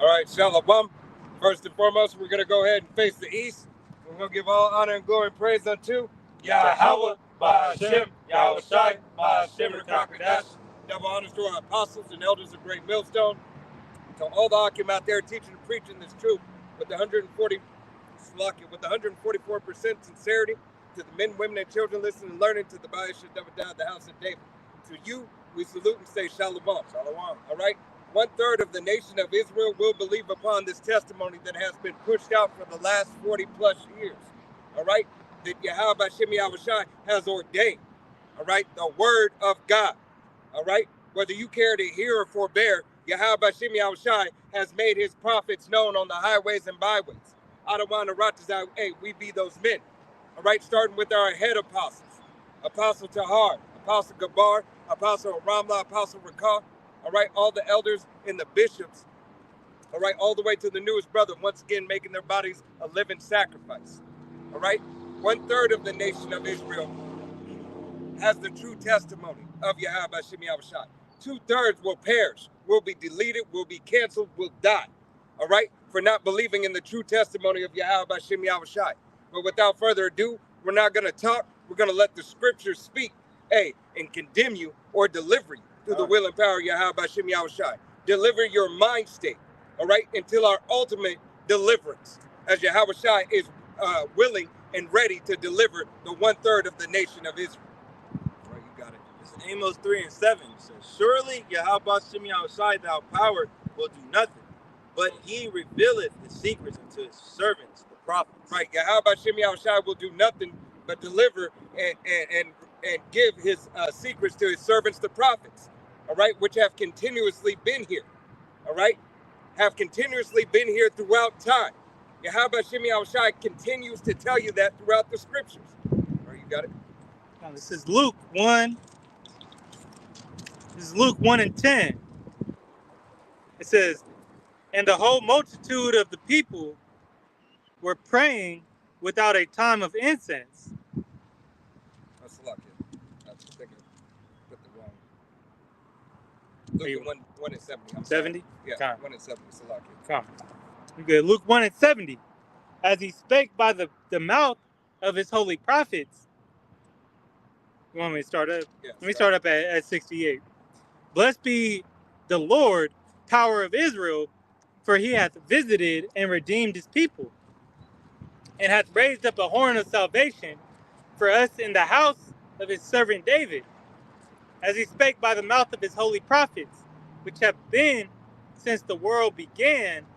All right, Shalom. First and foremost, we're going to go ahead and face the east. We're going to give all honor and glory and praise unto Yahweh, Ba'Shem, Yahushai, Ba'Shem Rakakodash. Double honors to our apostles and elders of Great Millstone. To all the Akim out there teaching and preaching this truth with the 144% sincerity. To the men, women, and children listening and learning, to the Ba'Shem Davidah, the house of David. To you, we salute and say Shalom. Shalom. All right? 1/3 of the nation of Israel will believe upon this testimony that has been pushed out for the last 40 plus years. All right? That Yahweh Ba'Shem Yahushai has ordained. All right? The word of God. All right? Whether you care to hear or forbear, Yahweh Ba'Shem Yahushai has made his prophets known on the highways and byways. Adawan Aratazai, hey, we be those men. All right? Starting with our head apostles. Apostle Tahar, Apostle Gabar, Apostle Ramla, Apostle Rakah. All right, all the elders and the bishops, all right, all the way to the newest brother, once again, making their bodies a living sacrifice. All right, 1/3 of the nation of Israel has the true testimony of Yahweh Ba'Shem Yahushai. 2/3 will perish, will be deleted, will be canceled, will die. All right, for not believing in the true testimony of Yahweh Ba'Shem Yahushai. But without further ado, we're not going to talk. We're going to let the scriptures speak, hey, and condemn you or deliver you through the will and power of Yahweh Ba'Shem Yahushai. Deliver your mind state, all right, until our ultimate deliverance, as Yahushai is willing and ready to deliver the 1/3 of the nation of Israel. All right, you got it. It's Amos 3:7. It says, surely Yahweh Ba'Shem Yahushai, thou power, will do nothing, but he revealeth his secrets unto his servants, the prophets. Right, Yahweh Ba'Shem Yahushai will do nothing but deliver and give his secrets to his servants, the prophets, all right, which have continuously been here, all right, have continuously been here throughout time. Yahweh Ba'Shem Yahushai continues to tell you that throughout the scriptures. All right, you got it? Now, this is Luke 1. This is Luke 1:10. It says, and the whole multitude of the people were praying without a time of incense. That's lucky. That's I think I put the wrong. Luke 1:70. 70? Yeah, Come. 1:70. Salaki. Come. You good. Luke 1:70. As he spake by the mouth of his holy prophets. You want me to start up? Yeah, Let me start up at 68. Blessed be the Lord, power of Israel, for he hath visited and redeemed his people, and hath raised up a horn of salvation for us in the house of his servant David, as he spake by the mouth of his holy prophets, which have been since the world began.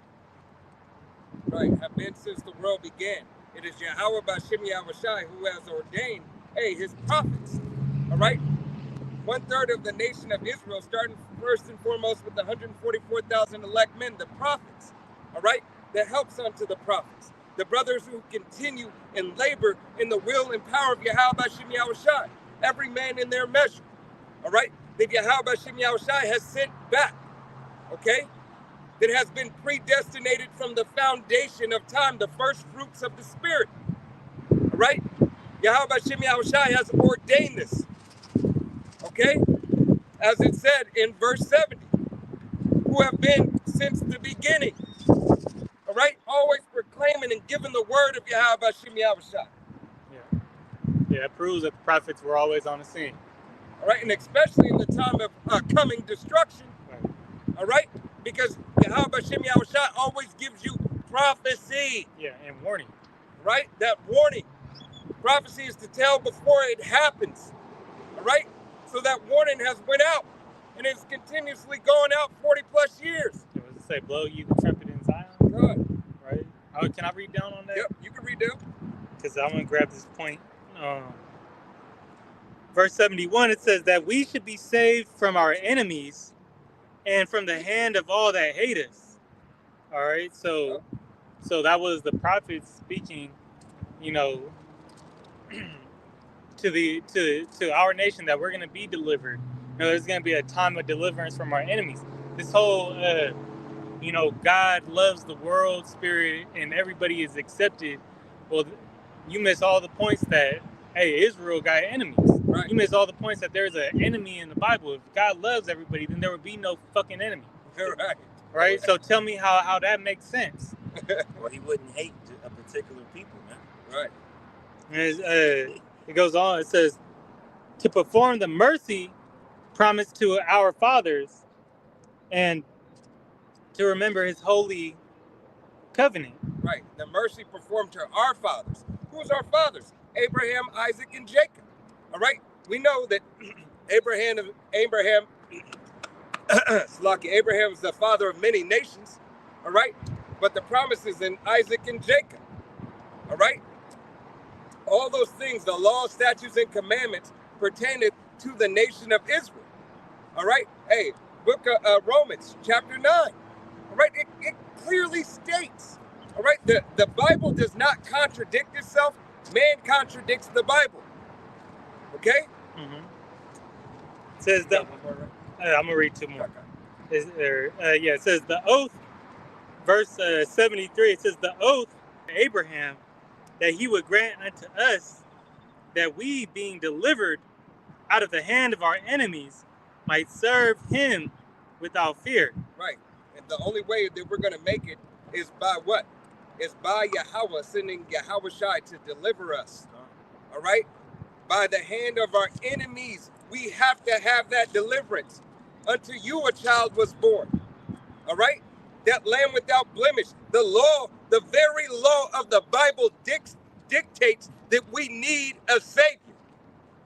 Right, have been since the world began. It is Yahweh Ba'Shem Yahushai who has ordained, hey, his prophets. All right? 1/3 of the nation of Israel, starting first and foremost with the 144,000 elect men, the prophets. All right? The helps unto the prophets. The brothers who continue and labor in the will and power of Yahweh Ba'Shem Yahushai. Every man in their measure. All right? That Yahweh Ba'Shem Yahushai has sent back. Okay? That has been predestinated from the foundation of time, the first fruits of the Spirit. All right? Yahweh Ba'Shem Yahushai has ordained this. Okay? As it said in verse 70, who have been since the beginning. All right? Always proclaiming and giving the word of Yahweh Ba'Shem Yahushai. Yeah, it proves that the prophets were always on the scene. All right? And especially in the time of coming destruction. Right. All right? Because Yahweh Ba'Shem Yahushai always gives you prophecy. Yeah, and warning. Right? That warning. Prophecy is to tell before it happens. All right? So that warning has went out. And it's continuously going out 40 plus years. What does it say? Blow you the trumpet in Zion? Good. Right? Oh, can I read down on that? Yep, you can read down. Because I'm going to grab this point. Verse 71, it says that we should be saved from our enemies and from the hand of all that hate us. All right? So that was the prophets speaking, you know, to our nation, that we're going to be delivered. You know, there's going to be a time of deliverance from our enemies. This whole, you know, God loves the world spirit and everybody is accepted. Well, you miss all the points that, hey, Israel got enemies. Right. You miss all the points that there's an enemy in the Bible. If God loves everybody, then there would be no fucking enemy. Right. right? So tell me how that makes sense. Well, he wouldn't hate a particular people, man. Right. And it goes on. It says, to perform the mercy promised to our fathers and to remember his holy covenant. Right. The mercy performed to our fathers. Who's our fathers? Abraham, Isaac, and Jacob. All right. We know that Abraham is the father of many nations. All right. But the promise is in Isaac and Jacob. All right. All those things, the law, statutes, and commandments pertained to the nation of Israel. All right. Hey, book of Romans, chapter 9. All right. It clearly states. All right. The Bible does not contradict itself. Man contradicts the Bible. Okay. Mm-hmm. It says that. I'm gonna read two more. Okay. It says the oath, verse 73. It says the oath to Abraham that he would grant unto us that we, being delivered out of the hand of our enemies, might serve him without fear. Right. And the only way that we're gonna make it is by what? Is by Yahweh sending Yahushai to deliver us. All right. By the hand of our enemies, we have to have that deliverance. Unto you a child was born. All right? That lamb without blemish. The law, the very law of the Bible dictates that we need a Savior.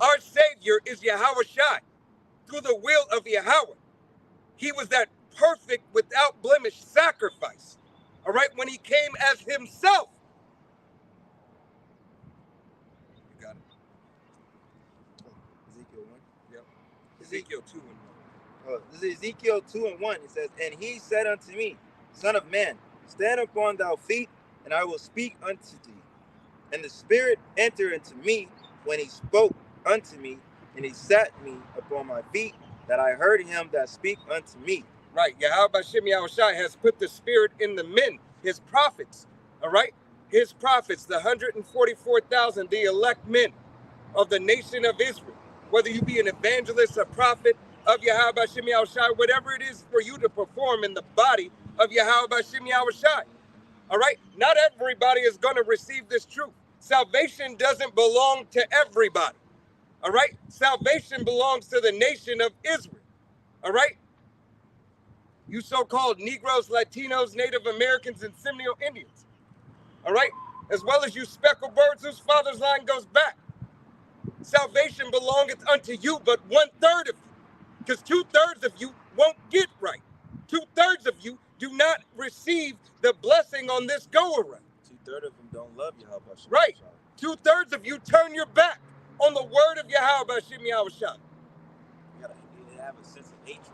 Our Savior is Yahushai. Through the will of Yahweh. He was that perfect, without blemish sacrifice. All right? When he came as himself. You got it. Ezekiel 1. Yep. Ezekiel 2 and 1. This is Ezekiel 2 and 1. It says, and he said unto me, Son of man, stand upon thy feet, and I will speak unto thee. And the Spirit entered into me when he spoke unto me, and he sat me upon my feet, that I heard him that speak unto me. Right. Yahweh Shem Yahushai has put the Spirit in the men, his prophets. All right? His prophets, the 144,000, the elect men of the nation of Israel. Whether you be an evangelist, a prophet of Yahweh Shem Yahushai, whatever it is for you to perform in the body of Yahweh Shem Yahushai. All right? Not everybody is going to receive this truth. Salvation doesn't belong to everybody. All right? Salvation belongs to the nation of Israel. All right? You so-called Negroes, Latinos, Native Americans, and Seminole Indians. All right? As well as you speckled birds whose father's line goes back. Salvation belongeth unto you, but 1/3 of you. Because 2/3 of you won't get right. 2/3 of you do not receive the blessing on this go-around. 2/3 of them don't love Yahweh. Right. 2/3 of you turn your back on the word of Yahweh Shem Yahushai. You gotta have a sense of hatred.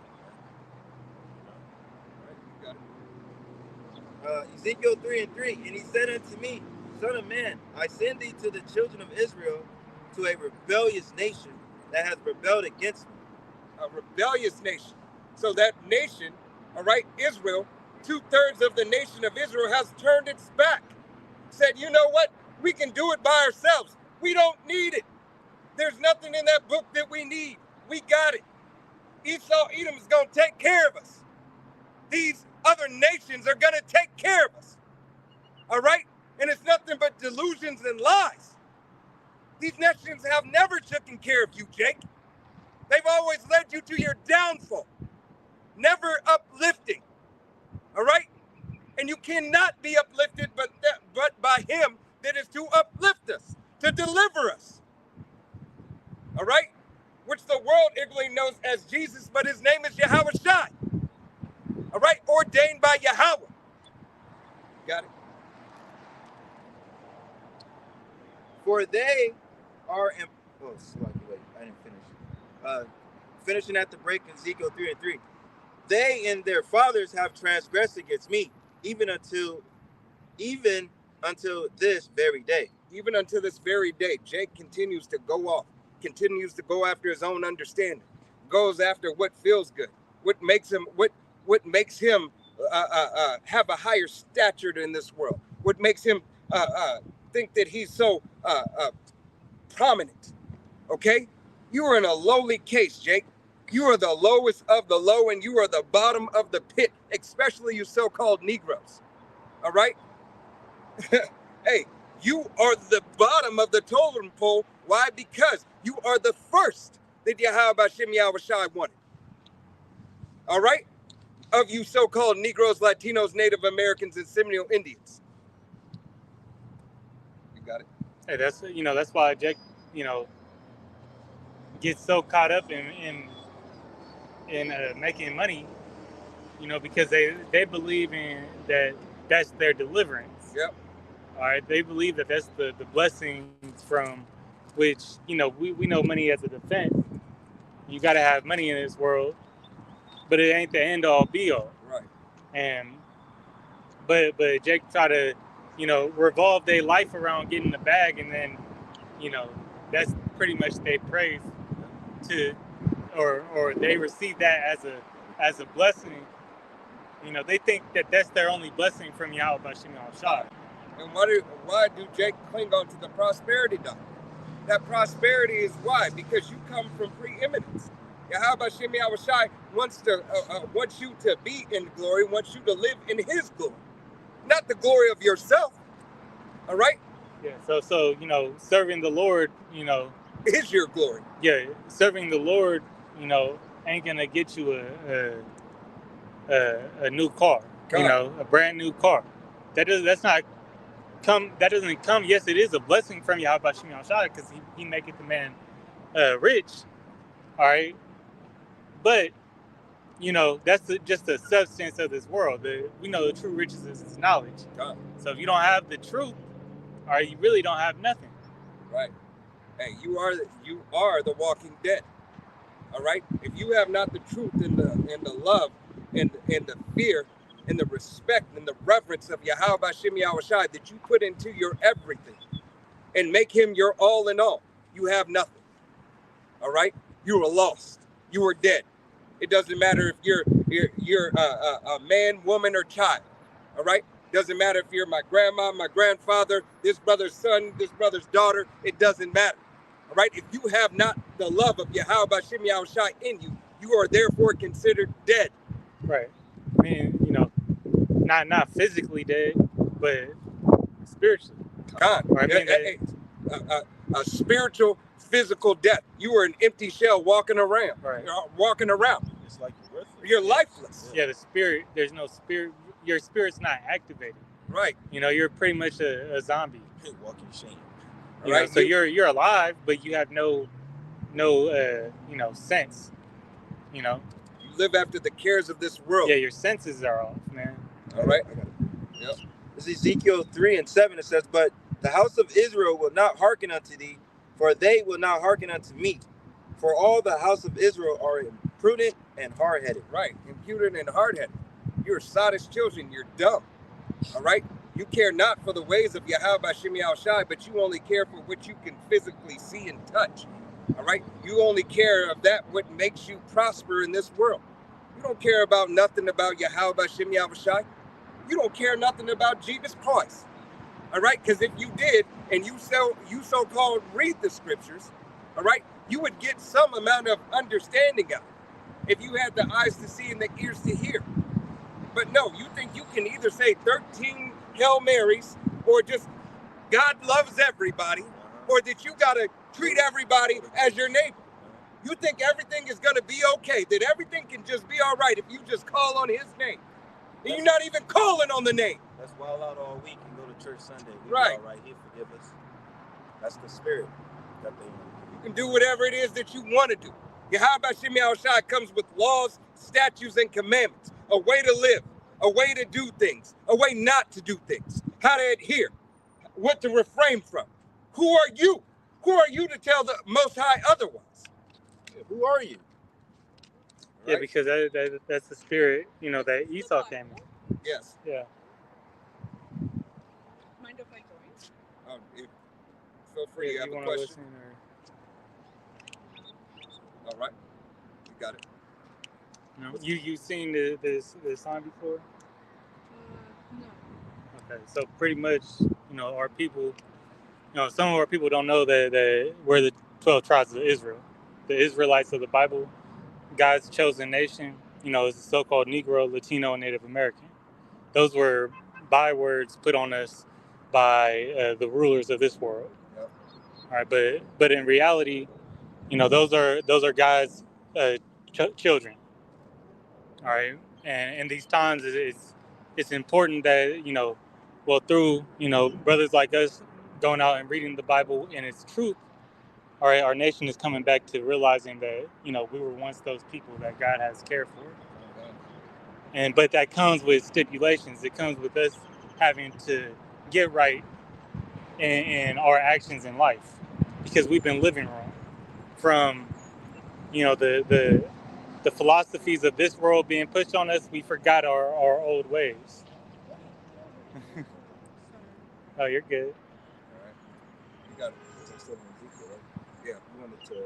Ezekiel 3 and 3, and he said unto me, Son of man, I send thee to the children of Israel, to a rebellious nation that has rebelled against me. A rebellious nation. So that nation, all right, Israel, 2/3 of the nation of Israel has turned its back. Said, you know what? We can do it by ourselves. We don't need it. There's nothing in that book that we need. We got it. Esau, Edom is going to take care of us. These other nations are going to take care of us. All right? And it's nothing but delusions and lies. These nations have never taken care of you, Jake. They've always led you to your downfall. Never uplifting. All right? And you cannot be uplifted but by him that is to uplift us, to deliver us. All right? Which the world ignorantly knows as Jesus, but his name is Yahushai. All right? Ordained by Yahweh. Got it? For they are I didn't finish. Finishing at the break in Ezekiel 3 and 3. They and their fathers have transgressed against me, even until this very day. Even until this very day, Jake continues to go off, continues to go after his own understanding, goes after what feels good, what makes him have a higher stature in this world, what makes him think that he's so prominent. Okay, you are in a lowly case, Jake. You are the lowest of the low, and you are the bottom of the pit, especially you so-called Negroes. All right? Hey, you are the bottom of the totem pole. Why? Because you are the first that Yahweh Hashem Yahweh Shai wanted. All right? Of you so-called Negroes, Latinos, Native Americans, and Seminole Indians. You got it? Hey, that's why Jack, gets so caught up in making money, because they believe in that's their deliverance. Yep. All right, they believe that that's the blessings from which we know money as a defense. You got to have money in this world, but it ain't the end all be all. Right. And but Jake try to revolve their life around getting the bag, and then that's pretty much they praise to, or they receive that as a blessing. They think that that's their only blessing from Yahweh Hashem Yahweh Shai. And why do Jake cling on to the prosperity doctrine? That prosperity is why? Because you come from preeminence. Yahweh Hashem Yahweh Shai wants you to be in glory, wants you to live in his glory, not the glory of yourself. All right? Yeah, so serving the Lord, is your glory. Yeah, serving the Lord, ain't gonna get you a new car, a brand new car. That doesn't come. Yes, it is a blessing from Yahweh Hashem Yahweh Shai, because he maketh the man rich. All right, but that's just the substance of this world. We know the true riches is knowledge. God. So if you don't have the truth, all right, you really don't have nothing. Right. Hey, you are the walking dead. All right. If you have not the truth and the love and the fear and the respect and the reverence of Yahweh Hashem Yahweh Shai that you put into your everything and make him your all in all, you have nothing. All right. You are lost. You are dead. It doesn't matter if you're a man, woman, or child. All right. Doesn't matter if you're my grandma, my grandfather, this brother's son, this brother's daughter. It doesn't matter. All right. If you have not the love of Yahweh Hashem Yahweh Shai in you, you are therefore considered dead. Right. I mean, not physically dead, but spiritually. God. Right? A spiritual, physical death. You are an empty shell walking around. Right. Walking around. It's like you're worthless. You're lifeless. Yeah, the spirit. There's no spirit. Your spirit's not activated. Right. You're pretty much a zombie. Walking shame. Right. So you're alive, but you have no sense. You live after the cares of this world. Yeah, your senses are off, man. All right. I got it. Yep. This is Ezekiel 3:7. It says, "But the house of Israel will not hearken unto thee, for they will not hearken unto me. For all the house of Israel are imprudent and hard-headed." Right. Impudent and hard-headed. You're sottish children. You're dumb. All right. You care not for the ways of Yahweh Hashem Yahweh Shai, but you only care for what you can physically see and touch. All right. You only care of that what makes you prosper in this world. You don't care about nothing about Yahweh Hashem Yahweh Shai. You don't care nothing about Jesus Christ. All right. Because if you did, and you so-called read the scriptures, all right, you would get some amount of understanding of it if you had the eyes to see and the ears to hear. But no, you think you can either say 13 Hail Marys or just God loves everybody, or that you got to treat everybody as your neighbor. You think everything is going to be okay, that everything can just be all right if you just call on his name. And you're not even calling on the name. Let's wild out all week and go to church Sunday. Right. All right, he'll forgive us. That's the spirit that they want. You can do whatever it is that you want to do. Yahweh Hashem Yahweh Shai comes with laws, statutes, and commandments. A way to live, a way to do things, a way not to do things, how to adhere, what to refrain from. Who are you? Who are you to tell the Most High otherwise? Yeah, who are you? Yeah, Right? because that's the spirit, that Esau came in. Yes. Yeah. Mind if I join? Feel free. You have a wanna question? listen, or All right. You got it. you seen the sign before? No. Okay, so pretty much, our people, some of our people don't know that we're the 12 tribes of Israel. The Israelites of the Bible, God's chosen nation, is the so-called Negro, Latino, and Native American. Those were bywords put on us by the rulers of this world. Yep. All right, but in reality, those are God's children. All right, and in these times, it's important that through brothers like us going out and reading the Bible in its truth. All right, our nation is coming back to realizing that we were once those people that God has cared for, but that comes with stipulations. It comes with us having to get right in our actions in life, because we've been living wrong from the philosophies of this world being pushed on us. We forgot our old ways. Oh, you're good. All right. You got it. It's still in Ezekiel, right? Yeah. You wanted to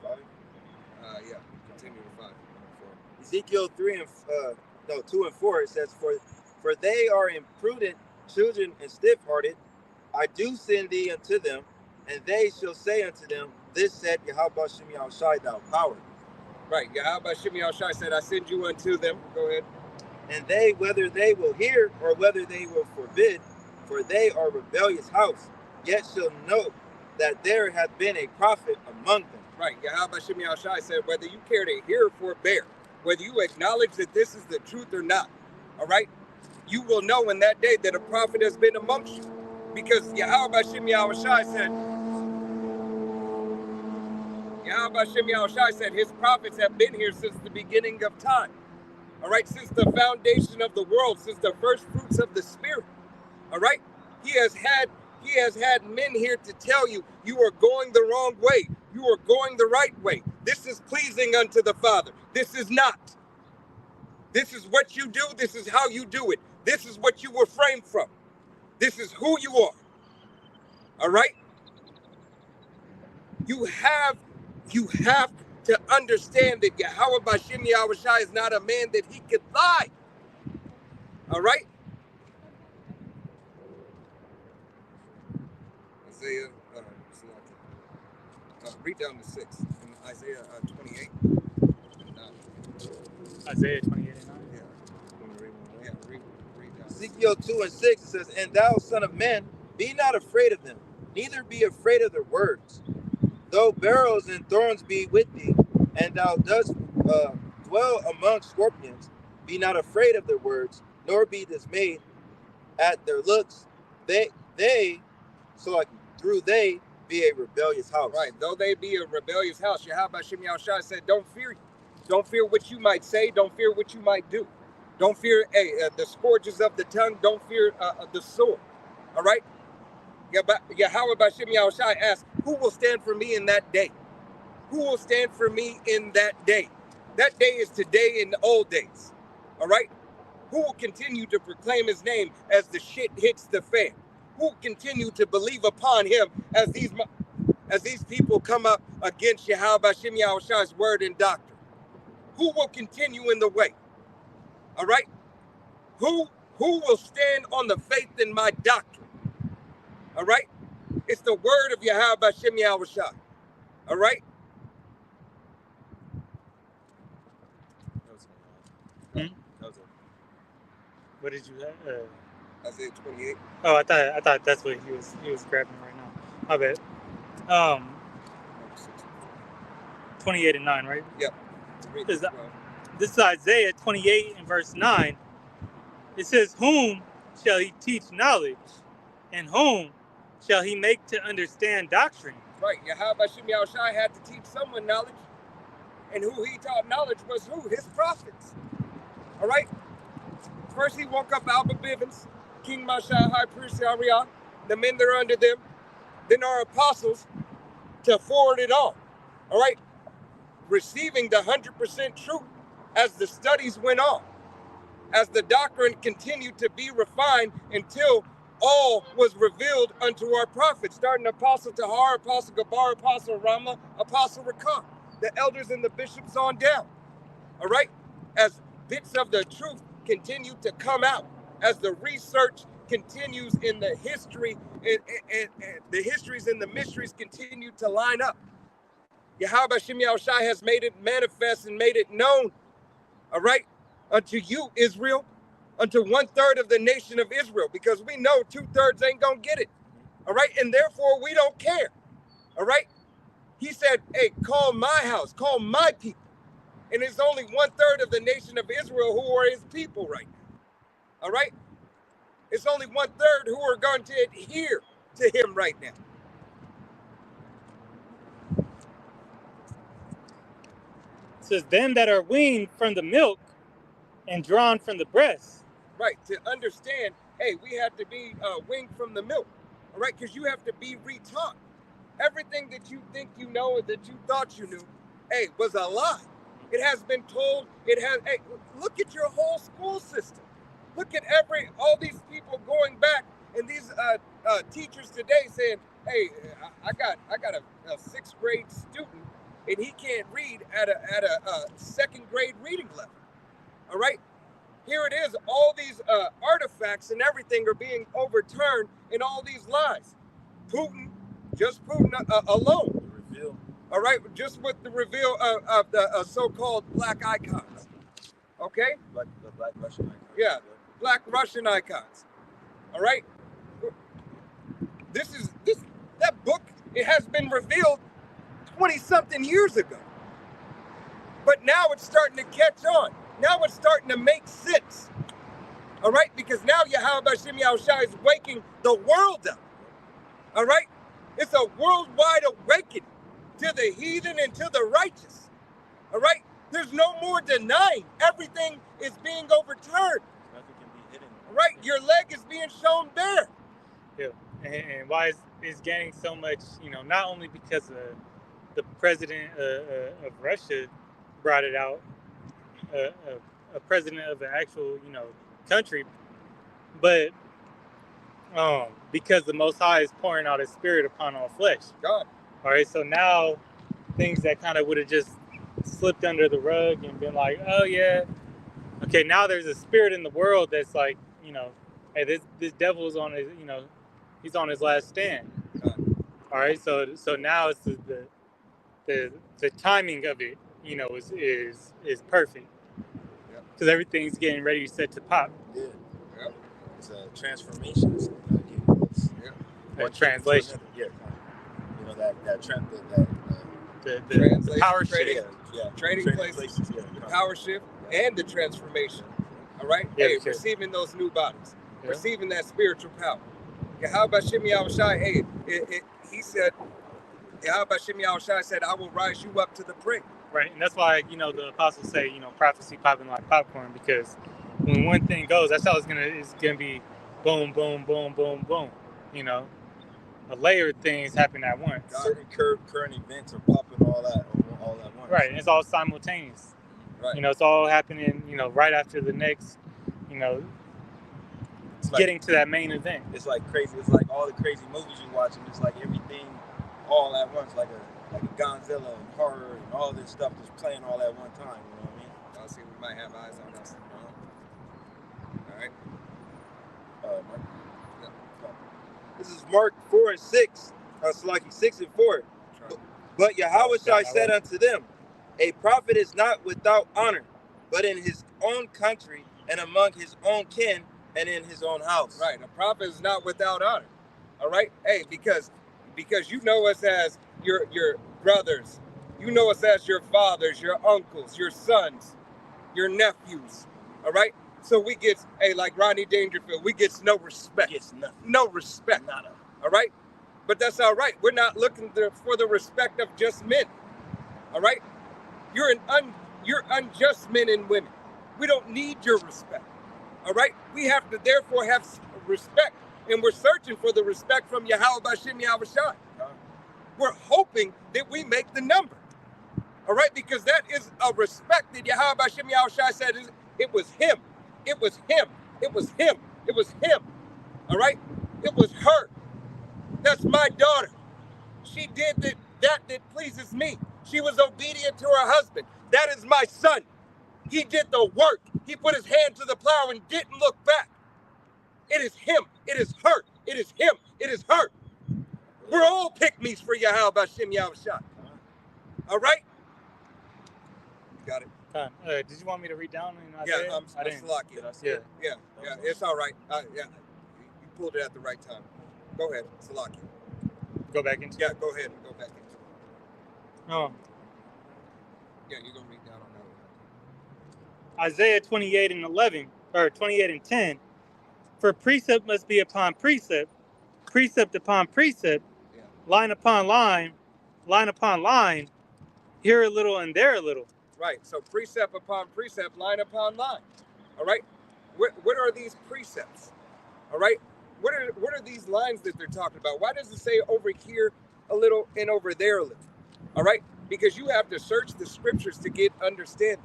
5? Yeah. Continue to 5. 4. Ezekiel 2 and 4, it says, For they are imprudent children and stiff-hearted. I do send thee unto them, and they shall say unto them, This said Yahweh Shem Yahushai, thou power. Right. Yahweh Shem Yahushai said, I send you unto them. Go ahead. And they, whether they will hear or whether they will forbid, for they are rebellious house, yet shall know that there hath been a prophet among them. Right. Yahweh Shem Yahushai said, whether you care to hear or forbear, whether you acknowledge that this is the truth or not, all right, you will know in that day that a prophet has been amongst you. Because Yahweh Shem Yahushai said, his prophets have been here since the beginning of time. All right, since the foundation of the world, since the first fruits of the Spirit. All right, he has had men here to tell you, you are going the wrong way. You are going the right way. This is pleasing unto the Father. This is not. This is what you do. This is how you do it. This is what you were framed from. This is who you are. All right? You have to understand that Yahweh Bashim Yahushai is not a man that he could lie. All right? Isaiah, read down to 6. In Isaiah 28 and 9. Isaiah 28 and 9. Yeah. Read down. Ezekiel 2 and 6, it says, And thou, son of man, be not afraid of them, neither be afraid of their words. Though barrows and thorns be with thee, and thou dost dwell among scorpions, be not afraid of their words, nor be dismayed at their looks. Through they be a rebellious house. Right. Though they be a rebellious house, Yahweh Shem Yahushai said, don't fear. Don't fear what you might say. Don't fear what you might do. Don't fear the scourges of the tongue. Don't fear the sword. All right? Yahweh Bashim Yahushai asked, who will stand for me in that day? Who will stand for me in that day? That day is today in the old days. All right? Who will continue to proclaim his name as the shit hits the fan? Who will continue to believe upon him as these people come up against Yahweh Bashim Yahushai's word and doctrine? Who will continue in the way? All right? Who will stand on the faith in my doctrine? All right? It's the word of Yahweh Bashim Yahushai. All right? What did you have? Isaiah 28. Oh, I thought that's what he was grabbing right now. My bad. 28 and 9, right? Yep. This is Isaiah 28 and verse 9. It says, whom shall he teach knowledge, and whom shall he make to understand doctrine? Right. Yahweh Shem Yahushai had to teach someone knowledge. And who he taught knowledge was who? His prophets. All right? First he woke up Alba Bivens, King Mashai, High Priest Ariah, the men that are under them, then our apostles, to forward it on. All right? Receiving the 100% truth as the studies went on, as the doctrine continued to be refined until all was revealed unto our prophets, starting Apostle Tahar, Apostle Gabar, Apostle Rama, Apostle Rakam, the elders and the bishops on down. All right? As bits of the truth continue to come out, as the research continues in the history, and the histories and the mysteries continue to line up. Yahweh Shem Yahushai has made it manifest and made it known, all right, unto you, Israel, unto 1/3 of the nation of Israel, because we know 2/3 ain't gonna get it, all right, and therefore we don't care, all right. He said, hey, call my house, call my people, and it's only 1/3 of the nation of Israel who are his people right now, all right. It's only 1/3 who are going to adhere to him right now. It says, them that are weaned from the milk and drawn from the breast. Right, to understand, hey, we have to be weaned from the milk, all right, because you have to be retaught. Everything that you think you know and that you thought you knew, hey, was a lie. It has been told, hey, look at your whole school system. Look at all these people going back, and these teachers today saying, hey, I got a 6th grade student, and he can't read at a 2nd grade reading level, all right? Here it is, all these artifacts and everything are being overturned in all these lies. Putin alone, Reveal. all right, just with the reveal of the so-called black icons, okay? The black Russian icon. Yeah, black Russian icons, all right? That book, it has been revealed 20-something years ago. But now it's starting to catch on. Now it's starting to make sense, all right? Because now Yahweh Shem Yahushai is waking the world up, all right? It's a worldwide awakening to the heathen and to the righteous, all right? There's no more denying. Everything is being overturned, Nothing can be hidden. all right? Your leg is being shown bare. Yeah. And why is gaining so much, not only because the president of Russia brought it out, a president of an actual, country, but because the Most High is pouring out His Spirit upon all flesh. God. All right, so now things that kind of would have just slipped under the rug and been like, oh yeah, okay, now there's a spirit in the world that's like, hey, this devil is on his, he's on his last stand. All right, so now it's the timing of it, is perfect. Because everything's getting ready set to pop. Yeah. Yep. It's a transformation. It's getting close. Yeah. A translation. Yeah. The Translation, power training, shift. training places, Yeah. the power shift, and the transformation. All right? Yeah, hey, sure. receiving those new bodies, Yeah. receiving that spiritual power. Yahweh Shem Yahushai, hey, he said, Yahweh Shem Yahushai said, I will rise you up to the prey. Right, and that's why, the apostles say, prophecy popping like popcorn, because when one thing goes, that's how it's gonna be boom, boom, boom, boom, boom. A layer of things happen at once. Certain current events are popping all at once. Right, and it's all simultaneous. Right. It's all happening, right after the next, It's like, getting to that main event. It's like crazy. It's like all the crazy movies you watch, and it's like everything all at once, like a Godzilla and horror and all this stuff just playing all at one time. You know what I mean? I'll see, we might have eyes on us. All right. Mark. Yeah. This is Mark 4:6. It's like 6 and 4. But Yahweh said unto them, a prophet is not without honor, but in his own country and among his own kin and in his own house. Right. A prophet is not without honor. All right. Hey, because you know us as your brothers, you know us as your fathers, your uncles, your sons, your nephews. All right. So we get, like Rodney Dangerfield, we get no respect. Gets nothing. No respect. Nada. All right. But that's all right. We're not looking for the respect of just men. All right. You're unjust men and women. We don't need your respect. All right. We have to therefore have respect, and we're searching for the respect from Yahweh Shem Yahushai. We're hoping that we make the number. All right, because that is a respect that Yahweh Shem Yahushai said it was him. It was him. It was him. It was him. All right. It was her. That's my daughter. She did that pleases me. She was obedient to her husband. That is my son. He did the work. He put his hand to the plow and didn't look back. It is him. It is her. It is him. It is her. We're all pick-me's for Yahweh Shem Yahushai. All right? You got it. Did you want me to read down in Isaiah? Yeah, I didn't. Salakia. Did I say Yeah. it? Yeah, it's all right. Yeah, you pulled it at the right time. Go ahead, Salakia. Go back into. Yeah, go ahead and go back into it. Oh, Yeah, you're going to read down on that one. Isaiah 28 and 11, or 28 and 10. For precept must be upon precept, precept upon precept, Yeah. line upon line upon line, here a little and there a little. Right, so precept upon precept, line upon line. All right? What are these precepts? All right? What are these lines that they're talking about? Why does it say over here a little and over there a little? All right? Because you have to search the scriptures to get understanding.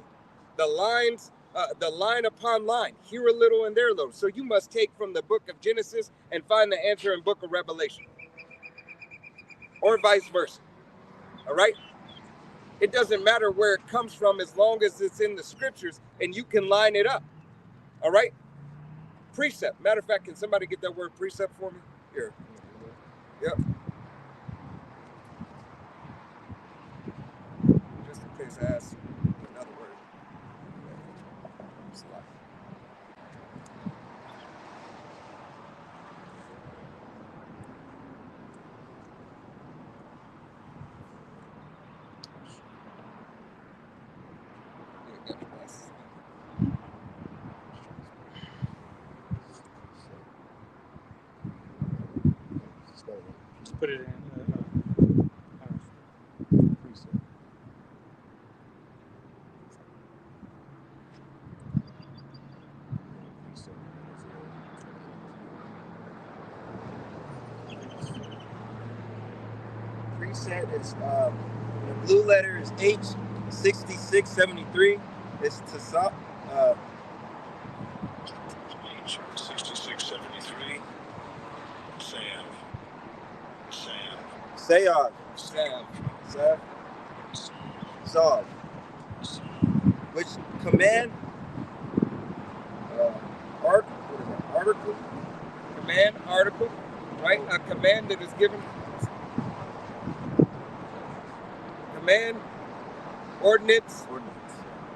The lines, the line upon line, here a little and there a little. So you must take from the book of Genesis and find the answer in book of Revelation. Or vice versa. All right? It doesn't matter where it comes from as long as it's in the scriptures and you can line it up. All right? Precept. Matter of fact, can somebody get that word precept for me? Here. Yep. Just in case I ask another word. Just put it in. Preset is the blue letter is H6673. It's to stop. H6673. Sayav. Sav. Sav. Which command article? Command article, right? A command that is given. Command, ordinance,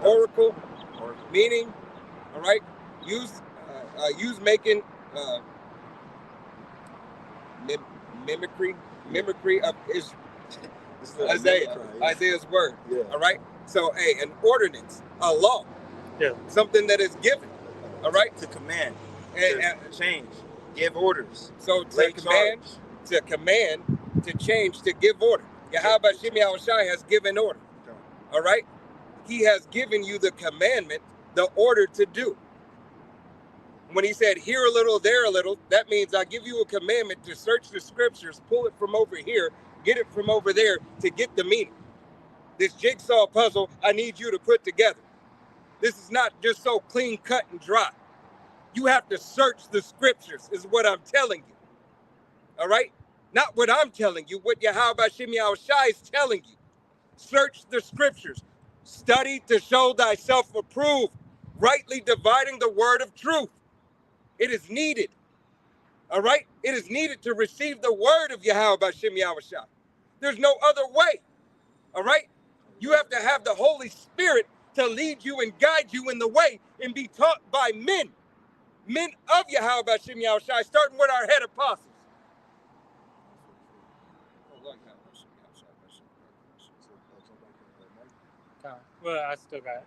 oracle, meaning, all right? Use making mimicry of Isaiah's word. Yeah. All right. So, an ordinance, a law, something that is given. All right. To command, And change, give orders. so to command, to change, to give order. Yahweh Shemi Yahushai has given order. All right. He has given you the commandment, the order to do. When he said here a little, there a little, that means I give you a commandment to search the scriptures, pull it from over here, get it from over there to get the meaning. This jigsaw puzzle, I need you to put together. This is not just so clean cut and dry. You have to search the scriptures is what I'm telling you. All right? Not what I'm telling you, what Yahweh Shemi Yahushai is telling you. Search the scriptures. Study to show thyself approved, rightly dividing the word of truth. It is needed. All right? It is needed to receive the word of Yahweh Shemi Yahushai. There's no other way. All right? You have to have the Holy Spirit to lead you and guide you in the way and be taught by men of Yahweh Shemi Yahushai, starting with our head apostles. Well, I still got.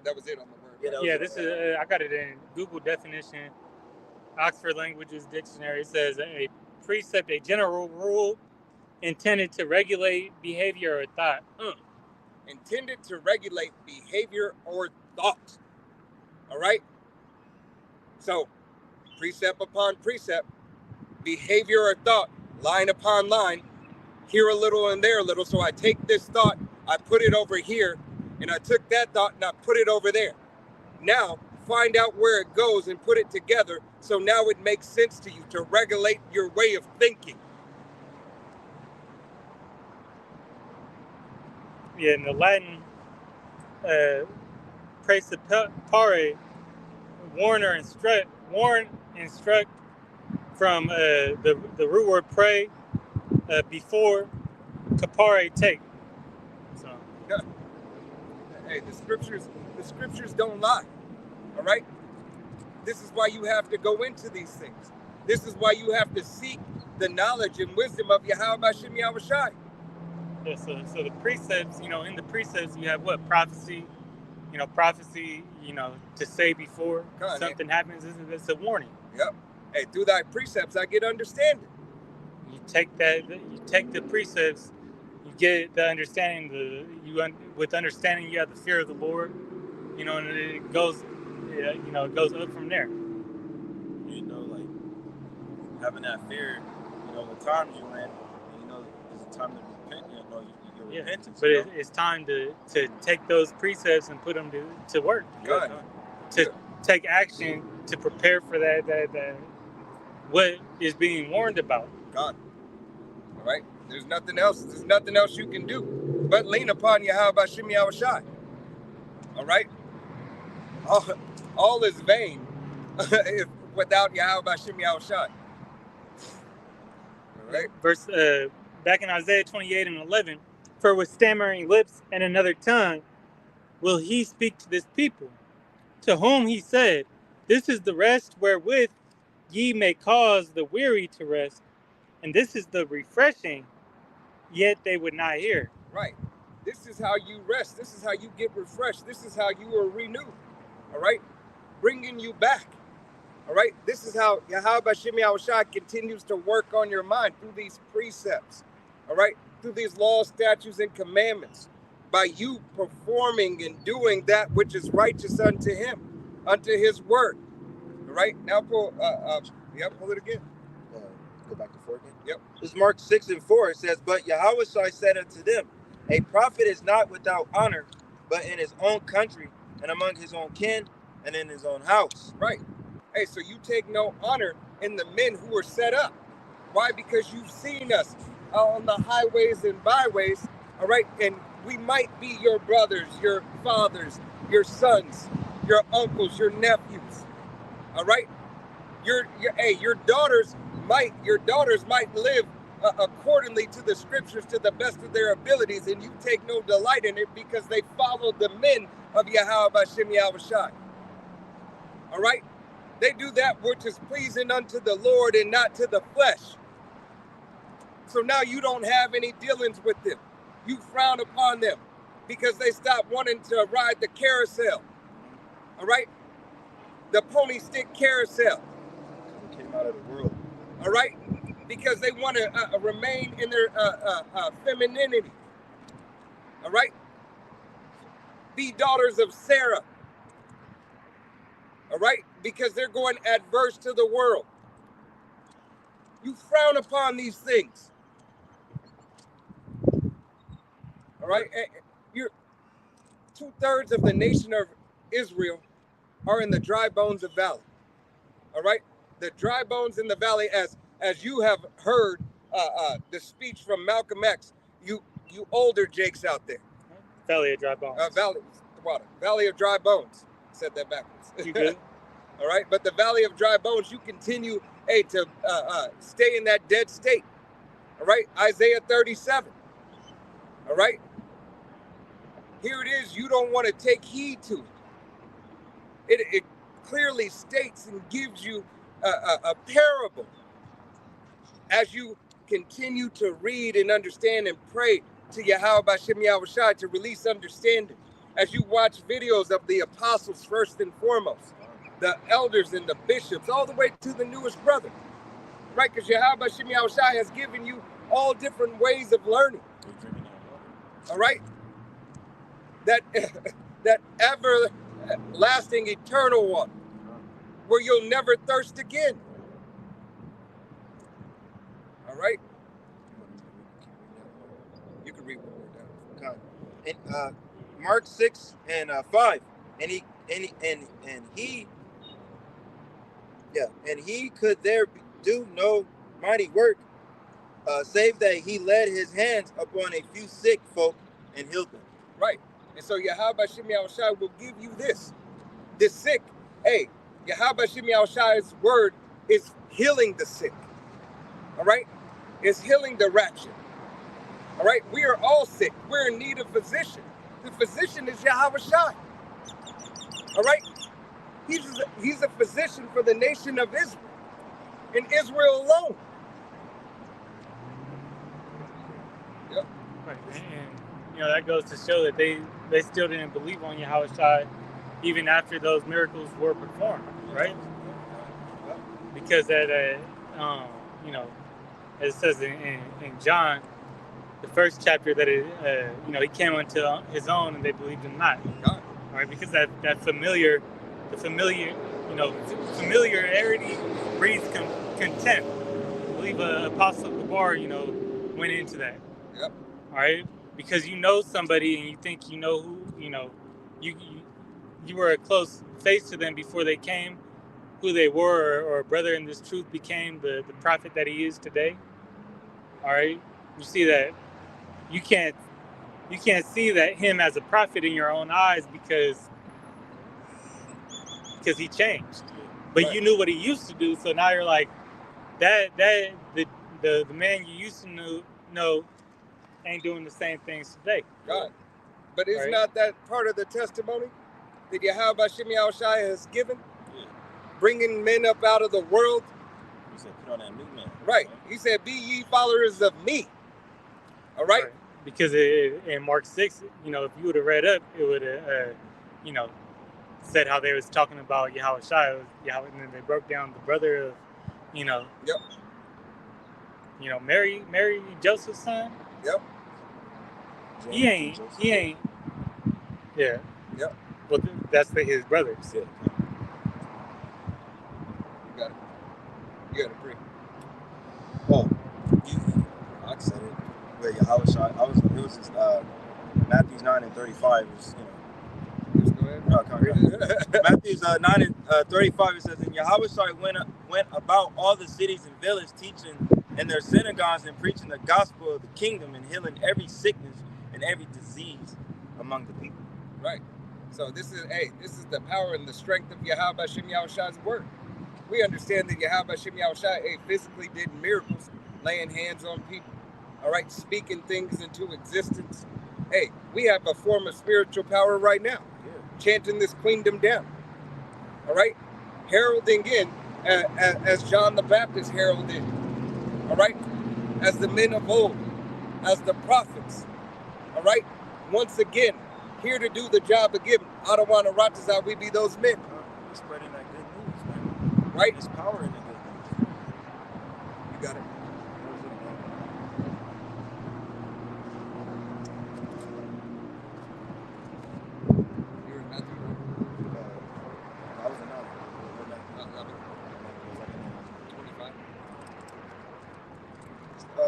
That was it on the word. Yeah, this is. I got it in Google definition, Oxford Languages Dictionary. It says a precept, a general rule intended to regulate behavior or thought. Intended to regulate behavior or thought. All right? So, precept upon precept, behavior or thought, line upon line, here a little and there a little. So I take this thought, I put it over here, and I took that thought and I put it over there. Now, find out where it goes and put it together so now it makes sense to you to regulate your way of thinking. Yeah, in the Latin, praeceptare, warn, instruct, from the root word pray, before, kapare take. So Hey, the scriptures don't lie. All right. This is why you have to go into these things. This is why you have to seek the knowledge and wisdom of Yahweh Bashem Yahushai. yeah, so the precepts, in the precepts you have what? Prophecy, prophecy, to say before something happens, it's a warning. Yep. Hey, through thy precepts I get understanding. You take the precepts, you get the understanding. With understanding, you have the fear of the Lord. And it goes, it goes up from there. Like having that fear, the times you're in, it's a time to repent. Your repentance. But it's time to take those precepts and put them to work. God. To take action to prepare for that what is being warned about. God. All right. There's nothing else you can do but lean upon Yahweh Bashem Yahushai. All right. All is vain if without Yahweh Bashem Yahushai. All right. Verse back in Isaiah 28:11, for with stammering lips and another tongue will he speak to this people, to whom he said, this is the rest wherewith ye may cause the weary to rest, and this is the refreshing, yet they would not hear. Right. This is how you rest. This is how you get refreshed. This is how you are renewed. All right. Bringing you back. All right. This is how Yahweh Bashem Yahushai continues to work on your mind through these precepts. All right. Through these laws, statutes, and commandments. By you performing and doing that which is righteous unto him, unto his word. All right. Now pull it again. Go back to 4 again. Yep. This is Mark 6:4. It says, but Yahushua said unto them, a prophet is not without honor, but in his own country and among his own kin and in his own house. Right. Hey, so you take no honor in the men who are set up. Why? Because you've seen us on the highways and byways. All right. And we might be your brothers, your fathers, your sons, your uncles, your nephews. All right. Your daughters might live accordingly to the scriptures to the best of their abilities, and you take no delight in it because they follow the men of Yahweh Bashem Yahushai. All right? They do that which is pleasing unto the Lord and not to the flesh. So now you don't have any dealings with them. You frown upon them because they stop wanting to ride the carousel. All right? The pony stick carousel. Came out of the world. All right? Because they want to remain in their femininity. All right? Be daughters of Sarah. All right? Because they're going adverse to the world. You frown upon these things. All right? You're 2/3 of the nation of Israel are in the dry bones of valley. All right? The dry bones in the valley, as you have heard the speech from Malcolm X, you older Jakes out there. Valley of dry bones. Valley of dry bones. Said that backwards. You good? All right, but the valley of dry bones, you continue to stay in that dead state. All right, Isaiah 37. All right, here it is. You don't want to take heed to it. It clearly states and gives you a parable as you continue to read and understand and pray to Yahweh Bashem Yahushai to release understanding. As you watch videos of the apostles first and foremost, the elders and the bishops, all the way to the newest brother, right? Because Yahweh Bashem Yahushai has given you all different ways of learning. All right, that everlasting, eternal one, where you'll never thirst again. All right, you can read one more down. And Mark 6:5, and he could there do no mighty work, save that he laid his hands upon a few sick folk and healed them. Right. And so Yahweh Bashem Yahushai will give you this sick. Hey, Yahweh Bashem Yahushai's word is healing the sick. All right? It's healing the rapture. All right, we are all sick. We're in need of physician. The physician is Yahweh Shai. All right, he's a physician for the nation of Israel, and Israel alone. Yep. Right. And that goes to show that they still didn't believe on Yahweh Shai even after those miracles were performed, right? Because that, as it says in John, the first chapter, that he came unto his own and they believed him not. God. All right, because that familiarity breeds contempt. I believe Apostle Gabar, went into that. Yep. All right, because somebody and you think who, you were a close face to them before they came, who they were, or a brother in this truth became the prophet that he is today. All right, you see that you can't see that him as a prophet in your own eyes because he changed, but right. You knew what he used to do, so now you're like the man you used to know ain't doing the same things today. God, but is right. Not that part of the testimony that Yahweh Hashem Shai has given? Yeah. Bringing men up out of the world. He said, put on that new man. Right. He said, be ye followers of me. All right. Because in Mark 6, if you would have read up, it would have, said how they was talking about Yahweh Shai, and then they broke down the brother of, Yep. Mary Joseph's son. Yep. He ain't. Yeah. Yep. Well, that's his brothers. Yeah. You got it, Bree. Oh, I said it. Where Yahweh Shai, it was just Matthew 9:35. Just go ahead. Matthew 9:35. It says, and Yahweh Shai went about all the cities and villages, teaching in their synagogues and preaching the gospel of the kingdom and healing every sickness and every disease among the people. Right. So this is the power and the strength of Yahweh Hashem Shai's word. We understand that Yahweh Hashem Shai physically did miracles, laying hands on people. All right, speaking things into existence. Hey, we have a form of spiritual power right now, chanting this queendom down. All right, heralding in as John the Baptist heralded. All right, as the men of old, as the prophets. All right, once again, here to do the job of giving. Adawana Ratazah, we be those men. We're spreading that good news, man. Right? There's power in the good news. You got it. You're in Matthew, right? I was in 25.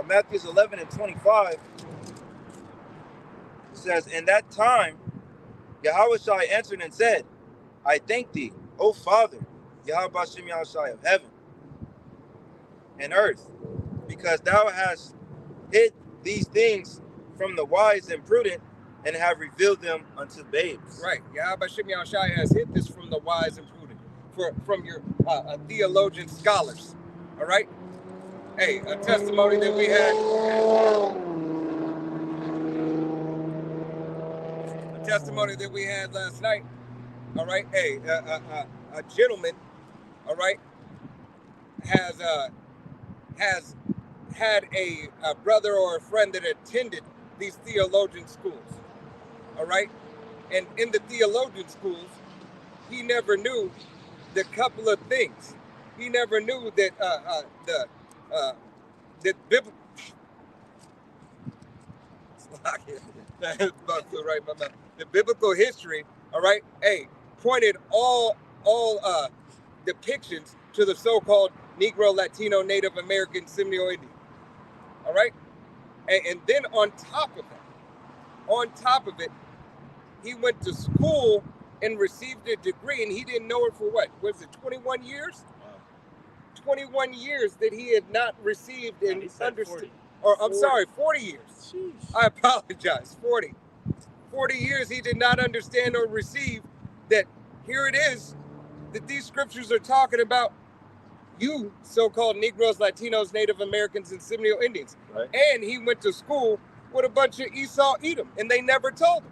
Matthew 11:25. Says, in that time, Yahweh Shai answered and said, I thank thee, O Father, Yahweh Hashem Shai of heaven and earth, because thou hast hid these things from the wise and prudent and have revealed them unto babes. Right. Yahweh Hashem Shai has hid this from the wise and prudent, from your theologian scholars. All right. Hey, a testimony that we had. Testimony that we had last night. All right. Hey, a gentleman, all right, has had a brother or a friend that attended these theologian schools. All right. And in the theologian schools, he never knew the couple of things. He never knew that that biblical. Right, my mouth. The biblical history, all right, pointed all depictions to the so-called Negro, Latino, Native American, Seminole Indian. All right, and then on top of it, he went to school and received a degree, and he didn't know it for what? Was it 21 years? 21 years that he had not received and understood. Or I'm 40. Sorry, 40 years. Jeez. I apologize, 40. 40 years he did not understand or receive that here it is, that these scriptures are talking about you, so-called Negroes, Latinos, Native Americans, and Seminole Indians. Right. And he went to school with a bunch of Esau Edom, and they never told him.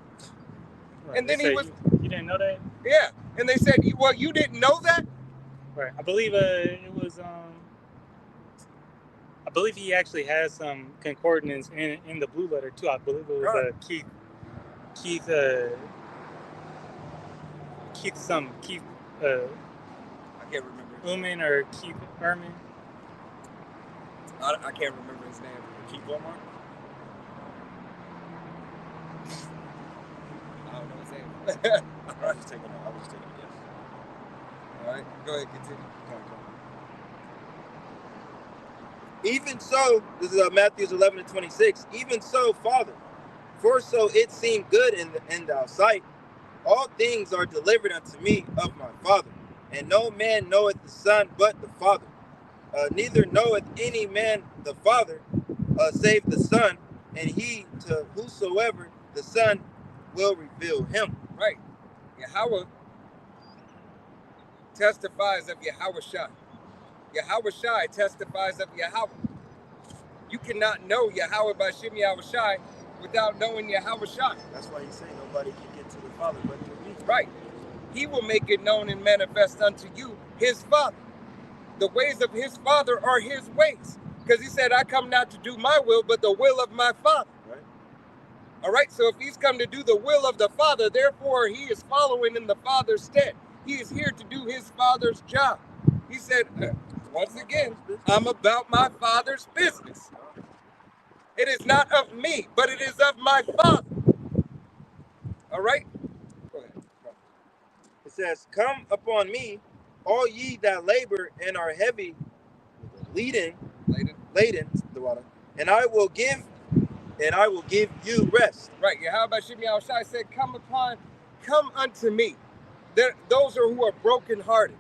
Right. And then They he say, was, you didn't know that? yeah. And they said, well, you didn't know that? Right. I believe it was I believe he actually has some concordance in the blue letter too. I believe it was Right. Keith I can't remember. Uman or Keith Ehrman. I can't remember his name. Keep Omar. I don't know his name. I was just taking a guess. All right, go ahead, continue. Even so, this is Matthew 11:26. Even so, Father, for so it seemed good in thy sight, all things are delivered unto me of my Father, and no man knoweth the Son but the Father. Neither knoweth any man the Father, save the Son, and he to whosoever the Son will reveal him. Right. Yahweh testifies of Yahweh Shai. Yahweh Shai testifies of Yahweh. You cannot know Yahweh B'Shem Yahweh Shai without knowing Yahweh Shai. That's why he's saying nobody can get to the Father but through me. Right. He will make it known and manifest unto you his Father. The ways of his Father are his ways. Because he said, I come not to do my will, but the will of my Father. Right. All right. So if he's come to do the will of the Father, therefore he is following in the Father's stead. He is here to do his Father's job. He said, once again, I'm about my Father's business. It is not of me, but it is of my Father. All right? Go ahead. It says, come upon me, all ye that labor and are heavy laden, the water, and I will give you rest. Right. Yahweh B'Shem Yahweh Shai said, come unto me. Those are who are brokenhearted,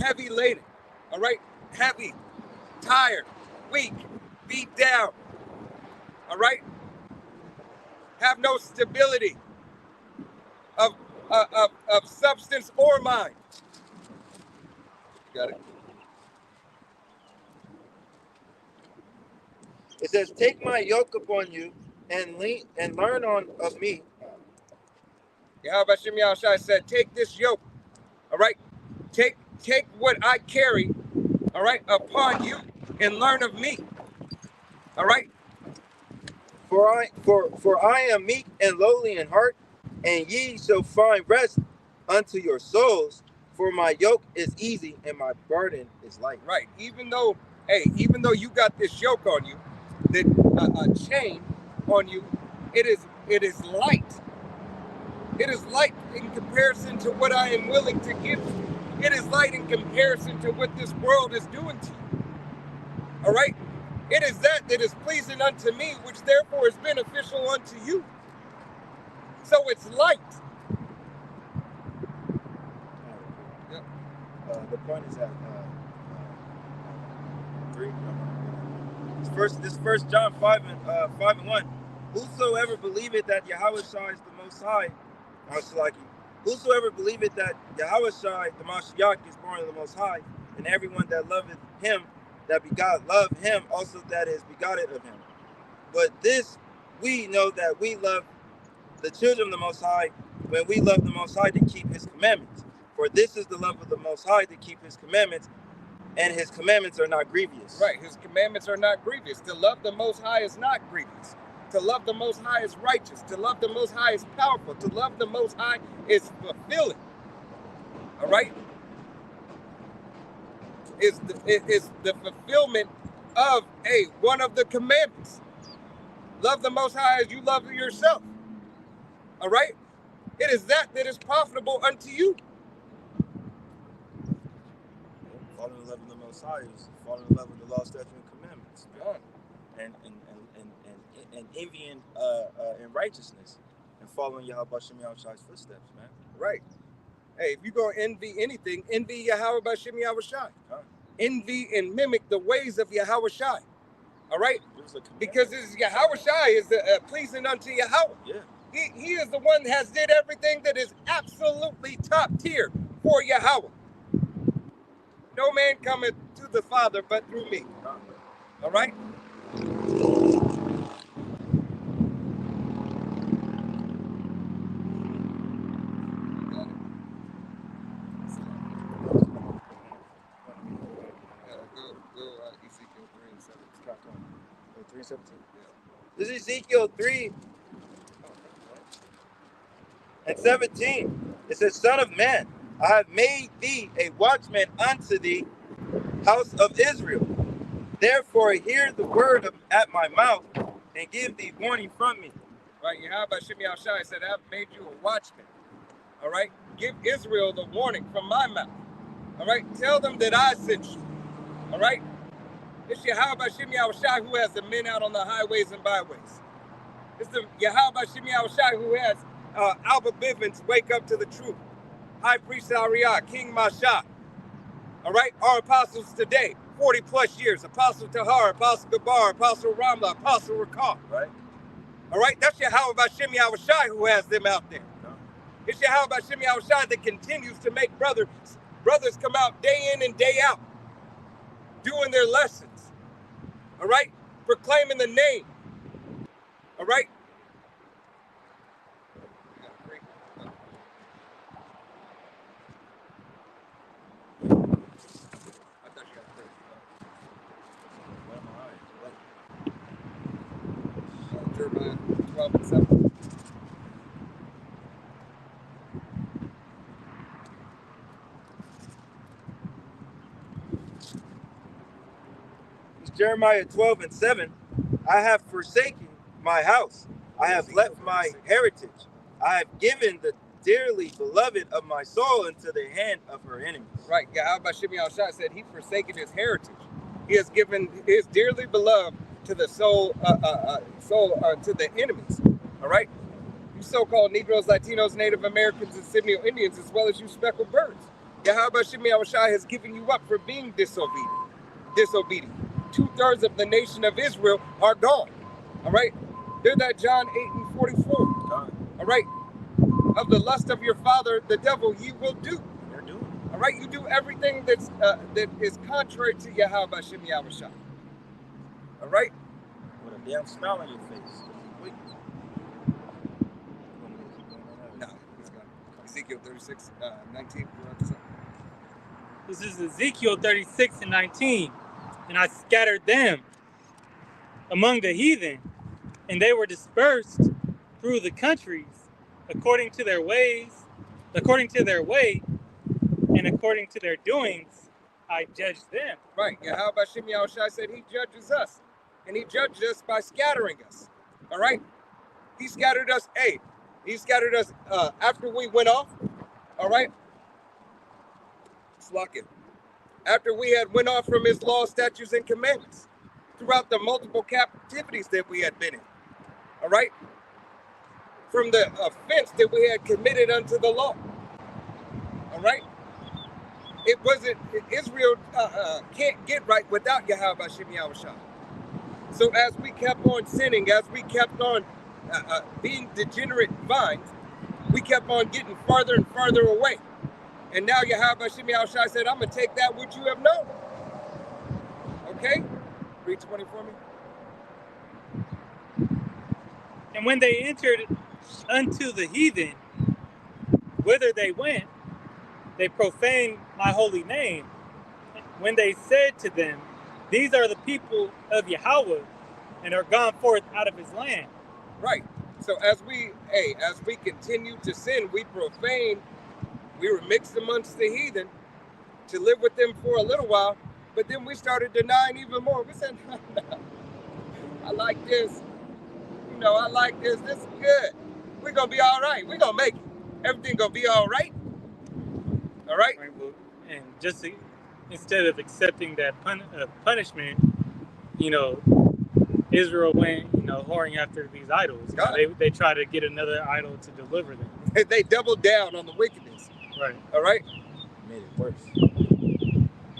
heavy laden. All right? Heavy, tired, weak, beat down. All right? Have no stability of substance or mind. Got it? It says, take my yoke upon you and learn of me. Yahweh B'Shem Yahweh Shai said, take this yoke. All right? Take what I carry, all right, upon you and learn of me. All right? For I am meek and lowly in heart, and ye shall find rest unto your souls. For my yoke is easy and my burden is light. Right. Even though you got this yoke on you, that a chain on you, it is light. It is light in comparison to what I am willing to give you. It is light in comparison to what this world is doing to you. All right? It is that is pleasing unto me, which therefore is beneficial unto you. So it's light. Yep. The point is at 3. This first John 5:1. Whosoever believeth that Yahweh Shai is the Most High, whosoever believeth that Yahweh Shai, the Mashiach, is born of the Most High, and everyone that loveth him, that begot, love him also that is begotten of him. But this we know that we love the children of the Most High, when we love the Most High to keep his commandments. For this is the love of the Most High, to keep his commandments, and his commandments are not grievous. Right, his commandments are not grievous. To love the Most High is not grievous. To love the Most High is righteous. To love the Most High is powerful. To love the Most High is fulfilling. All right? Is the fulfillment of one of the commandments. Love the Most High as you love yourself. All right? It is that is profitable unto you. Falling in love with the Most High is falling in love with the law, statutes, and commandments. And envying in righteousness and following Yahweh B'Shem Yahweh Shai's footsteps, man. Right. Hey, if you're going to envy anything, envy Yahweh B'Shem Yahweh Shai. Envy and mimic the ways of Yahweh Shai. All right? Because this Yahweh Shai is pleasing unto Yahweh. Yeah. He is the one that has did everything that is absolutely top tier for Yahweh. No man cometh to the Father but through me. All right? 3:17. This is Ezekiel 3:17. It says, Son of man, I have made thee a watchman unto the house of Israel. Therefore, hear the word at my mouth and give thee warning from me. Right, Yahweh Shem Yahushai said, I've made you a watchman. All right, give Israel the warning from my mouth. All right, tell them that I sent you. All right, it's Yahweh Shem Yahushai who has the men out on the highways and byways. It's the Yahweh Shem Yahushai who has Alba Bivens wake up to the truth. High Priest Ariah, King Masha. All right, our apostles today, 40 plus years. Apostle Tahar, Apostle Gabar, Apostle Ramla, Apostle Rakah. Right? All right, that's Yahweh Shem Yahushai who has them out there. It's Yahweh Shem Yahushai that continues to make brothers come out day in and day out, doing their lessons. All right, proclaiming the name. All right. Jeremiah 12:7. Jeremiah 12:7. I have forsaken my house. I have left my heritage. I have given the dearly beloved of my soul into the hand of her enemies. Right. Yahweh Shem Yahushai said he forsaken his heritage. He has given his dearly beloved to the soul to the enemies. All right. You so-called Negroes, Latinos, Native Americans, and Seminole Indians, as well as you speckled birds. Yahweh Shem Yahushai has given you up for being disobedient. 2/3 of the nation of Israel are gone. All right. They're that John 8:44. All right. Of the lust of your father, the devil, ye will do. They're doing. All right. You do everything that is contrary to Yahweh Shem Yahushai. All right. With a damn smile on your face. No, he's gone. Ezekiel 36:19. This is Ezekiel 36:19. And I scattered them among the heathen, and they were dispersed through the countries according to their ways, according to their way, and according to their doings, I judged them. Right. Yahweh Shem Yahushai said he judges us, and he judged us by scattering us. All right. He scattered us. He scattered us after we went off. All right. Sluck it. After we had went off from his law, statutes, and commandments throughout the multiple captivities that we had been in. All right. From the offense that we had committed unto the law. All right. It wasn't, Israel can't get right without Yahweh Shem Yahushai. So as we kept on sinning, as we kept on being degenerate vines, we kept on getting farther and farther away. And now Yahweh Shem Yahushai said, I'm going to take that which you have known. Okay? Read 20 for me. And when they entered unto the heathen, whither they went, they profaned my holy name. When they said to them, these are the people of Yahweh, and are gone forth out of his land. Right. So as we continue to sin, we profane. We were mixed amongst the heathen to live with them for a little while, but then we started denying even more. We said, no, I like this. I like this. This is good. We're going to be all right. We're going to make it. Everything going to be all right. All right? And just instead of accepting that punishment, Israel went, whoring after these idols. They try to get another idol to deliver them. They doubled down on the wickedness. Right. All right? Made it worse.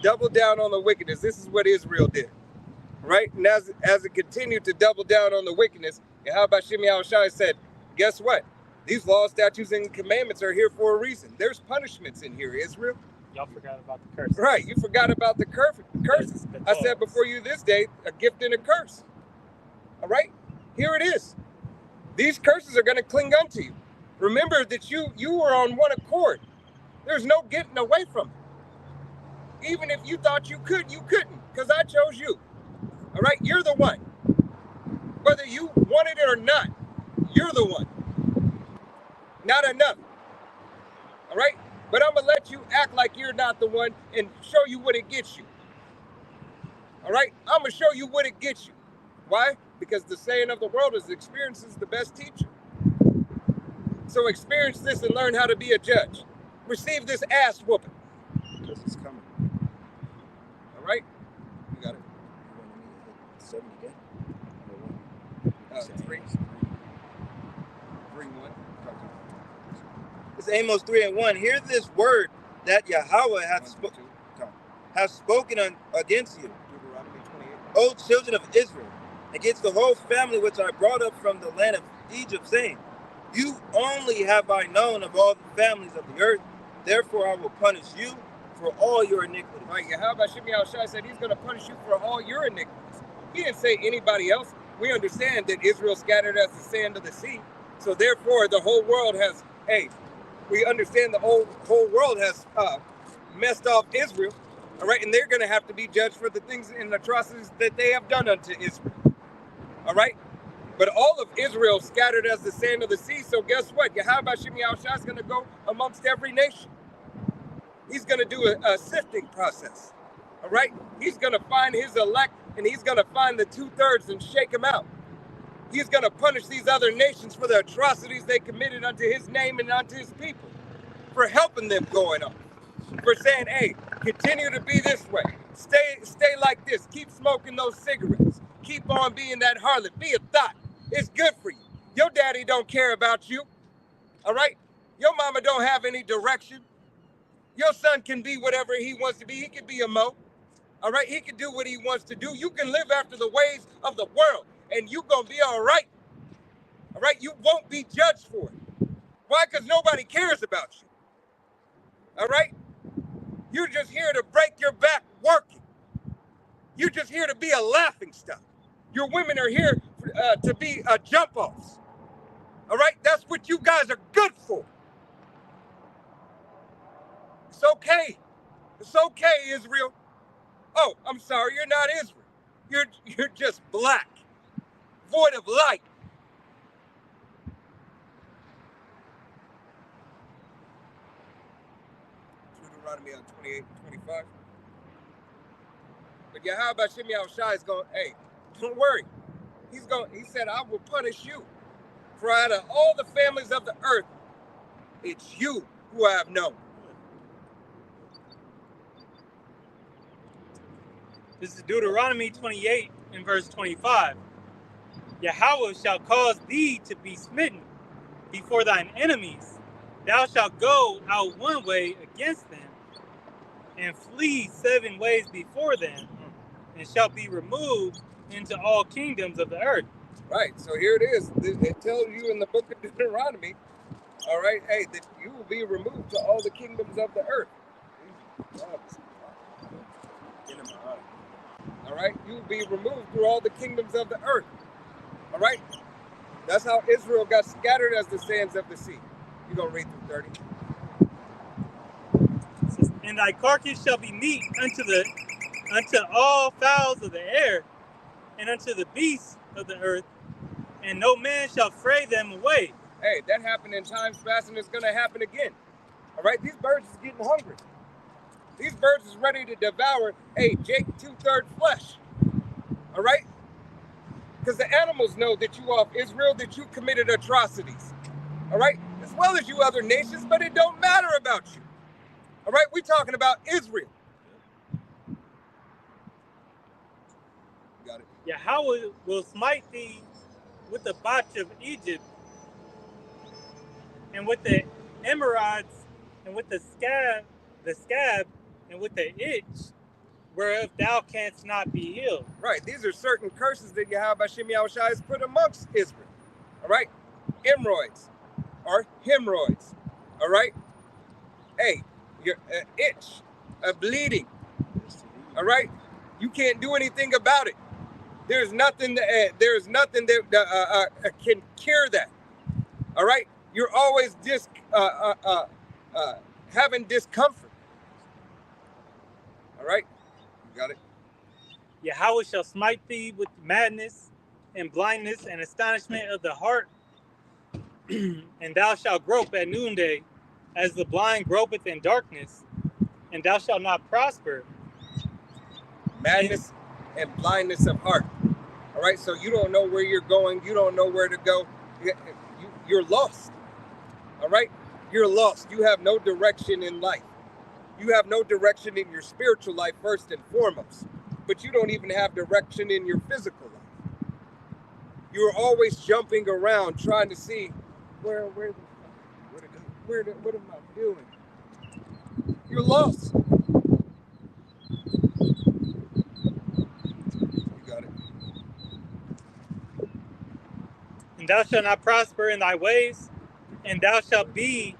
Double down on the wickedness. This is what Israel did. Right? And as it continued to double down on the wickedness, Yahweh Shem Yahushai said, guess what? These laws, statutes, and commandments are here for a reason. There's punishments in here, Israel. Y'all forgot about the curses. Right. You forgot about the curses. I said before you this day, a gift and a curse. All right? Here it is. These curses are going to cling unto you. Remember that you were on one accord. There's no getting away from it. Even if you thought you could, you couldn't, because I chose you. All right? You're the one. Whether you wanted it or not, you're the one. Not enough. All right? But I'm going to let you act like you're not the one and show you what it gets you. All right? I'm going to show you what it gets you. Why? Because the saying of the world is experience is the best teacher. So experience this and learn how to be a judge. Receive this ass whooping. This is coming. All right? You got it. You want me to hit 70 again? 3. 3-1. It's Amos 3:1. Hear this word that Yahweh hath spoken against you, Deuteronomy 28. O children of Israel, against the whole family which I brought up from the land of Egypt, saying, you only have I known of all the families of the earth, therefore I will punish you for all your iniquities. Right, Yahweh Shem Yahushua said he's going to punish you for all your iniquities. He didn't say anybody else. We understand that Israel scattered as the sand of the sea. So therefore, the whole world has, we understand the whole world has messed off Israel. All right, and they're going to have to be judged for the things and atrocities that they have done unto Israel. All right? But all of Israel scattered as the sand of the sea. So guess what? Yahweh Shem Yahushua is going to go amongst every nation. He's going to do a sifting process. All right? He's going to find his elect and he's going to find the 2/3 and shake them out. He's going to punish these other nations for the atrocities they committed unto his name and unto his people, for helping them going on, for saying, hey, continue to be this way. Stay like this. Keep smoking those cigarettes. Keep on being that harlot. Be a thought. It's good for you. Your daddy don't care about you. All right? Your mama don't have any direction. Your son can be whatever he wants to be. He can be a Mo. All right? He can do what he wants to do. You can live after the ways of the world, and you're going to be all right. All right? You won't be judged for it. Why? Because nobody cares about you. All right? You're just here to break your back working. You're just here to be a laughing stock. Your women are here to be jump-offs. All right? That's what you guys are good for. It's okay. It's okay, Israel. Oh, I'm sorry, you're not Israel. You're just black, void of light. Deuteronomy 28 and 25. But Yahweh Shem Yahushua is going, hey, don't worry. He said, I will punish you. For out of all the families of the earth, it's you who I have known. This is Deuteronomy 28 and verse 25. Yahweh shall cause thee to be smitten before thine enemies. Thou shalt go out one way against them, and flee 7 ways before them, and shalt be removed into all kingdoms of the earth. Right, so here it is. It tells you in the book of Deuteronomy, all right, hey, that you will be removed to all the kingdoms of the earth. All right, you will be removed through all the kingdoms of the earth. All right, that's how Israel got scattered as the sands of the sea. You're going to read through 30. It says, and thy carcass shall be meat unto all fowls of the air, and unto the beasts of the earth, and no man shall fray them away. Hey, that happened in times past, and it's going to happen again. All right, these birds is getting hungry. These birds is ready to devour, Jake 2/3 flesh. All right? Because the animals know that you of Israel, that you committed atrocities. All right? As well as you other nations, but it don't matter about you. All right? We're talking about Israel. Got it. Yahweh will smite thee with the botch of Egypt, and with the emerods, and with the scab, and with the itch, whereof thou canst not be healed. Right. These are certain curses that Yahweh Shem Yahushua has put amongst Israel. All right? Hemorrhoids or hemorrhoids. All right? Your itch, bleeding. All right? You can't do anything about it. There's nothing that can cure that. All right? You're always having discomfort. All right? You got it? Yahweh shall smite thee with madness, and blindness and astonishment of the heart, and thou shalt grope at noonday, as the blind gropeth in darkness, and thou shalt not prosper. Madness and blindness of heart. All right, so you don't know where you're going. You don't know where to go. You're lost. All right, you're lost. You have no direction in life. You have no direction in your spiritual life, first and foremost. But you don't even have direction in your physical life. You're always jumping around trying to see what am I doing? You're lost. You got it. And thou shalt not prosper in thy ways, and thou shalt be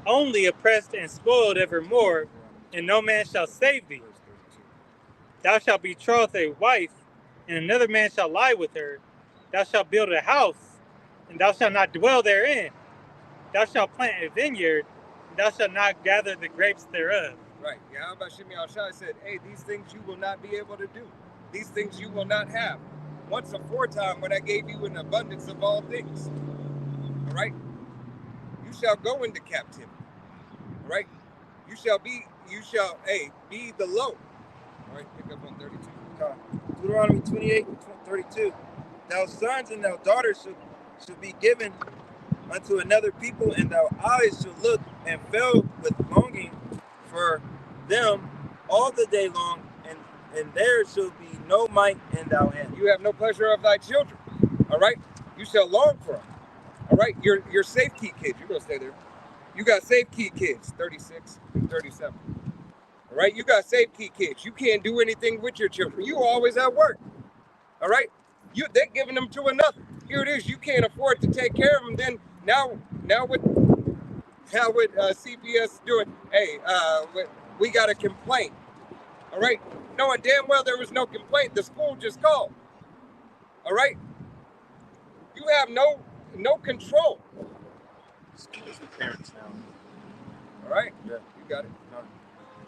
only oppressed and spoiled evermore, and no man shall save thee. Thou shalt betroth a wife, and another man shall lie with her. Thou shalt build a house, and thou shalt not dwell therein. Thou shalt plant a vineyard, and thou shalt not gather the grapes thereof. Right. Yahweh Shem Yahushua said, hey, these things you will not be able to do. These things you will not have. Once aforetime when I gave you an abundance of all things. All right? You shall go into captivity. All right? You shall be the low. All right, pick up on 32. Deuteronomy 28:32. Thou sons and thou daughters shall be given unto another people, and thou eyes shall look and fill with longing for them all the day long, and there shall be no might in thou hand. You have no pleasure of thy children. All right? You shall long for them. All right? Your safe key kids. You're going to stay there. You got safe key kids, 36 and 37. All right? You got safe key kids. You can't do anything with your children. You always at work. All right? They're giving them to another. Here it is. You can't afford to take care of them. Then now with CPS doing, hey, we got a complaint. All right? Knowing damn well there was no complaint. The school just called. All right? You have no control. It's the parents now. All right? Yeah. You got it.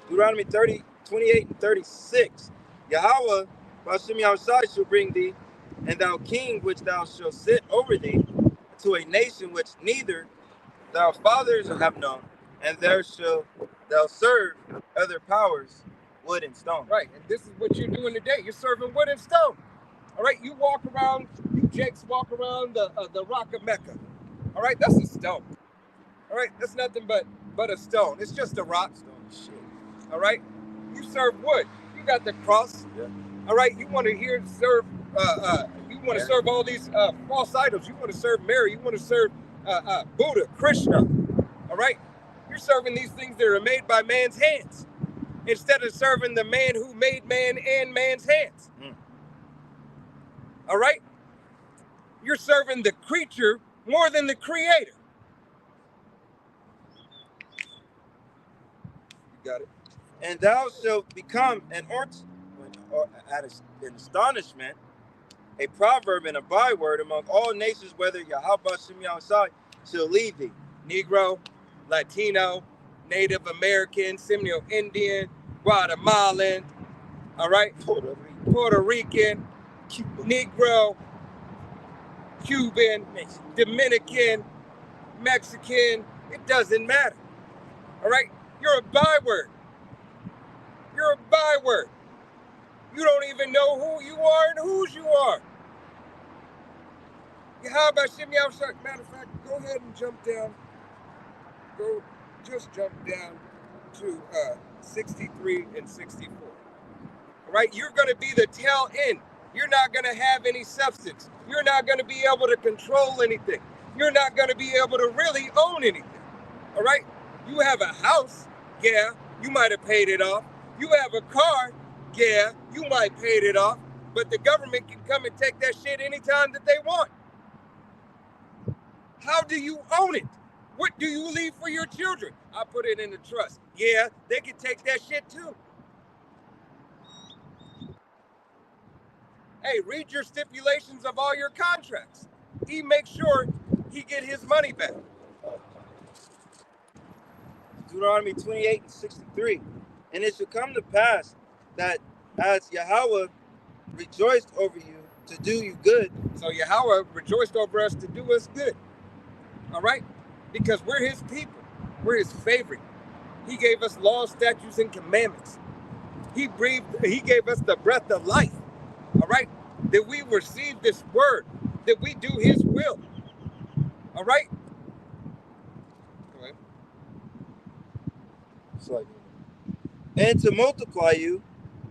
Deuteronomy 28:36. Yahweh, Bashem Yahushai, shall bring thee, and thou king which thou shalt sit over thee, to a nation which neither thy fathers have known, and there shall thou serve other powers, wood and stone. Right, and this is what you're doing today. You're serving wood and stone. All right, you walk around, you Jakes walk around the rock of Mecca. All right, that's a stone. All right, that's nothing but a stone. It's just a rock. Stone is shit. All right, you serve wood. You got the cross. Yeah. All right, you want to serve. You want to serve all these false idols. You want to serve Mary. You want to serve Buddha, Krishna. All right, you're serving these things that are made by man's hands, instead of serving the man who made man and man's hands. All right, you're serving the creature more than the creator. You got it. And thou shalt become an astonishment, a proverb and a byword among all nations, whether Yahweh Shem Yahushai shall lead thee. Negro, Latino, Native American, Seminole Indian, Guatemalan, all right, Puerto Rican, Negro, Cuban, Dominican, Mexican, it doesn't matter. All right, you're a byword. You're a byword. You don't even know who you are and whose you are. How about Shem Yahushua? Matter of fact, go ahead and jump down. Just jump down to 63 and 64. All right, you're going to be the tail end. You're not going to have any substance. You're not going to be able to control anything. You're not going to be able to really own anything. All right, you have a house. Yeah, you might have paid it off. You have a car. Yeah, you might have paid it off. But the government can come and take that shit anytime that they want. How do you own it? What do you leave for your children? I put it in the trust. Yeah, they can take that shit too. Hey, read your stipulations of all your contracts. He makes sure he get his money back. Deuteronomy 28:63. And it shall come to pass that as Yahweh rejoiced over you to do you good. So Yahweh rejoiced over us to do us good. All right? Because we're his people. We're his favorite. He gave us laws, statutes, and commandments. He gave us the breath of life. All right? That we receive this word, that we do his will. All right? Go ahead. And to multiply you,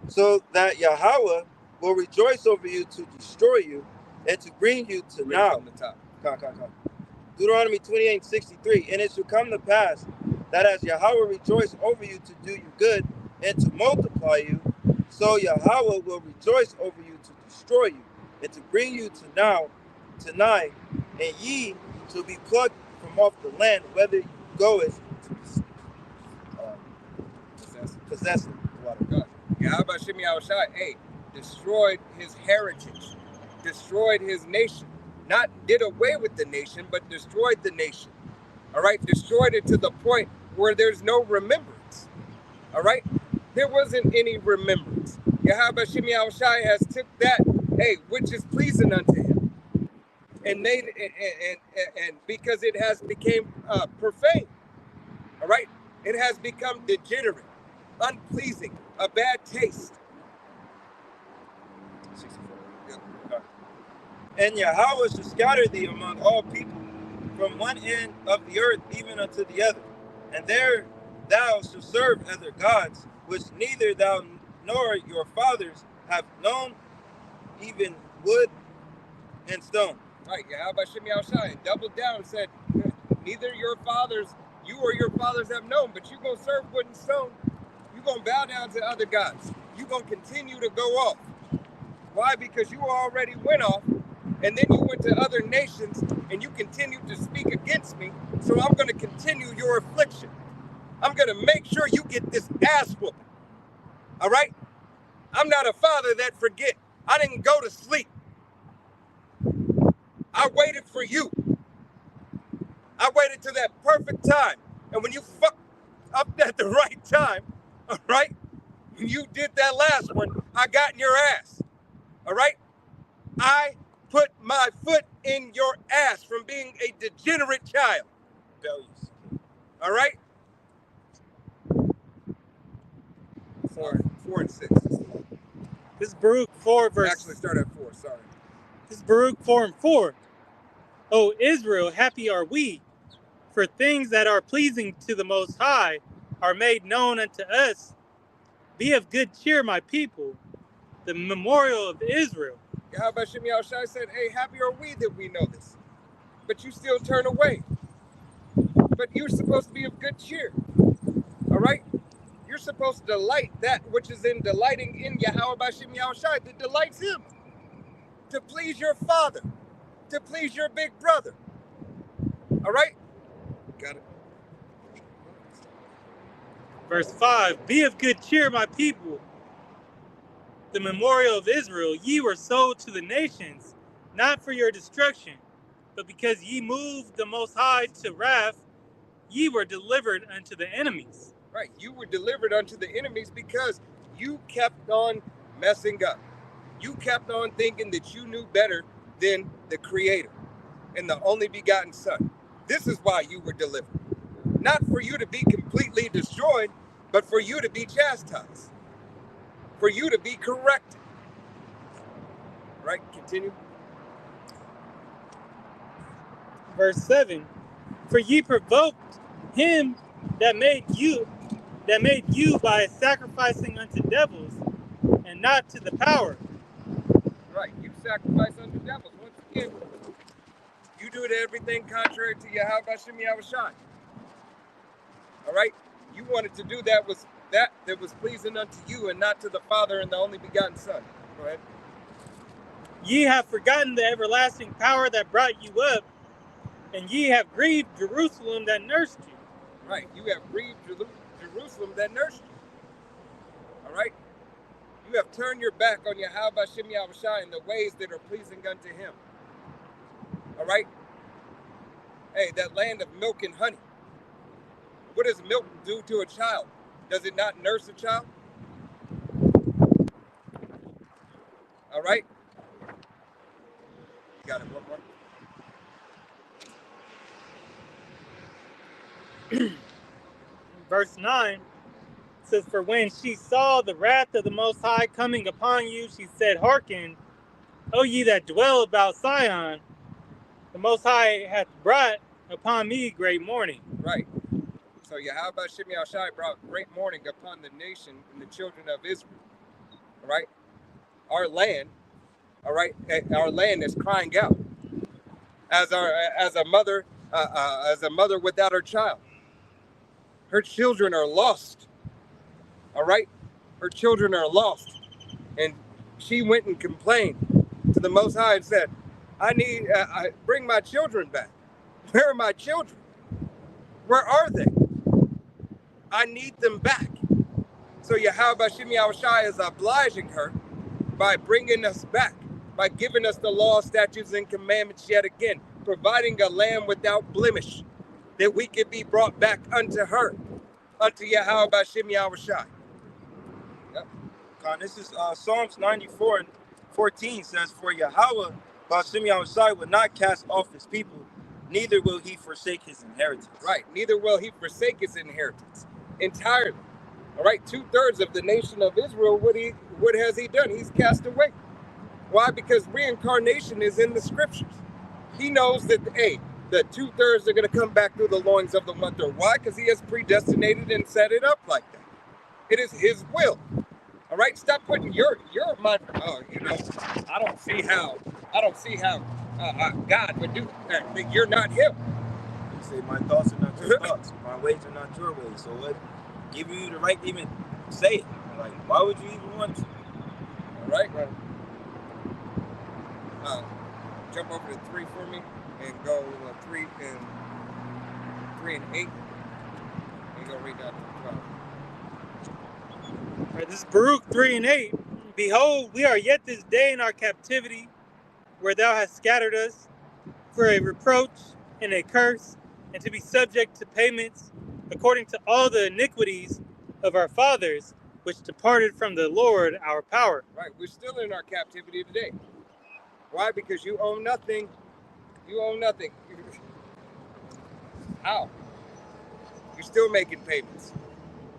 so that Yahweh will rejoice over you to destroy you and to bring you to Read now. from the top. Deuteronomy 28:63. And it shall come to pass that as Yahweh rejoice over you to do you good and to multiply you, so Yahweh will rejoice over you to destroy you and to bring you to now, to nigh, and ye shall be plucked from off the land, whether you goest to possess it. God. Yahweh Shemi Yahushai, destroyed his heritage, destroyed his nation. Not did away with the nation, but destroyed the nation. All right? Destroyed it to the point where there's no remembrance. All right? There wasn't any remembrance. Yahweh Shemi Yahushai has took that, which is pleasing unto him. And made and because it has became profane. All right? It has become degenerate, unpleasing, a bad taste. And Yahweh shall scatter thee among all people, from one end of the earth even unto the other. And there thou shalt serve other gods, which neither thou nor your fathers have known, even wood and stone. Right, Yahweh Shemi Yahushai doubled down and said, neither your fathers, you or your fathers have known, but you're going to serve wood and stone. You're going to bow down to other gods. You're going to continue to go off. Why? Because you already went off, and then you went to other nations, and you continued to speak against me, so I'm going to continue your affliction. I'm going to make sure you get this ass whooping. All right? I'm not a father that forget. I didn't go to sleep. I waited for you. I waited till that perfect time. And when you fucked up at the right time, all right? When you did that last one, I got in your ass. All right? I put my foot in your ass from being a degenerate child. Rebellious. All right? 4 and 6. This is Baruch 4 verse. Actually, start at 4. Sorry. This is Baruch 4 and 4. O Israel, happy are we, for things that are pleasing to the Most High are made known unto us. Be of good cheer, my people, the memorial of Israel. Yahweh Shemi Yahushai said, happy are we that we know this. But you still turn away. But you're supposed to be of good cheer. All right? You're supposed to delight that which is in delighting in Yahweh Shemi Yahushai that delights him. To please your father. To please your big brother. All right? Got it. Verse 5, be of good cheer, my people, the memorial of Israel. Ye were sold to the nations, not for your destruction, but because ye moved the Most High to wrath, ye were delivered unto the enemies. Right, you were delivered unto the enemies because you kept on messing up. You kept on thinking that you knew better than the Creator and the only begotten Son. This is why you were delivered. Not for you to be completely destroyed, but for you to be chastised. For you to be corrected. Right, continue. Verse 7, for ye provoked him that made you by sacrificing unto devils, and not to the power. Right, you sacrifice unto devils. Once again, you do everything contrary to Yahweh Shemi Yahushai. All right, you wanted to do that was pleasing unto you, and not to the Father and the only begotten Son. Go ahead. Ye have forgotten the everlasting power that brought you up, and ye have grieved Jerusalem that nursed you. Right, you have grieved Jerusalem that nursed you. All right, you have turned your back on Yahweh Shemi Yahushai in the ways that are pleasing unto him. All right, that land of milk and honey. What does milk do to a child? Does it not nurse a child? All right. got it. What more? Verse 9 says, "For when she saw the wrath of the Most High coming upon you, she said, Hearken, O ye that dwell about Sion, the Most High hath brought upon me great mourning." Right. So Yahweh Shem Yahushai brought great mourning upon the nation and the children of Israel. All right. Our land, all right, our land is crying out as a mother without her child. Her children are lost. All right, her children are lost, and she went and complained to the Most High and said, "I need, bring my children back. Where are my children? Where are they? I need them back." So Yahweh Shem Yahushai is obliging her by bringing us back, by giving us the law, statutes, and commandments yet again, providing a lamb without blemish, that we could be brought back unto her, unto Yahweh Shem Yahushai. Yep. This is Psalms 94:14 says, "For Yahweh, Hashem Yahushai, will not cast off his people, neither will he forsake his inheritance." Right. Neither will he forsake his inheritance entirely. All right. 2/3 of the nation of Israel, what has he done? He's cast away. Why? Because reincarnation is in the scriptures. He knows that, hey, the 2/3 are going to come back through the loins of the 1/3. Why? Because he has predestinated and set it up like that. It is his will. All right. Stop putting your mind. Oh, I don't see how God would do that. That you're not him. You say, "My thoughts are not your thoughts. My ways are not your ways." So what give you the right to even say it? Like, why would you even want to? All right. Jump over to 3 for me and go 3 and 8. And go read down to 12. All right, this is Baruch 3 and 8. "Behold, we are yet this day in our captivity, where thou hast scattered us, for a reproach and a curse, and to be subject to payments, according to all the iniquities of our fathers, which departed from the Lord our power." Right. We're still in our captivity today. Why? Because you own nothing. You own nothing. How? You're still making payments.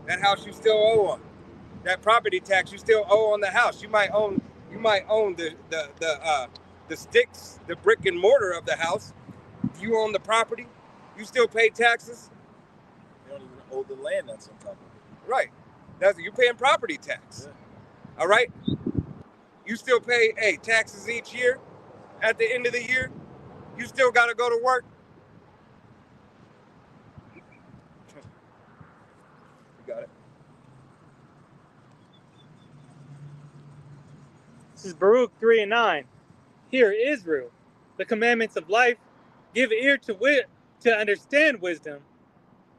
That house you still owe on. That property tax you still owe on the house. You might own the sticks, the brick and mortar of the house. You own the property. You still pay taxes. You don't even owe the land that's on top of it. Right. You're paying property tax. Yeah. All right. You still pay taxes each year. At the end of the year, you still got to go to work. You got it. This is Baruch 3 and 9. "Hear, Israel, the commandments of life, give ear to understand wisdom.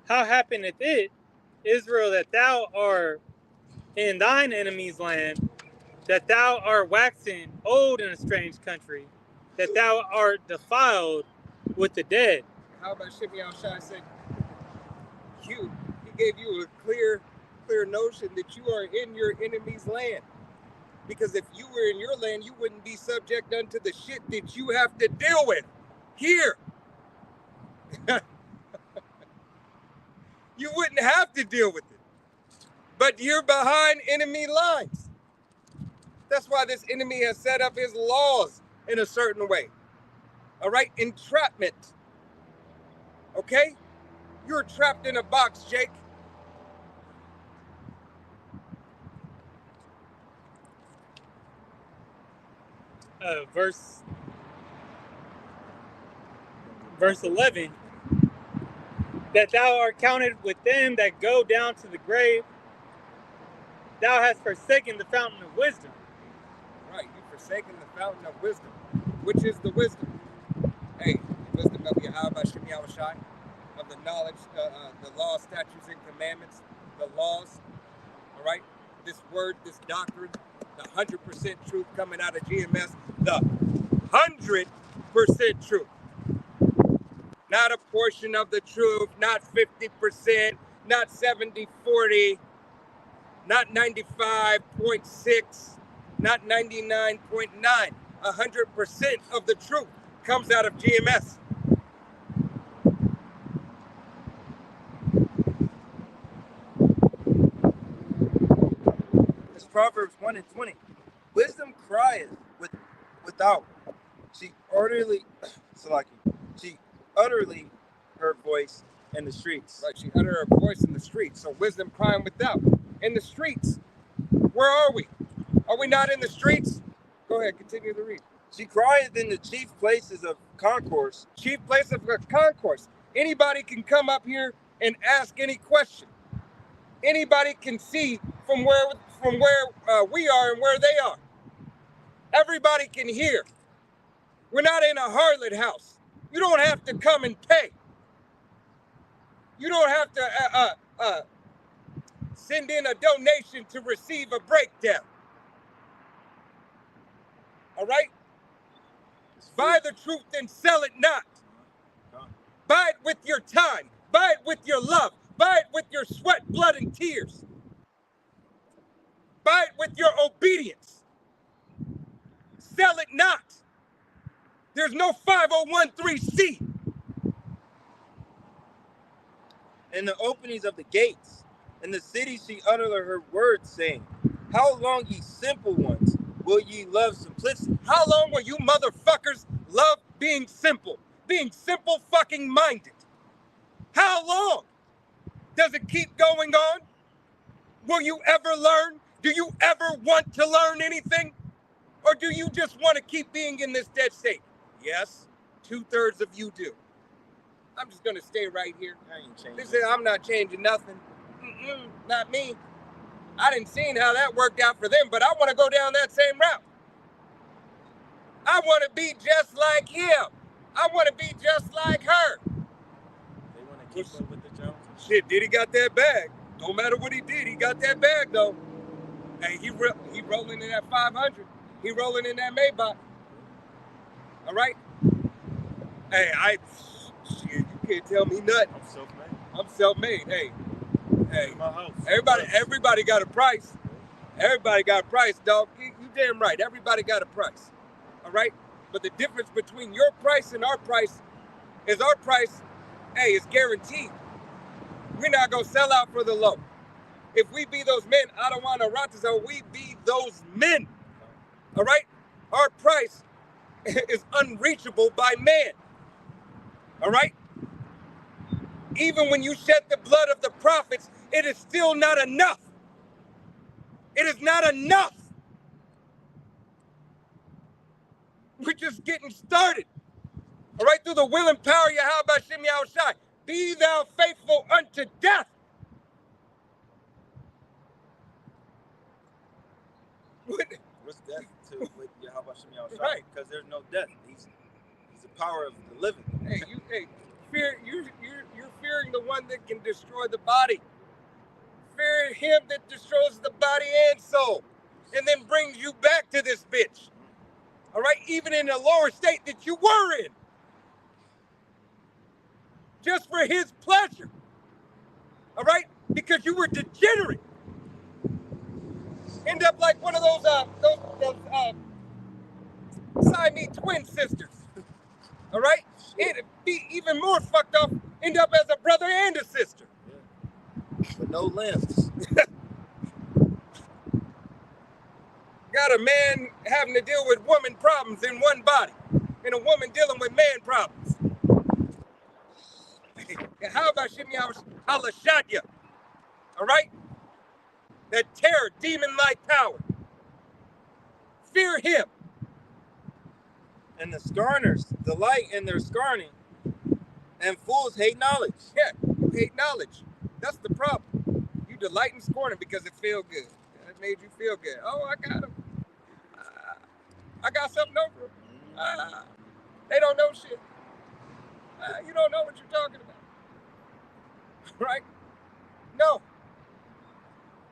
How happeneth it, Israel, that thou art in thine enemy's land, that thou art waxen old in a strange country, that thou art defiled with the dead?" How about Shem Yahushai said, he gave you a clear notion that you are in your enemy's land. Because if you were in your land, you wouldn't be subject unto the shit that you have to deal with here. You wouldn't have to deal with it. But you're behind enemy lines. That's why this enemy has set up his laws in a certain way. All right? Entrapment. Okay? You're trapped in a box, Jake. Verse 11. "That thou art counted with them that go down to the grave. Thou hast forsaken the fountain of wisdom." Right, you've forsaken the fountain of wisdom. Which is the wisdom? Hey, the wisdom of Yahweh Shem Yahushai, of the knowledge, the law, statutes, and commandments, the laws. All right? This word, this doctrine, the 100% truth coming out of GMS, the 100% truth. Not a portion of the truth, not 50%, not 70-40, not 95.6, not 99.9, 100% of the truth. comes out of GMS. It's Proverbs 1:20. Wisdom crieth without. She utterly her voice in the streets. Right, she uttered her voice in the streets. So wisdom crying without. In the streets. Where are we? Are we not in the streets? Go ahead, continue to read. She crieth in the chief places of concourse. Chief place of concourse. Anybody can come up here and ask any question. Anybody can see from where we are and where they are. Everybody can hear. We're not in a harlot house. You don't have to come and pay. You don't have to send in a donation to receive a breakdown. All right? Buy the truth and sell it not. Buy it with your time. Buy it with your love. Buy it with your sweat, blood, and tears. Buy it with your obedience. Sell it not. There's no 5013C. In the openings of the gates, in the city she uttered her words, saying, how long, ye simple ones, will ye love simplicity? How long will you motherfuckers love being simple fucking minded? How long? Does it keep going on? Will you ever learn? Do you ever want to learn anything? Or do you just want to keep being in this dead state? Yes, 2/3 of you do. I'm just going to stay right here. I ain't changing. This is, I'm not changing nothing. Not me. I didn't see how that worked out for them, but I want to go down that same route. I want to be just like him. I want to be just like her. They want to keep up with the Joneses. Shit, Diddy got that bag. Don't matter what he did, he got that bag though. Hey, he rolling in that 500. He rolling in that Maybach. All right. Hey, shit, you can't tell me nothing. I'm self-made. I'm self-made. Hey, My house. everybody got a price. Everybody got a price, dog. You damn right. Everybody got a price. All right. But the difference between your price and our price is our price, hey, is guaranteed. We're not gonna sell out for the low. If we be those men, I don't want to ratazo, we be those men. All right? Our price is unreachable by man. All right? Even when you shed the blood of the prophets, it is still not enough. It is not enough. We're just getting started. All right? Through the will and power of Yahweh Shem Yahushai. Be thou faithful unto death. What's death to with Yahweh Shem Yahushai? Right. Because there's no death. He's the power of the living. You're fearing the one that can destroy the body. Fear him that destroys the body and soul, and then brings you back to this bitch. All right, even in the lower state that you were in, just for his pleasure. All right, because you were degenerate. End up like one of those Siamese twin sisters. All right, it'd be even more fucked up. End up as a brother and a sister. With no limbs. Got a man having to deal with woman problems in one body, and a woman dealing with man problems. And how about Shimei Halashadya? All right? That terror, demon-like power. Fear him. And the scorners delight in their scorning, and fools hate knowledge. Yeah, you hate knowledge. That's the problem. You delight in scorning because it feels good. It made you feel good. Oh, I got him. I got something over him. They don't know shit. You don't know what you're talking about. Right? No.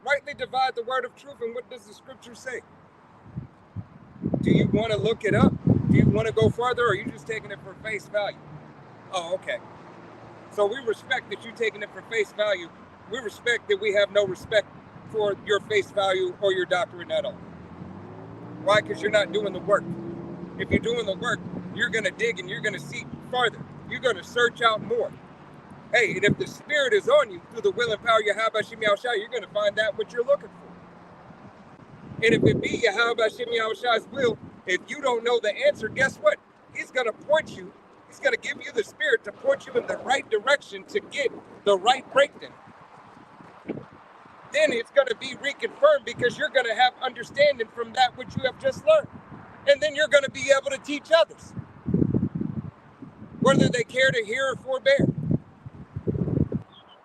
Rightly divide the word of truth, and what does the scripture say? Do you want to look it up? Do you want to go further, or are you just taking it for face value? Oh, okay. So we respect that you're taking it for face value. We respect that we have no respect for your face value or your doctrine at all. Why? Because you're not doing the work. If you're doing the work, you're going to dig and you're going to seek farther. You're going to search out more. Hey, and if the Spirit is on you through the will and power of Yahweh Shem Yahushua, you're going to find that what you're looking for. And if it be Yahweh Shem Yahushua's will, if you don't know the answer, guess what? He's going to point you. He's going to give you the Spirit to point you in the right direction to get the right breakdown. Then it's going to be reconfirmed because you're going to have understanding from that which you have just learned. And then you're going to be able to teach others, whether they care to hear or forbear.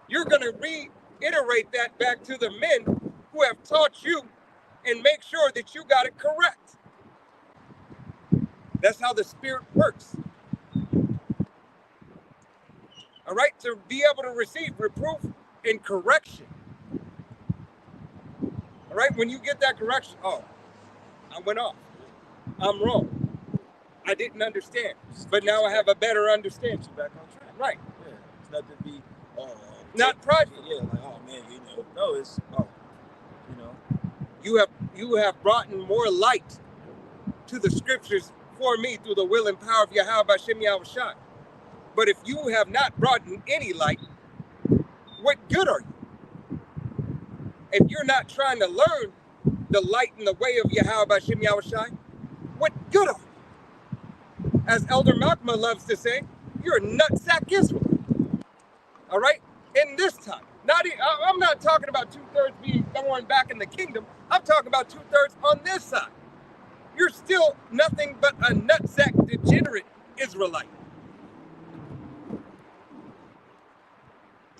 You're going to reiterate that back to the men who have taught you and make sure that you got it correct. That's how the Spirit works. All right, to be able to receive reproof and correction. All right, when you get that correction, oh, I went off. I'm wrong. I didn't understand, but now I have a better understanding. Back on track. Right. Yeah. It's not to be not prideful. Yeah, like, oh man, you know. No, it's you know. You have brought in more light to the scriptures for me through the will and power of Yahweh Shem Yahushua. But if you have not brought in any light, what good are you? If you're not trying to learn the light and the way of Yahweh Shem Yahushua, what good are you? As Elder Malcolm loves to say, you're a nutsack Israel. All right? In this time. I'm not talking about 2/3 being born back in the kingdom. I'm talking about 2/3 on this side. You're still nothing but a nutsack degenerate Israelite.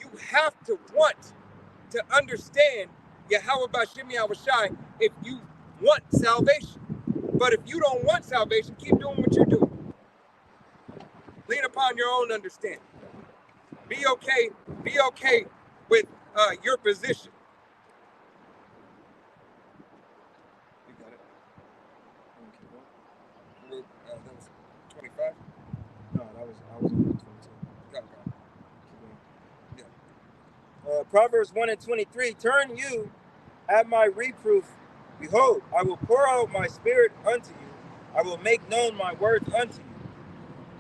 You have to want to understand Yahweh B'Shem Yahushai if you want salvation. But if you don't want salvation, keep doing what you're doing. Lean upon your own understanding. Be okay with your position. You got it. That was 25? No, I was on 22. Okay. Yeah. Proverbs 1:23. Turn you at my reproof. Behold, I will pour out my spirit unto you. I will make known my words unto you.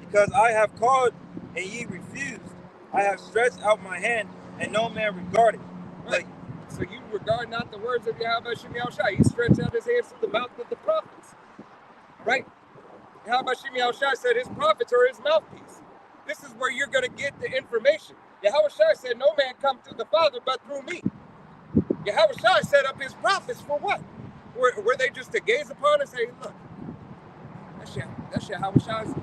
Because I have called and ye refused. I have stretched out my hand and no man regarded. Right. So you regard not the words of Yahweh Shem Yahushua. He stretched out his hands to the mouth of the prophets. Right? Yahweh Shem Yahushua said his prophets are his mouthpiece. This is where you're going to get the information. Yahushua said no man come to the Father but through me. Yahushua set up his prophets for what? Were they just to gaze upon and say, look, that's Yahushua's,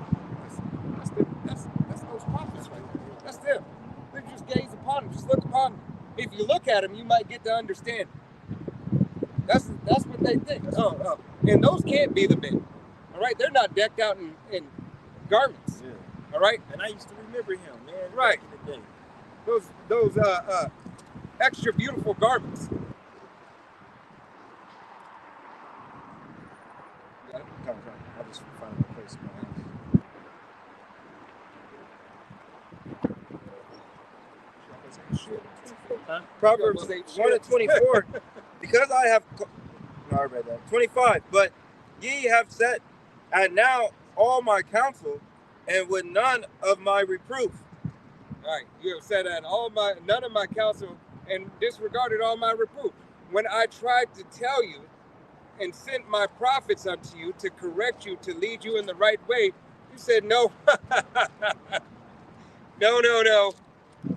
that's those prophets right there. That's them. They just gaze upon them, just look upon them. If you look at them, you might get to understand. That's what they think. Oh. And those can't be the men. All right? They're not decked out in garments. Yeah. All right? And I used to remember him, man. Right. Back in the day. Those extra beautiful garments. Come. I'll just find my place in my house. Proverbs 1:24. Because I have, no, I read that. 25. But ye have set at now all my counsel, and with none of my reproof. All right, you have said that none of my counsel, and disregarded all my reproof. When I tried to tell you, and sent my prophets unto you to correct you, to lead you in the right way, you said no. No.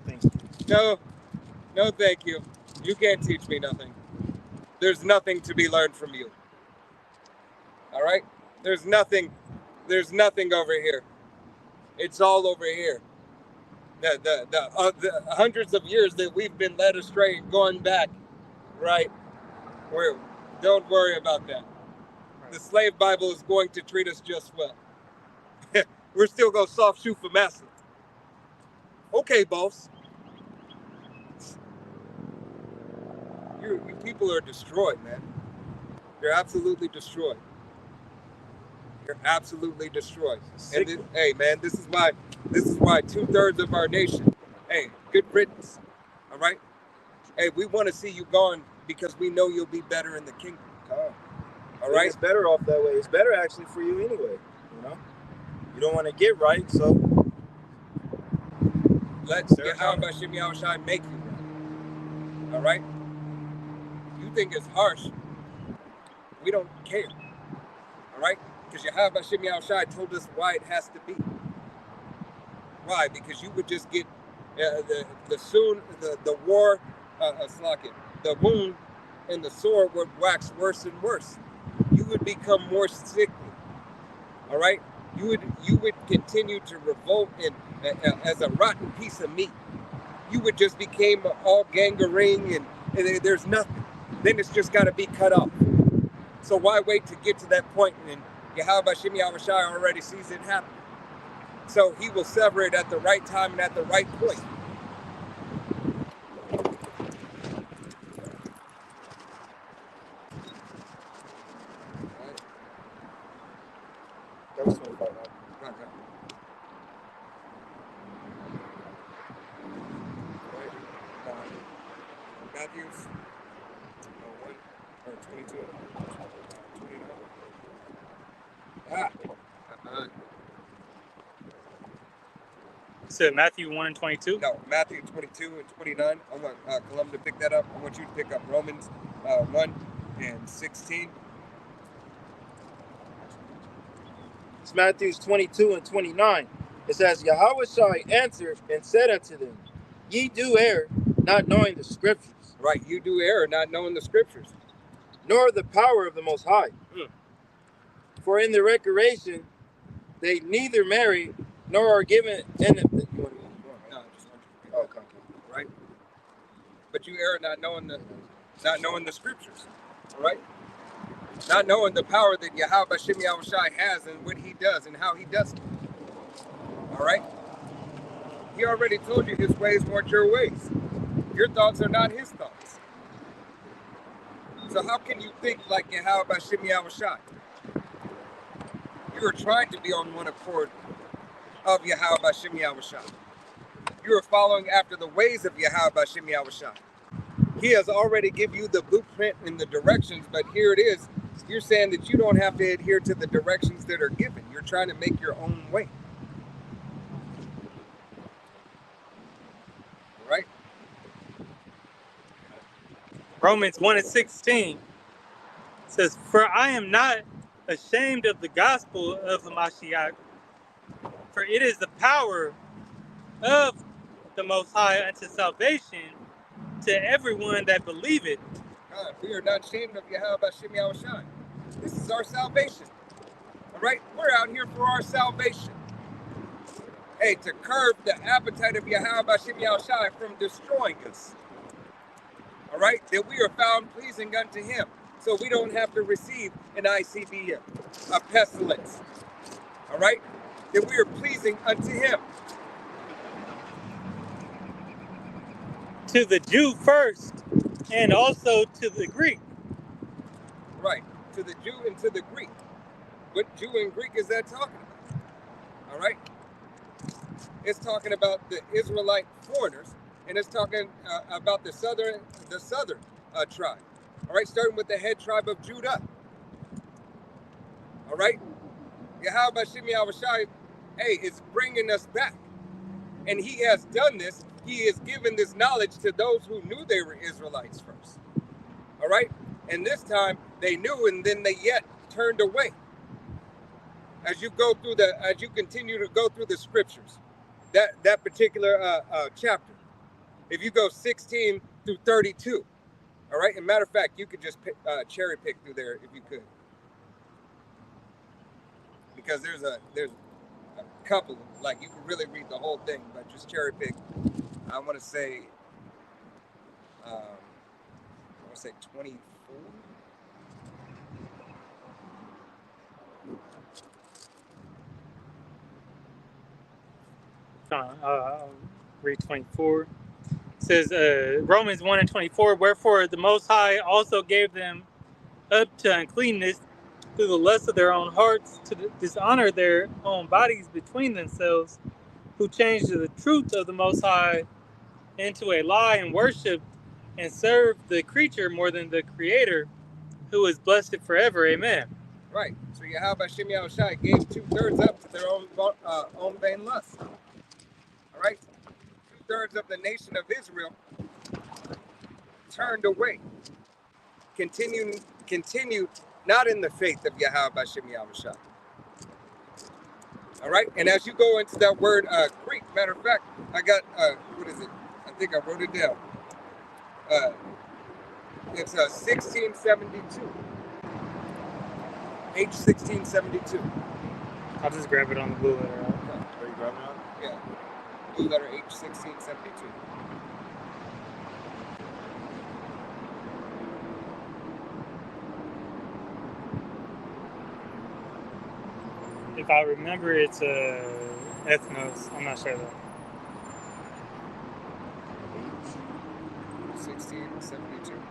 Thanks. No, thank you. You can't teach me nothing. There's nothing to be learned from you. All right? There's nothing over here. It's all over here. The hundreds of years that we've been led astray going back, right? Don't worry about that. The slave Bible is going to treat us just well. We're still going to soft shoe for master. Okay, boss. You people are destroyed, man. You're absolutely destroyed. You're absolutely destroyed. And hey, man, this is why 2/3 of our nation. Hey, good riddance. All right. Hey, we want to see you gone because we know you'll be better in the kingdom. All right. It's better off that way. It's better actually for you anyway. You know. You don't want to get right, so let Yahweh Shem Yahushai make you right. All right? You think it's harsh. We don't care. All right? Because Yahweh Shem Yahushai told us why it has to be. Why? Because you would just get the war, the wound and the sore would wax worse and worse. You would become more sickly. All right? You would continue to revolt and as a rotten piece of meat. You would just become all gangrene and there's nothing. Then it's just got to be cut off. So why wait to get to that point? And Yahweh Shem Yahushai already sees it happen. So he will sever it at the right time and at the right point. that was 25. Matthews 1 or 22. 29. So Matthew 1 and 22? No, Matthew 22 and 29. I want Colum to pick that up. I want you to pick up Romans 1 and 16. It's Matthew 22 and 29. It says, Yahushua answered and said unto them, Ye do err, not knowing the scriptures, Right, you do err, not knowing the scriptures. nor the power of the Most High. Mm. For in the recreation they neither marry nor are given in it. No, I just want you to pick that up, Okay. right? But you err not knowing the scriptures. All right? Not knowing the power that Yahweh Shem Yahushai has and what he does and how he does it. All right? He already told you his ways weren't your ways. Your thoughts are not his thoughts. So how can you think like Yahweh Shem Yahushai? You are trying to be on one accord of Yahweh Shem Yahushai. You are following after the ways of Yahweh Shem Yahushai. He has already given you the blueprint and the directions, but here it is. You're saying that you don't have to adhere to the directions that are given. You're trying to make your own way. Right? Romans 1 and 16 says, For I am not ashamed of the gospel of the Mashiach, for it is the power of the Most High unto salvation to everyone that believeth. God, we are not ashamed of Yahweh Shem Yahushai. This is our salvation. All right? We're out here for our salvation. Hey, to curb the appetite of Yahweh Shem Yahushai from destroying us. All right? That we are found pleasing unto him. So we don't have to receive an ICBM, a pestilence. All right? That we are pleasing unto him. To the Jew first, and also to the Greek. Right. To the Jew and to the Greek. What Jew and Greek is that talking about? All right? It's talking about the Israelite foreigners, and it's talking about the southern tribe. All right, starting with the head tribe of Judah. All right? Yahweh Shem Yahushai, hey, is bringing us back. And he has done this. He has given this knowledge to those who knew they were Israelites first. All right? And this time they knew, and then they yet turned away. As you continue to go through the scriptures, that particular chapter, if you go 16 through 32, all right. And matter of fact, you could just cherry pick through there if you could, because there's a couple, like you can really read the whole thing, but just cherry pick. I want to say 24. I'll read 24. It says, Romans 1 and 24, Wherefore the Most High also gave them up to uncleanness through the lust of their own hearts, to dishonor their own bodies between themselves, who changed the truth of the Most High into a lie, and worshiped and served the creature more than the Creator, who is blessed forever. Amen. Right. So Yahweh Shem Yahushai gave 2/3 up to their own vain lust. All right. 2/3 of the nation of Israel turned away. Continued not in the faith of Yahweh Shem Yahushai. All right. And as you go into that word Greek, matter of fact, I got what is it? I think I wrote it down. It's 1672. H1672. I'll just grab it on the blue letter. Are you grabbing it? Yeah. Blue letter H1672. If I remember, it's ethnos. I'm not sure though. 1672.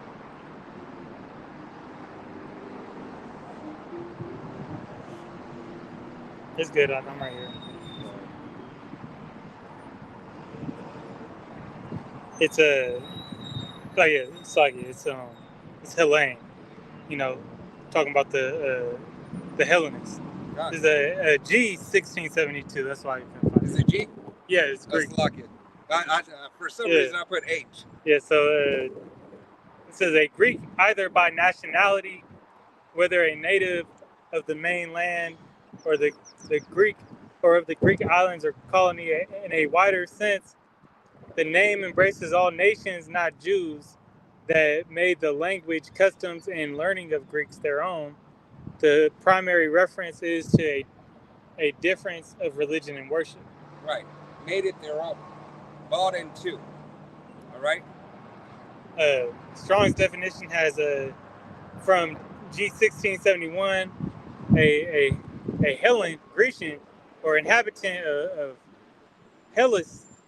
It's good. I'm right here. It's it's Hellene. You know, talking about the Hellenists. Got It's it. a G1672. That's why you can find Is it. it G? Yeah, it's Greek. Let's lock it. I for some Yeah. reason I put H. Yeah, so it says a Greek either by nationality, whether a native of the mainland or the Greek or of the Greek islands or colony in a wider sense. The name embraces all nations, not Jews, that made the language, customs, and learning of Greeks their own. The primary reference is to a difference of religion and worship. Right. Made it their own. Bought into. All right. Strong's definition has from G1671 a Hellen, Grecian, or inhabitant of Hellas,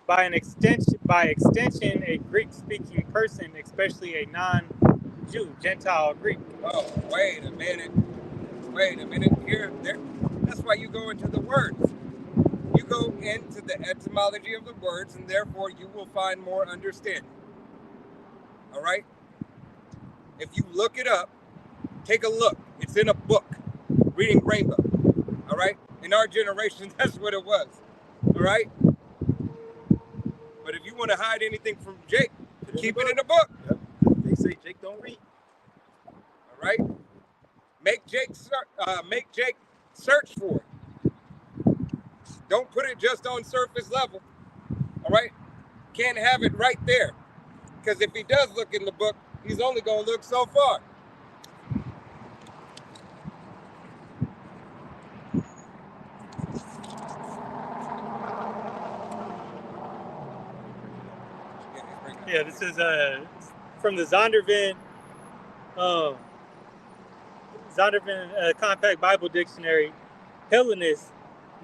by extension a Greek-speaking person, especially a non-Jew, Gentile Greek. Oh, wait a minute. Here, there. That's why you go into the words. You go into the etymology of the words, and therefore you will find more understanding. All right? If you look it up, take a look. It's in a book, Reading Rainbow. All right? In our generation, that's what it was. All right? But if you want to hide anything from Jake, keep it in a book. Yep. They say Jake don't read. All right? Make Jake search for it. Don't put it just on surface level. All right? Can't have it right there. Because if he does look in the book, he's only going to look so far. Yeah, this is from the Zondervan Compact Bible Dictionary. Hellenists,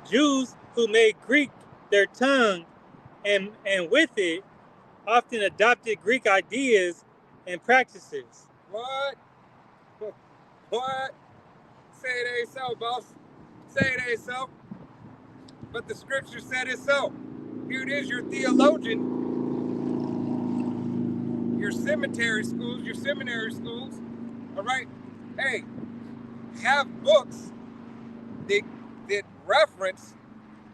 Jews who made Greek their tongue, and with it often adopted Greek ideas and practices. What? What? Say it ain't so, boss. Say it ain't so. But the scripture said it's so. Here it is, your theologian, your seminary schools, all right? Hey, have books that reference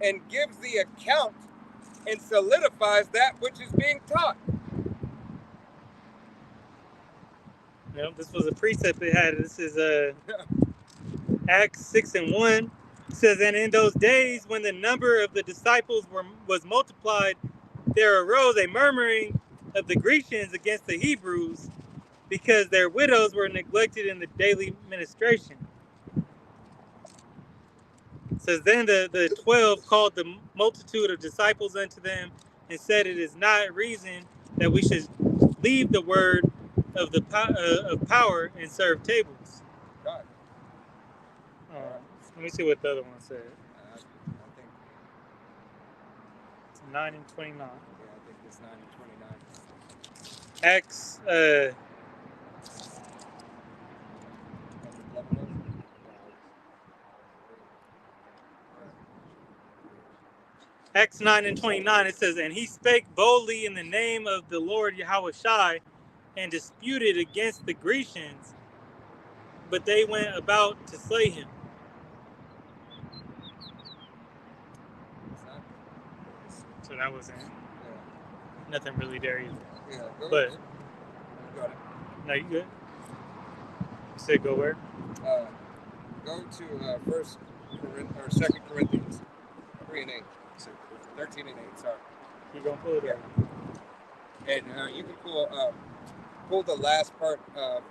and gives the account and solidifies that which is being taught. You know, this was a precept they had. This is Acts 6:1. It says, and in those days when the number of the disciples was multiplied, there arose a murmuring of the Grecians against the Hebrews, because their widows were neglected in the daily ministration. It says, then the 12 called the multitude of disciples unto them and said, it is not reason that we should leave the word of power and serve tables. God. Let me see what the other one said. I think, It's 9 and 29. yeah, I think it's 9 and 29. Acts Acts 9 and 29, it says, and he spake boldly in the name of the Lord Yahushai and disputed against the Grecians but they went about to slay him. So that wasn't nothing really there either. Yeah, go But ahead. Got it. no, you good? You said go where? Go to First or Second Corinthians 3 and 8, 13 and 8. Sorry. You gonna pull it up? And you can pull the last part of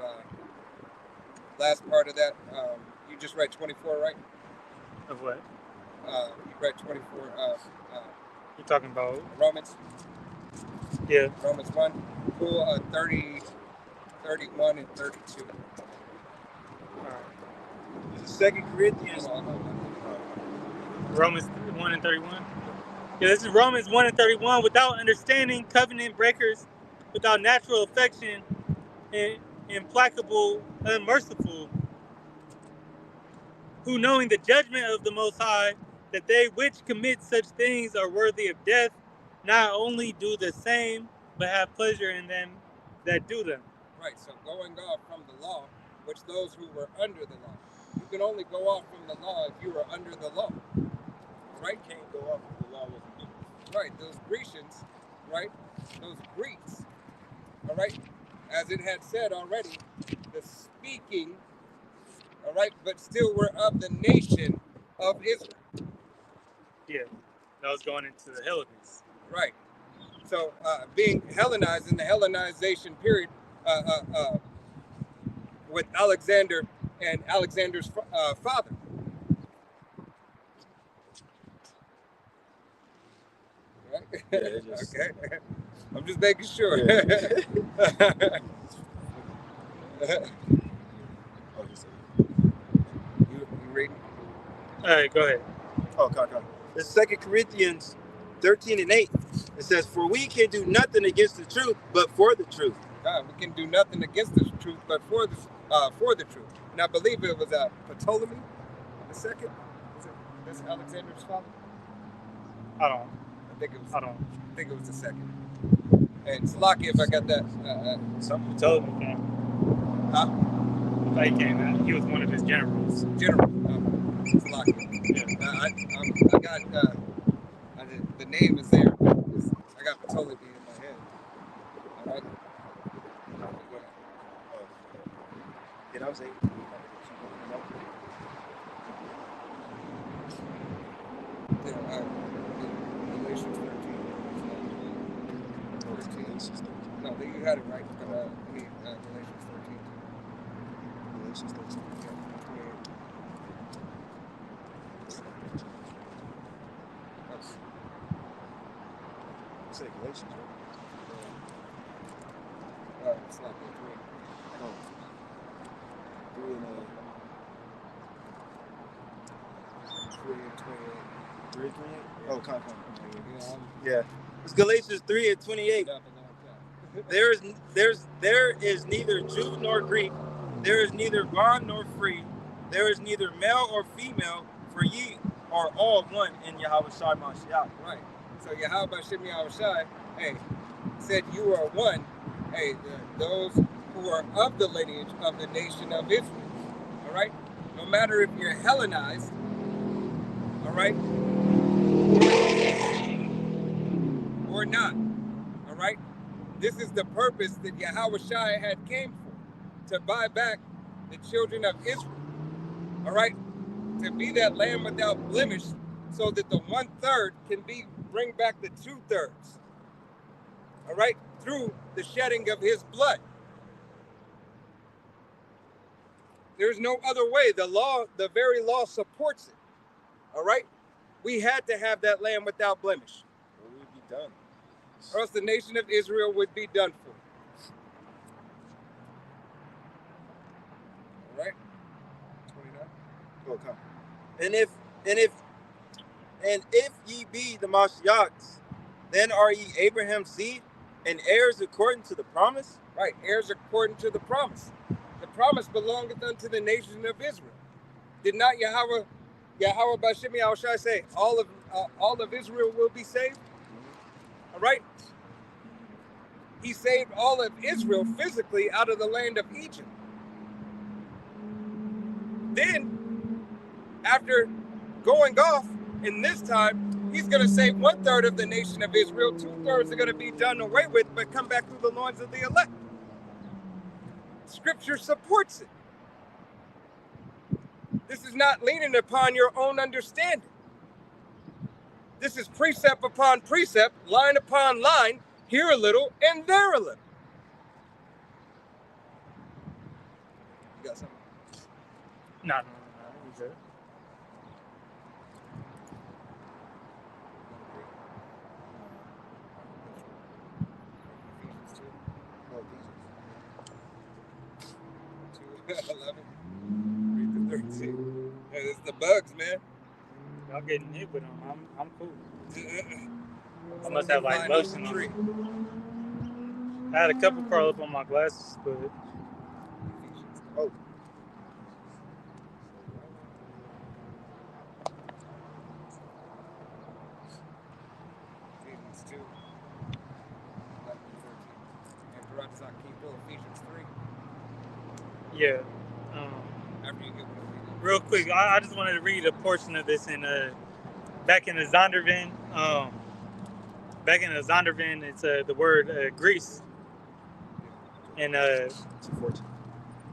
that. You just read 24, right? Of what? You read 24 of You're talking about? Romans. Yeah. Romans 1. Pull 30, 31, and 32. All right. This is 2 Corinthians. Romans 1 and 31. Yeah, this is Romans 1 and 31. Without understanding, covenant breakers, without natural affection, and implacable, unmerciful, who knowing the judgment of the Most High, that they which commit such things are worthy of death, not only do the same, but have pleasure in them that do them. Right, so going off from the law, which those who were under the law. You can only go off from the law if you were under the law. Right? You can't go off if the law wasn't given. Right, those Grecians, right? Those Greeks, all right? As it had said already, the speaking, all right, but still were of the nation of Israel. Yeah, that was going into the Hellenes. Right. So being Hellenized in the Hellenization period with Alexander and Alexander's father. Right? Yeah, Okay. I'm just making sure. Yeah. You reading? All right, go ahead. Oh, come. This is 2 Corinthians 13 and 8. It says, "For we can do nothing against the truth, but for the truth." We can do nothing against the truth, but for the truth. And I believe it was Ptolemy the second. That's Alexander's father. I don't. I think it was. I don't. I think it was the second. And Slaki, if I got that. Something told me came. Huh? He came out. He was one of his generals. General. Slaki. Yeah. I got the name is there. I got Ptolemy in my head. All right. Go ahead. And I was saying, Yeah, Galatians 13. No, you had it right. But Galatians 13. Galatians 13. Yeah, 28. You said Galatians, right? It's not the 3. Oh. 3 and 28. 3 and 28? Oh, come. Yeah, Yeah. It's Galatians 3 and 28. There is neither Jew nor Greek, there is neither bond nor free, there is neither male or female, for ye are all one in Yahweh Shai Mashiach. Right. So Yahweh Shem Yahushai, hey, said you are one. Hey, those who are of the lineage of the nation of Israel. All right. No matter if you're Hellenized, all right, or not. All right. This is the purpose that Yahweh Shai had came for, to buy back the children of Israel. All right. To be that lamb without blemish, so that the 1/3 can bring back the 2/3. All right, through the shedding of his blood. There's no other way. The law, the very law, supports it. All right, we had to have that lamb without blemish, What would be done? or else the nation of Israel would be done for. All right, 29. Oh, come. And if ye be the Mashiachs, then are ye Abraham's seed and heirs according to the promise? Right, heirs according to the promise. The promise belongeth unto the nation of Israel. Did not Yahweh Bashem Yahushai say all of Israel will be saved? All right. He saved all of Israel physically out of the land of Egypt. then, after going off, in this time, he's going to save 1/3 of the nation of Israel. 2/3 are going to be done away with, but come back through the loins of the elect. Scripture supports it. This is not leaning upon your own understanding. This is precept upon precept, line upon line, here a little and there a little. You got something? No. You good. Ephesians 2. 11. Read the 13. Hey, it's the bugs, man. Y'all getting hit with them. I'm cool. I must have, like, lotion on it. I had a couple crawl up on my glasses, but Oh, Ephesians 2. 11 and 13. And Durant's not keep Ephesians 3. yeah. After you get one of these. Real quick, I just wanted to read a portion of this in back in the Zondervan. Back in the Zondervan, it's the word Greece, and 2:14.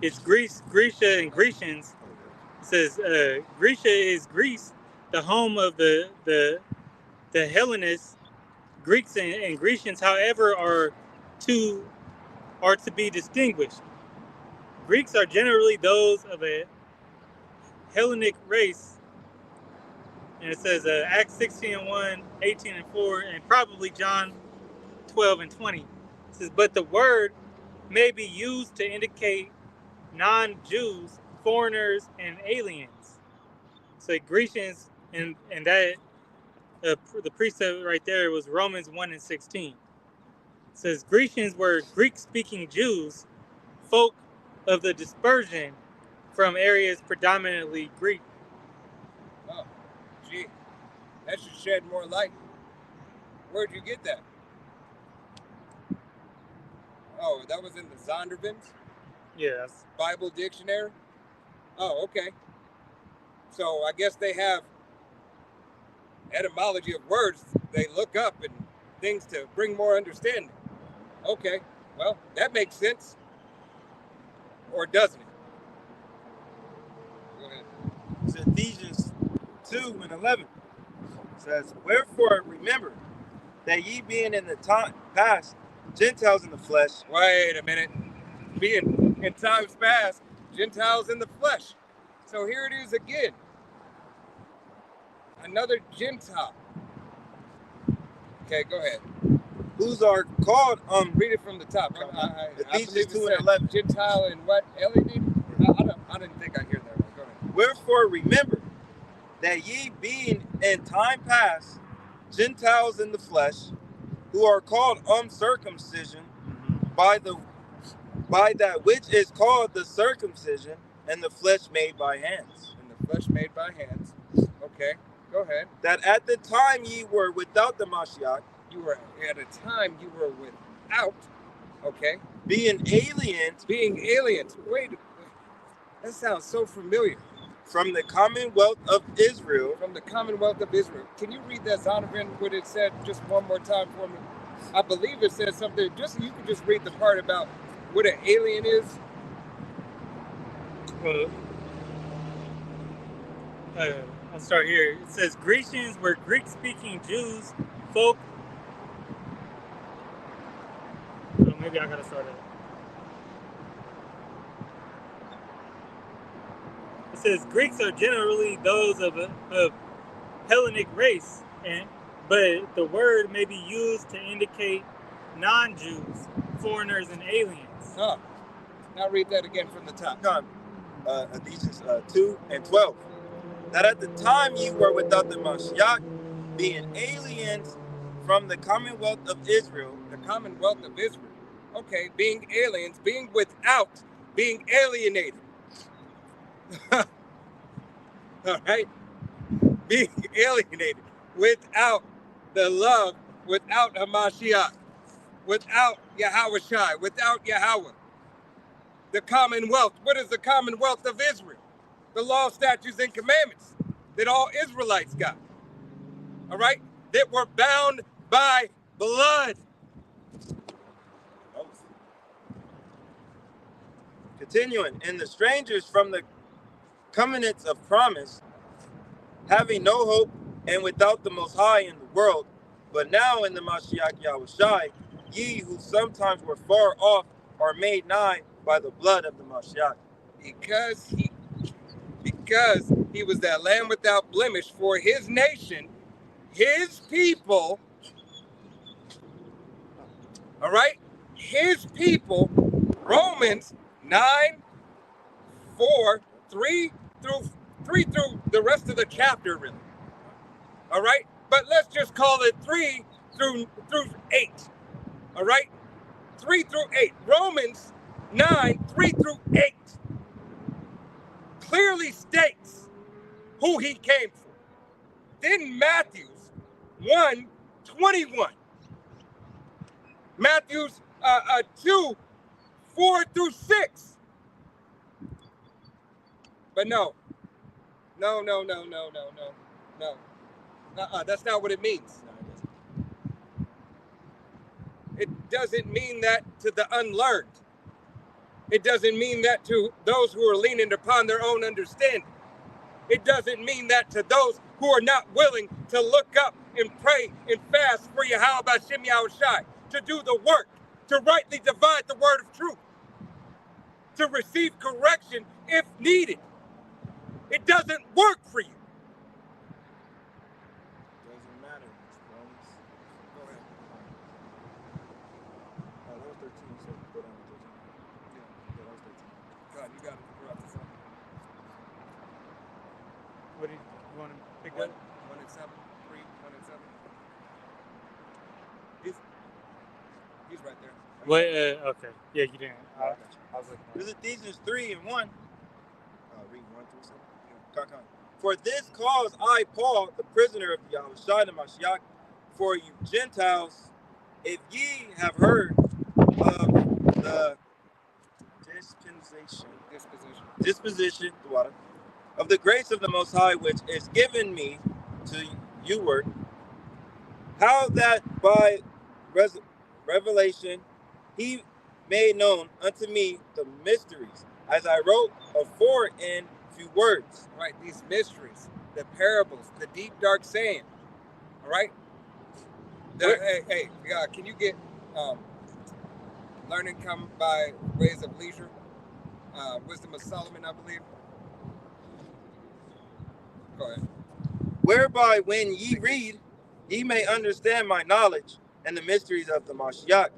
it's Greece, Grecia, and Grecians. It says Grecia is Greece, the home of the Hellenists. Greeks and Grecians, however, are to be distinguished. Greeks are generally those of a Hellenic race, and it says Acts 16:1, 18:4, and probably John 12:20. It says, but the word may be used to indicate non-Jews, foreigners, and aliens. So Grecians, and that the precept right there was Romans 1 and 16. It says Grecians were Greek-speaking Jews, folk of the dispersion from areas predominantly Greek. Oh, gee, that should shed more light. Where'd you get that? Oh, that was in the Zondervan's Yes. Bible Dictionary? Oh, okay. So I guess they have etymology of words they look up and things to bring more understanding. Okay, well, that makes sense. Or doesn't it? Go ahead. It's Ephesians 2 and 11. It says, wherefore remember that ye being in the time past Gentiles in the flesh. Wait a minute. Being in times past, Gentiles in the flesh. So here it is again. Another Gentile. Okay, go ahead. Whose are called Read it from the top. I Ephesians believe it 2 and said 11. Gentile and what? Alienated? I didn't think I hear that right. Go ahead. Wherefore remember that ye being in time past Gentiles in the flesh, who are called uncircumcision by that which is called the circumcision, and the flesh made by hands. And the flesh made by hands. Okay, go ahead. That at the time ye were without the Mashiach, You were at a time you were without. Okay, being aliens being aliens. Wait, that sounds so familiar. from the commonwealth of Israel. From the Commonwealth of Israel. Can you read that Zondervan, what it said just one more time for me? I believe it says something. Just you can just read the part about what an alien is. I'll start here. It says Grecians were Greek-speaking Jews, folk. Oh, maybe I gotta start it. It says Greeks are generally those of Hellenic race, but the word may be used to indicate non-Jews, foreigners, and aliens. Huh. Now read that again from the top. Ephesians 2 and 12. That at the time ye were without the Mashiach, being aliens from the commonwealth of Israel. The Commonwealth of Israel. Okay, being aliens, being without, being alienated. All right? Being alienated without the love, without Hamashiach, without Yahushai, without Yahweh. The Commonwealth. What is the Commonwealth of Israel? the law, statutes, and commandments that all Israelites got. All right? That were bound by blood. Continuing, and the strangers from the covenants of promise, having no hope and without the Most High in the world, but now in the Mashiach Yahushai, ye who sometimes were far off are made nigh by the blood of the Mashiach. Because he was that lamb without blemish for his nation, his people, all right? His people, Romans 9, 4, 3 through the rest of the chapter, really. All right? But let's just call it 3 through 8. All right? 3 through 8. Romans 9, 3 through 8 clearly states who he came for. Then Matthew's 1, 21. Matthew's 2, 4 through 6. But no. That's not what it means. It doesn't mean that to the unlearned. It doesn't mean that to those who are leaning upon their own understanding. It doesn't mean that to those who are not willing to look up and pray and fast for Yahweh B'Shem Yahushai, to do the work, to rightly divide the word of truth, to receive correction if needed. It doesn't work for you. Doesn't matter. Go ahead. That was 13, so go down to 13. Yeah, that was 13. God, you got to drop this on. What do you want to pick up? 1 and 7. 3, 1 and 7. He's right there. Wait, okay. Yeah, you didn't. I was looking at This is Ephesians 3 and 1. Read 1 through 7. For this cause I, Paul, the prisoner of Yahushua the Mashiach, for you Gentiles, if ye have heard of the disposition of the grace of the Most High, which is given me to youward, how that by revelation he made known unto me the mysteries, as I wrote afore in few words. Right, these mysteries, the parables, the deep dark saying. All right. Hey, can you get learning come by ways of leisure? Wisdom of Solomon, I believe. Go ahead. Whereby when ye read, ye may understand my knowledge and the mysteries of the Mashiach,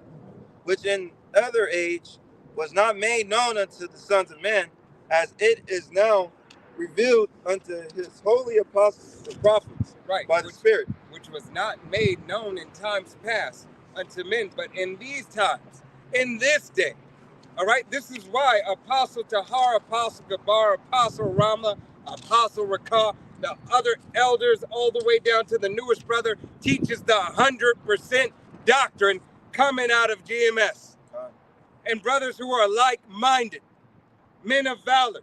which in other age was not made known unto the sons of men, as it is now revealed unto his holy apostles and prophets, right, by the Spirit. Which was not made known in times past unto men, but in these times, in this day. All right, this is why Apostle Tahar, Apostle Gabar, Apostle Ramla, Apostle Rakah, the other elders, all the way down to the newest brother, teaches the 100% doctrine coming out of GMS. And brothers who are like-minded, men of valor.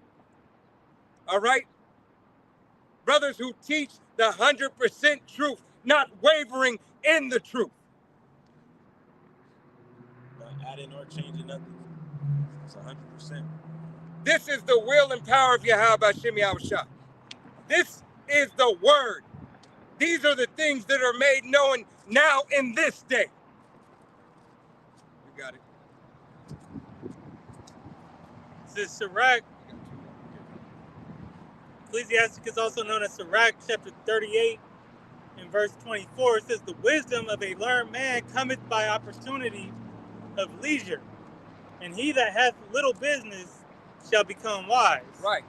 All right? Brothers who teach the 100% truth, not wavering in the truth. Not adding or changing nothing. It's 100%. This is the will and power of Yahweh B'Shem Yahushua. This is the word. These are the things that are made known now in this day. You got it. This is Sirach. Ecclesiastic is also known as Sirach, chapter 38, in verse 24. It says, the wisdom of a learned man cometh by opportunity of leisure, and he that hath little business shall become wise. Right.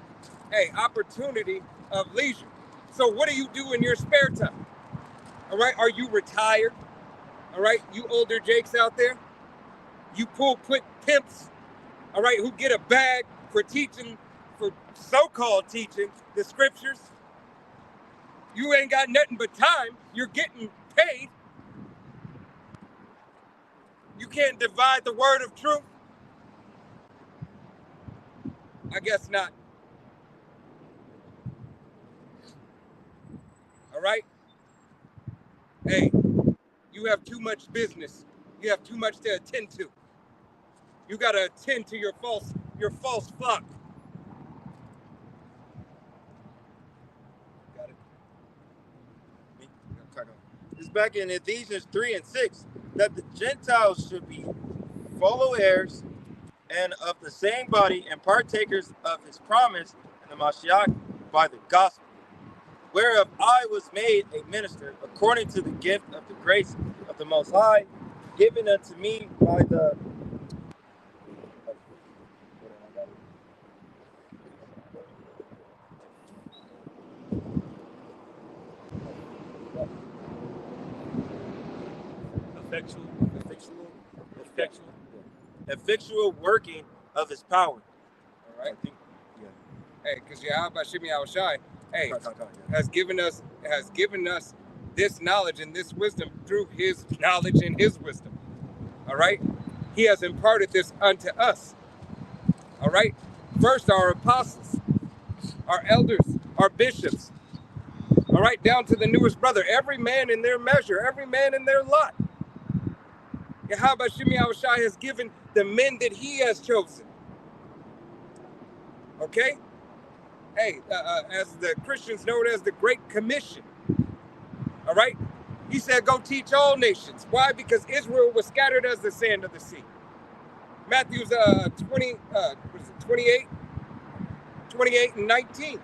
Hey, opportunity of leisure. So what do you do in your spare time? All right. Are you retired? All right. You older Jakes out there, you pulpit pimps, all right, who get a bag for teaching, for so-called teaching the scriptures. You ain't got nothing but time. You're getting paid. You can't divide the word of truth. I guess not. right? Hey, you have too much business. You have too much to attend to. You got to attend to your false flock. Got it. It's back in Ephesians 3 and 6 that the Gentiles should be fellow heirs and of the same body and partakers of his promise in the Mashiach by the gospel, whereof I was made a minister according to the gift of the grace of the Most High, given unto me by the effectual working of his power. All right. Hey, because Yahweh Shemi Yahushai, hey, has given us this knowledge and this wisdom through his knowledge and his wisdom. All right. He has imparted this unto us. All right. First, our apostles, our elders, our bishops. All right, down to the newest brother. Every man in their measure, every man in their lot. Yahweh Shemi Yahushai has given the men that he has chosen. Okay? Hey, as the Christians know it as the Great Commission. All right? He said, go teach all nations. Why? Because Israel was scattered as the sand of the sea. Matthew's 28 and 19.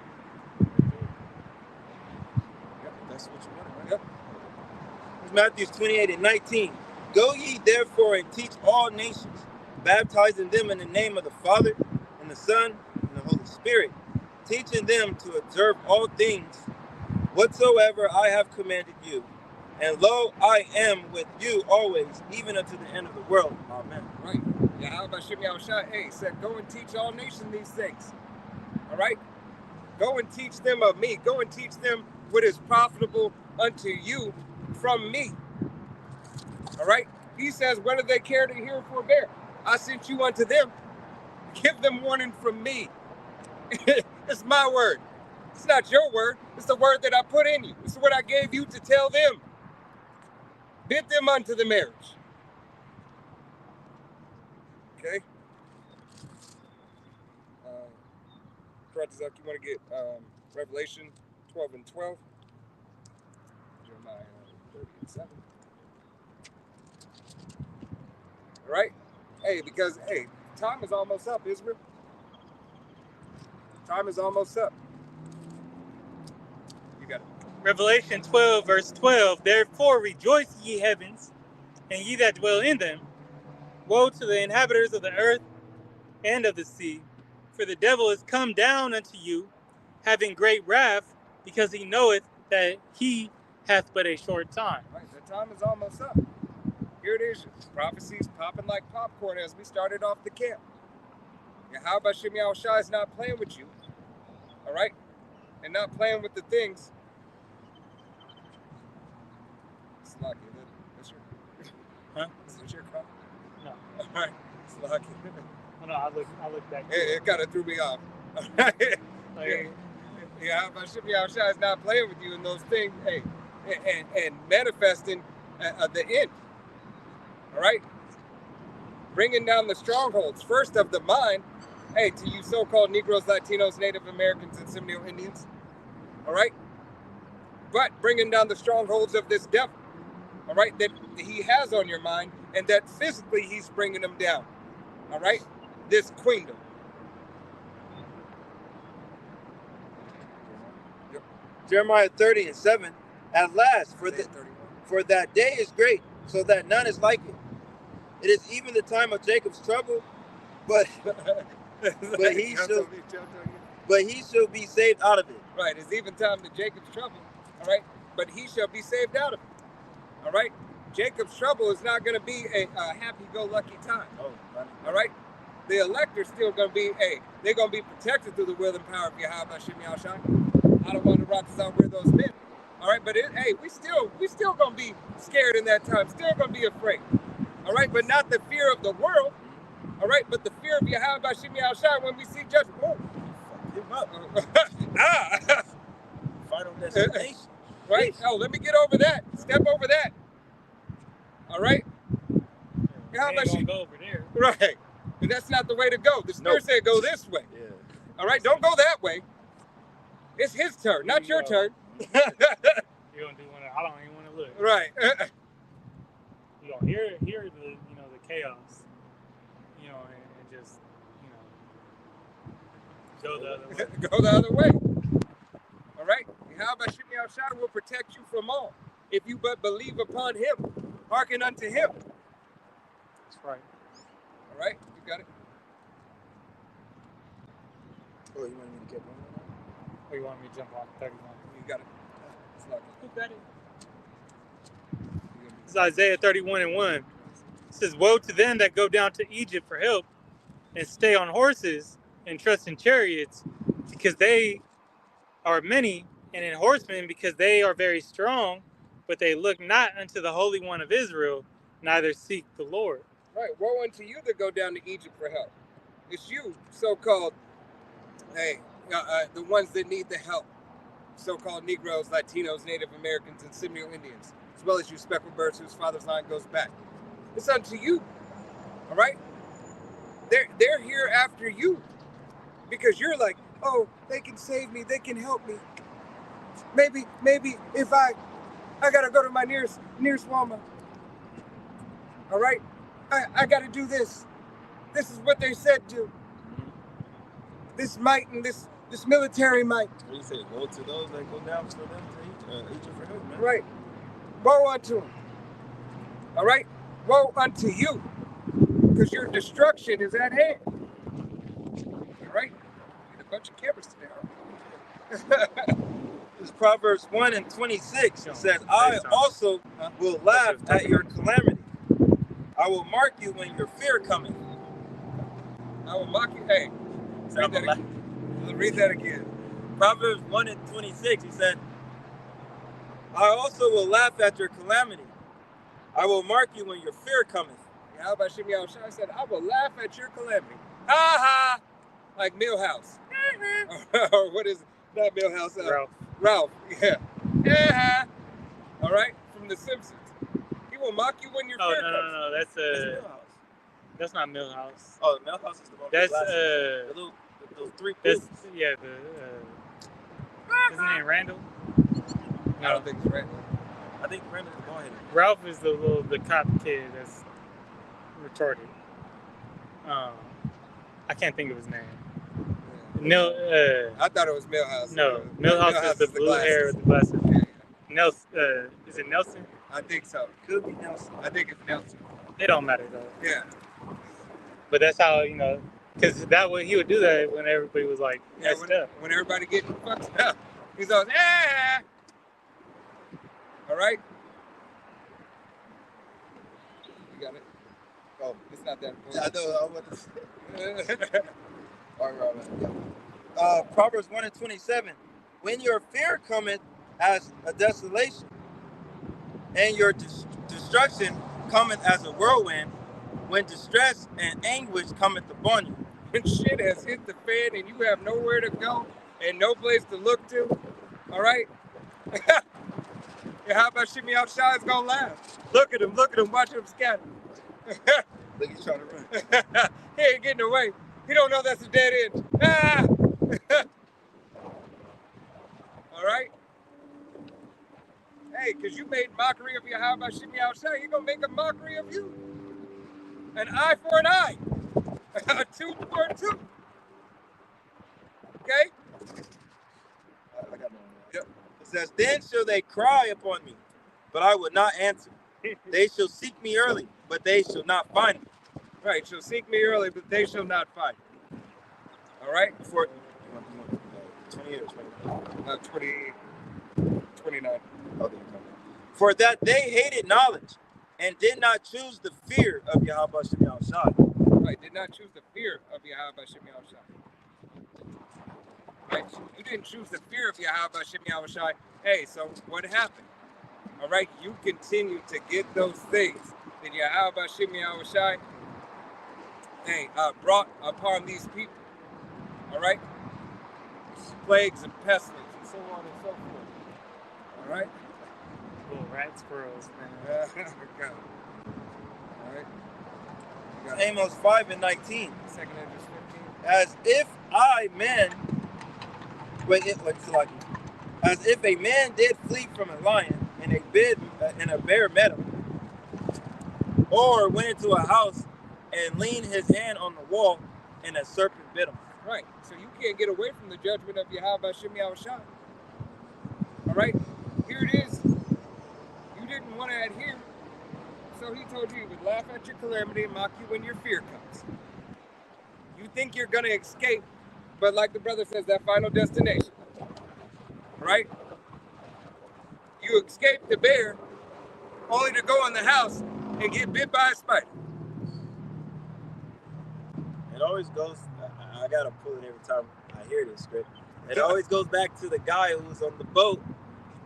Yep, that's what you wanted, right? Yep. It's Matthew 28 and 19. Go ye therefore and teach all nations, baptizing them in the name of the Father and the Son and the Holy Spirit, teaching them to observe all things whatsoever I have commanded you. And lo, I am with you always, even unto the end of the world. Amen. Right. Yahweh Shemi Yahushai, hey, said, go and teach all nations these things. All right? Go and teach them of me. Go and teach them what is profitable unto you from me. All right? He says, whether they care to hear or forbear, I sent you unto them. Give them warning from me. It's my word. It's not your word. It's the word that I put in you. It's what I gave you to tell them. Bid them unto the marriage. Okay? You want to get Revelation 12 and 12? Jeremiah 30 and 7. All right? Hey, because, hey, time is almost up, Israel. Time is almost up. You got it. Revelation 12, verse 12. Therefore rejoice, ye heavens, and ye that dwell in them. Woe to the inhabitants of the earth and of the sea, for the devil is come down unto you, having great wrath, because he knoweth that he hath but a short time. Right, the time is almost up. Here it is. Prophecies popping like popcorn as we started off the camp. Yahweh Shemi Yahushai is not playing with you. All right? And not playing with the things. It's lucky. That's your... Huh? Is this your car? No. All right. It's lucky. No, I look back. It kind of threw me off. All right? Yahweh Shemi Yahushai is not playing with you in those things. Hey, and manifesting the end. All right? Bringing down the strongholds. First of the mind. Hey, to you so-called Negroes, Latinos, Native Americans, and Seminole Indians. All right? But bringing down the strongholds of this devil. All right? That he has on your mind, and that physically he's bringing them down. All right? This queendom. Yep. Jeremiah 30 and 7. At last, for that day is great, so that none is like it. It is even the time of Jacob's trouble, but he shall be saved out of it. Right, it's even time to Jacob's trouble. All right, but he shall be saved out of it. All right, Jacob's trouble is not going to be a happy-go-lucky time. Oh, all right, the elect are still going to be they're going to be protected through the will and power of Yahweh Shemi Yahushai. I don't want to rock us out with those men. All right, but we still going to be scared in that time. Still going to be afraid. All right, but not the fear of the world. All right, but the fear of Yahweh Shemi Yahushai when we see judgment. Oh, him up. Ah. Final destination. Right? Oh, let me get over that. Step over that. All right? Yeah, How we about ain't you? gonna go over there. Right. And that's not the way to go. The Spirit said go this way. Yeah. All right? Don't go that way. It's his turn, not your turn. You don't do one. I don't even want to look. Right. You don't hear the the chaos. And just go the other way. Go the other way. All right? How about Shimei Shai will protect you from all if you but believe upon him, hearken unto him. That's right. All right? You got it? Oh, you want me to get one? Or you want me to jump on 31? You got it. It's not Who good. got it? This is Isaiah 31:1. It says, "Woe to them that go down to Egypt for help, and stay on horses and trust in chariots, because they are many, and in horsemen, because they are very strong, but they look not unto the Holy One of Israel, neither seek the Lord." Right. Woe unto you that go down to Egypt for help. It's you, so-called, the ones that need the help. So-called Negroes, Latinos, Native Americans, and Seminole Indians, as well as you speckled birds whose father's line goes back. It's unto you. All right? They're here after you. Because you're like, oh, they can save me, they can help me. Maybe if I gotta go to my nearest Walmart. All right? I gotta do this. This is what they said do. This might and this military might. What do you say? Woe to those that go down for them to Egypt for help, man. Right. Woe unto them. All right? Woe unto you. Because your destruction is at hand. All right? Need a bunch of cameras today. This is Proverbs 1:26. It says, I also will laugh at your calamity. I will mark you when your fear cometh. I will mock you. Hey, read that again. Proverbs 1:26. He said, I also will laugh at your calamity. I will mark you when your fear cometh. How about Shimei Shai said, I will laugh at your calamity. Ha ha! Like Millhouse. Or what is it? Not Millhouse. Ralph. Yeah. Ha All right? From The Simpsons. He will mock you when your fear comes. No. That's not Millhouse. Oh, Millhouse is the one. That's those three that's poops. yeah. Isn't it Randall? I don't think it's Randall. I think Randall's the bald headed. Ralph is the cop kid that's retarded. I can't think of his name. I thought it was Millhouse. No, Millhouse is the blue hair with the glasses. Yeah. Nelson, is it Nelson? I think so. Could be Nelson. I think it's Nelson. It don't matter though. Yeah. But that's how because that way he would do that when everybody was like messed up. When everybody getting fucked up, he's always All right. You got it. Oh, it's not that important. Yeah, I know. I want to say. All right. Proverbs 1:27. When your fear cometh as a desolation, and your destruction cometh as a whirlwind, when distress and anguish cometh upon you. When shit has hit the fan and you have nowhere to go and no place to look to, all right? Yeah, how about Shimei Shai is gonna laugh? Look at him, watch him scatter. Look, he's trying to run. He ain't getting away. He don't know that's a dead end. Ah! All right? Hey, because you made mockery of Yahweh Shimei Shai, he's gonna make a mockery of you. An eye for an eye. A tooth for a tooth. Okay? I got one. Yep. It says, then shall they cry upon me, but I will not answer. They shall seek me early, but they shall not find me. Right, shall seek me early, but they shall not find me. All right? For 28 or 29. 29. Okay. For that they hated knowledge and did not choose the fear of Yahweh Shimei Shai. Right, did not choose the fear of Yahweh Shimei Shai. Right, you didn't choose the fear of Yahweh Shimei Shai. Hey, so what happened? All right, you continue to get those things that Yahweh Shimei Shai brought upon these people. All right, plagues and pestilence and so on and so forth. All All right? Little rat squirrels, man. Okay. All right? You got Amos 5:19. second Esdras 15. As if I, man, as if a man did flee from a lion and a bear met him, or went into a house and leaned his hand on the wall and a serpent bit him. Right. So you can't get away from the judgment of Yahweh Shem Yahushua. All right? Here it is. You didn't want to adhere. So he told you he would laugh at your calamity and mock you when your fear comes. You think you're going to escape, but like the brother says, that final destination. Right? You escape the bear only to go in the house and get bit by a spider. It always goes, I gotta pull it every time I hear this script. It always goes back to the guy who was on the boat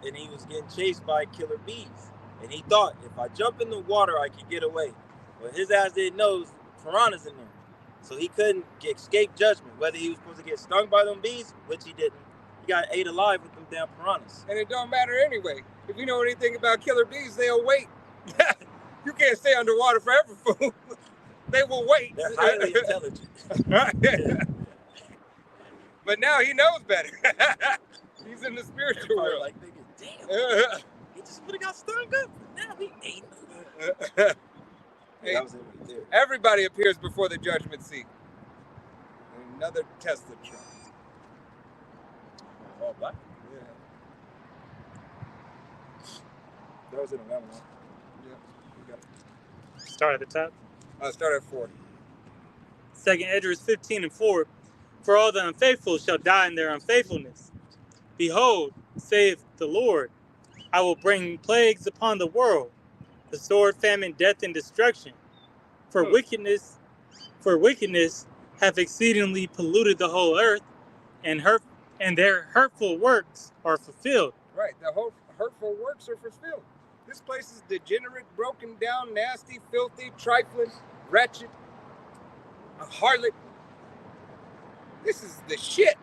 and he was getting chased by killer bees. And he thought, if I jump in the water, I could get away. But his ass didn't know piranhas in there. So he couldn't escape judgment, whether he was supposed to get stung by them bees, which he didn't. He got ate alive with them damn piranhas. And it don't matter anyway. If you know anything about killer bees, they'll wait. You can't stay underwater forever, fool. They will wait. They're highly intelligent. But now he knows better. He's in the spiritual world. Like, damn, he just would have got stung up. Now he ain't. Hey, that was it right there. everybody appears before the judgment seat. Another test of trial. All black. Yeah. That was in a level. Yeah. You got it. Start at the top. Start at 4. Second Esdras 15:4. For all the unfaithful shall die in their unfaithfulness. Behold, saith the Lord, I will bring plagues upon the world, the sword, famine, death, and destruction. For wickedness hath exceedingly polluted the whole earth, and their hurtful works are fulfilled. Right. The whole hurtful works are fulfilled. This place is degenerate, broken down, nasty, filthy, trifling, wretched, a harlot. This is the shit.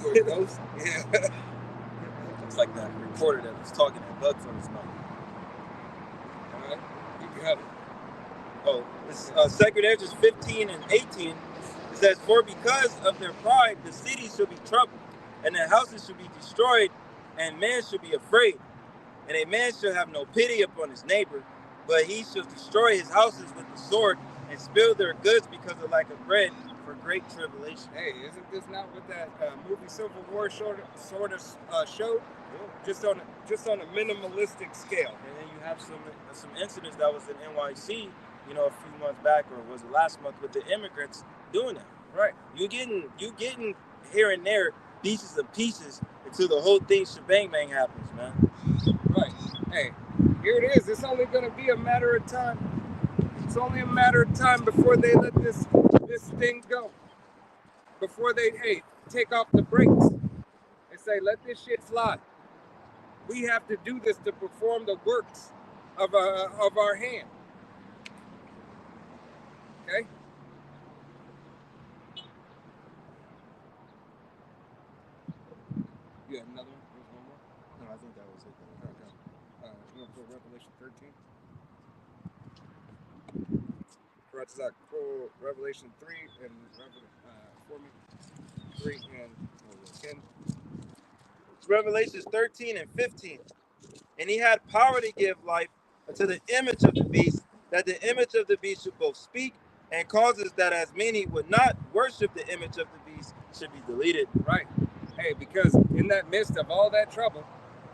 Where it goes. Yeah. Looks like that reporter that was talking had bugs on his mouth. All right. You got it. Oh, this is 2 Esdras 15:18. It says, for because of their pride, the city shall be troubled, and the houses shall be destroyed, and man shall be afraid. And a man shall have no pity upon his neighbor, but he shall destroy his houses with the sword, and spill their goods because of lack of bread, for great tribulation. Hey, isn't this not what that movie Civil War sort of showed? Just on a minimalistic scale. And then you have some incidents that was in NYC, you know, a few months back, or was it last month, with the immigrants doing that. Right. You getting here and there pieces and pieces until the whole thing shebang bang happens, man. Right. Hey, here it is. It's only going to be a matter of time. It's only a matter of time before they let this thing go. Before they, take off the brakes and say, let this shit fly. We have to do this to perform the works of our hand. Okay? You have another one? There's one more? No, I think that was it. Okay. You want to put Revelation 13? Pull Revelation 3 and for me. 3 and 10. It's Revelations 13:15. And he had power to give life unto the image of the beast, that the image of the beast should both speak, and causes that as many would not worship the image of the beast should be deleted. Right. Hey, because in that midst of all that trouble,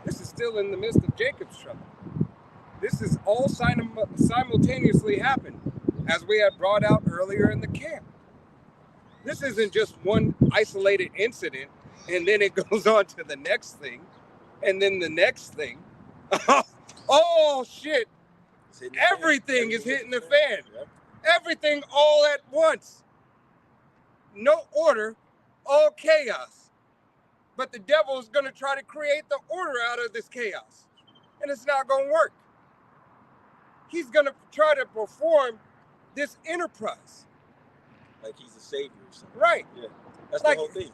this is still in the midst of Jacob's trouble. This is all simultaneously happened, as we had brought out earlier in the camp. This isn't just one isolated incident, and then it goes on to the next thing, and then the next thing. Oh, shit. Everything is hitting the fan. Yep. Everything all at once. No order, all chaos. But the devil is going to try to create the order out of this chaos. And it's not going to work. He's going to try to perform this enterprise. like he's a savior or something. Right. Yeah, that's Like, the whole thing.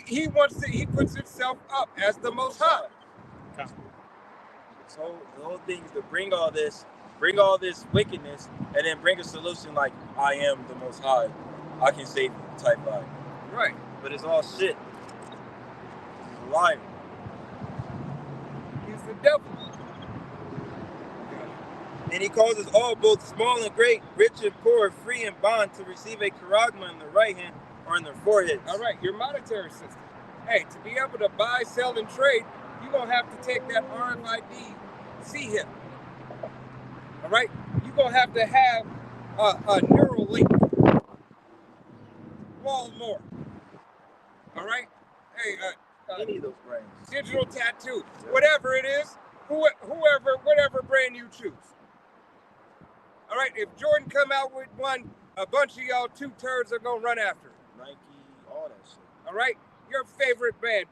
He puts himself up as the Most High. So the whole thing is to bring all this wickedness, and then bring a solution like, I am the Most High, I can save you type vibe. Right. But it's all shit. He's a liar. He's the devil. And he causes all, both small and great, rich and poor, free and bond, to receive a charagma in their right hand or in their foreheads. All right, your monetary system. Hey, to be able to buy, sell, and trade, you're going to have to take that RFID CHIP. All right? You're going to have a Neuralink. Walmart. All right? Hey, Any of those brands. digital tattoo. Whatever it is, whatever brand you choose. All right, if Jordan come out with one, a bunch of y'all two turds are going to run after it. Nike, all that shit. All right? Your favorite band.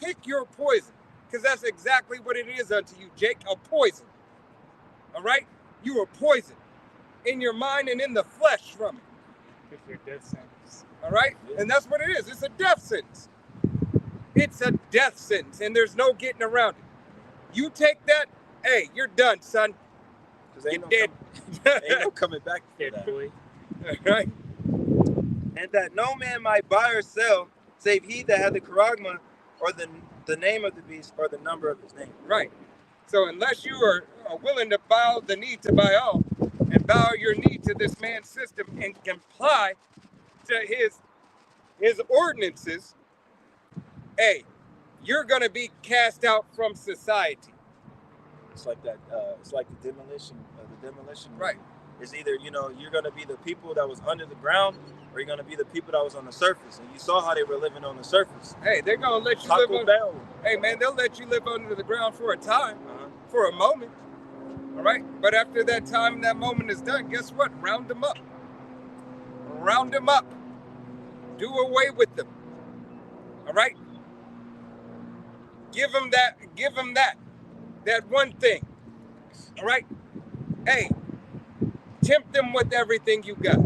Pick your poison, because that's exactly what it is unto you, Jake, a poison. All right? You are poison in your mind and in the flesh from it. With your death sentence. All right? And that's what it is. It's a death sentence. It's a death sentence, and there's no getting around it. You take that, hey, you're done, son. Because You're dead. Ain't no coming back for Dead that. boy. All right? And that no man might buy or sell, save he that had the charagma, or the name of the beast, or the number of his name. Right. So unless you are willing to bow the knee to Baal and bow your knee to this man's system and comply to his ordinances, hey, you're going to be cast out from society. It's like that. It's like the demolition. Right. It's either, you're going to be the people that was under the ground, or you're going to be the people that was on the surface. And you saw how they were living on the surface. Hey, they're going to let you live Taco on. Bell. Hey, man, they'll let you live under the ground for a time, Uh-huh. for a moment. All right. But after that time, that moment is done, guess what? Round them up. Round them up. Do away with them. All right. Give them that one thing. All right. Hey, tempt them with everything you got.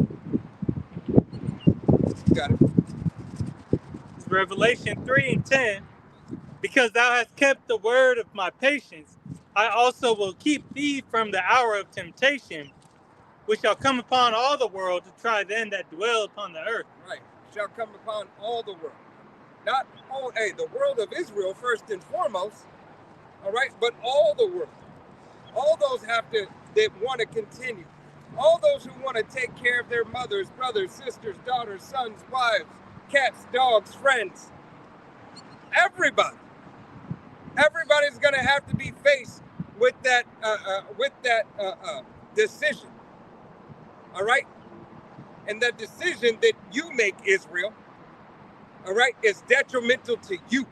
Got it. It's Revelation 3:10. Because thou hast kept the word of my patience, I also will keep thee from the hour of temptation, which shall come upon all the world to try them that dwell upon the earth. Right. Shall come upon all the world. Not all, hey, the world of Israel first and foremost. All right, but all the world. All those that want to continue. All those who want to take care of their mothers, brothers, sisters, daughters, sons, wives, cats, dogs, friends. Everybody. Everybody's going to have to be faced with that decision. All right? And that decision that you make, Israel, all right, is detrimental to you.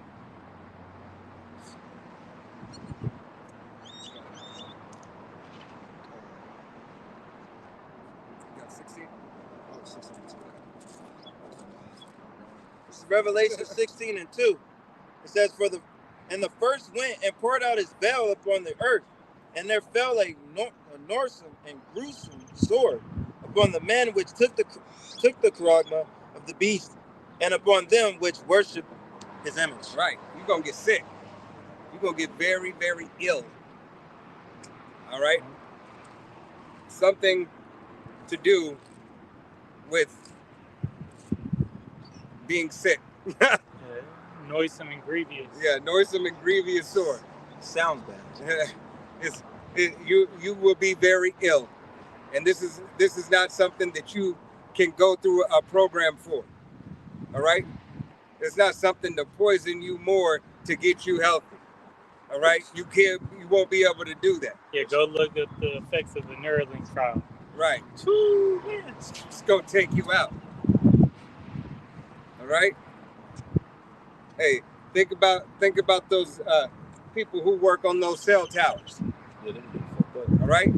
This is Revelation 16:2. It says, and the first went and poured out his veil upon the earth, and there fell a noisome and gruesome sword upon the men which took the charagma of the beast, and upon them which worship his image. Right. You're going to get sick. You're going to get very, very ill. All right? Something to do with being sick. Noisome and grievous. Yeah, noisome and grievous sword. Sounds bad. You will be very ill. And this is not something that you can go through a program for. All right? It's not something to poison you more to get you healthy. All right? You won't be able to do that. Yeah, go look at the effects of the Neuralink trial. Right. Yeah. It's going to take you out. All right? Hey, think about those people who work on those cell towers. Yeah, they fucked up. All right?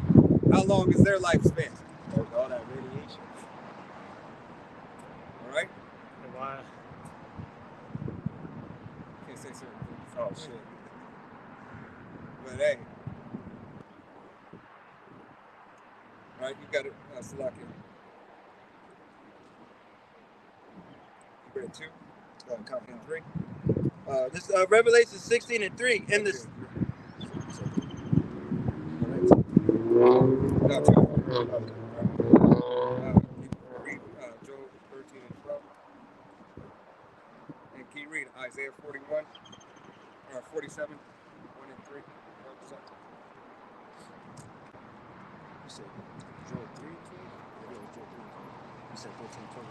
How long is their lifespan? All that radiation. All right? And why? Can't say certain things. Oh shit. But hey. All right, you got it, Salaki. We're at 2. Count 3. This Revelation 16 and 3. In this. No, 2. Read Joel 13 and 12. And can you read Isaiah 41 or 47, 1 and 3? You said Joel 3 and 12? Yeah, Joel 3 and 12. You said 13 and 12.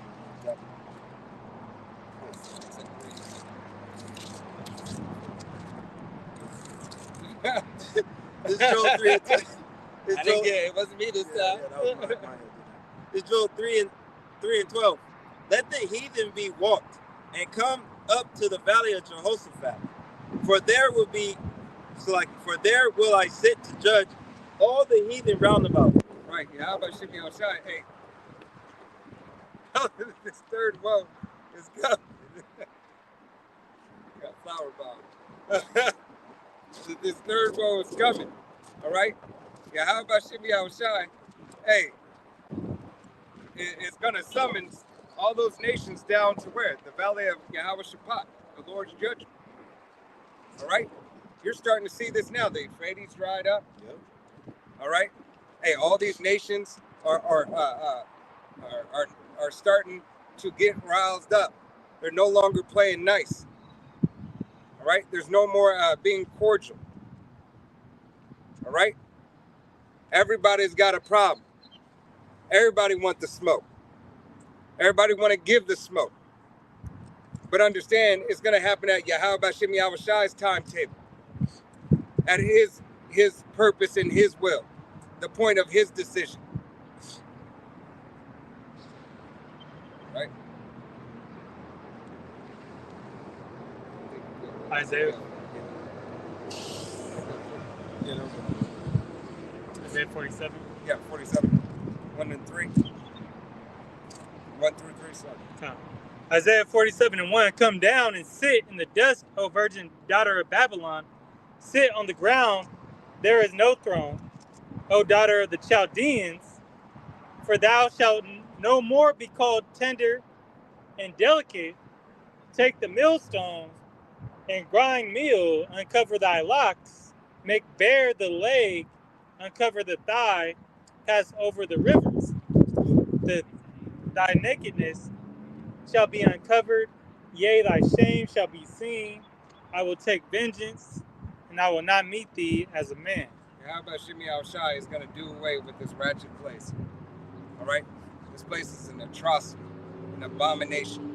This is Joel 3 and 12. I didn't get it. It wasn't me this time. Yeah, that was my head. It's Joel 3 and 12. Let the heathen be walked and come up to the valley of Jehoshaphat. For there will I sit to judge all the heathen round about. Right. Yeah, how about Shimmy Oshai? Hey. This third woe is coming. Got flower bomb. This third woe is coming. All right? Yeah, how about Shimmy Oshai? Hey. It's going to summons all those nations down to where? The valley of Yahweh Shaphat, the Lord's judgment. All right? You're starting to see this now. The Euphrates dried up. Yep. All right? Hey, all these nations are starting to get roused up. They're no longer playing nice. All right? There's no more being cordial. All right? Everybody's got a problem. Everybody wants the smoke. Everybody want to give the smoke. But understand, it's going to happen at Yahweh Bashem Yahushai's timetable. At his purpose and his will. The point of his decision. Right? Isaiah. Yeah, that was Isaiah 47. Yeah, 47. 1 and 3. 1 through 3, sorry. Isaiah 47 and 1. Come down and sit in the dust, O virgin daughter of Babylon. Sit on the ground. There is no throne, O daughter of the Chaldeans. For thou shalt no more be called tender and delicate. Take the millstones and grind meal, uncover thy locks, make bare the leg, uncover the thigh, pass over the rivers. Thy nakedness shall be uncovered, yea, thy shame shall be seen. I will take vengeance, and I will not meet thee as a man. How about Shimei Al-Shai is going to do away with this ratchet place? All right? This place is an atrocity, an abomination.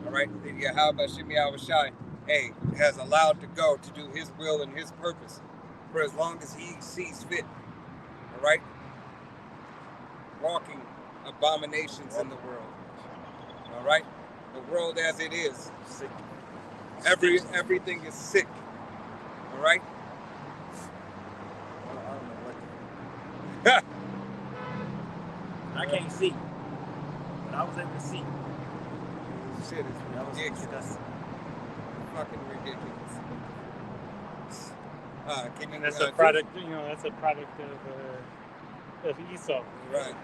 All right? How about Shimei Al-Shai, hey, has allowed to go to do his will and his purpose for as long as he sees fit. All right? Walking abominations in the world. All right? The world as it is. Sick. Everything is sick. All right? I don't know what. I can't see, but I was able to see. Shit is That was ridiculous. disgusting. Fucking ridiculous. Can you, That's a product, that's a product of Esau. Right.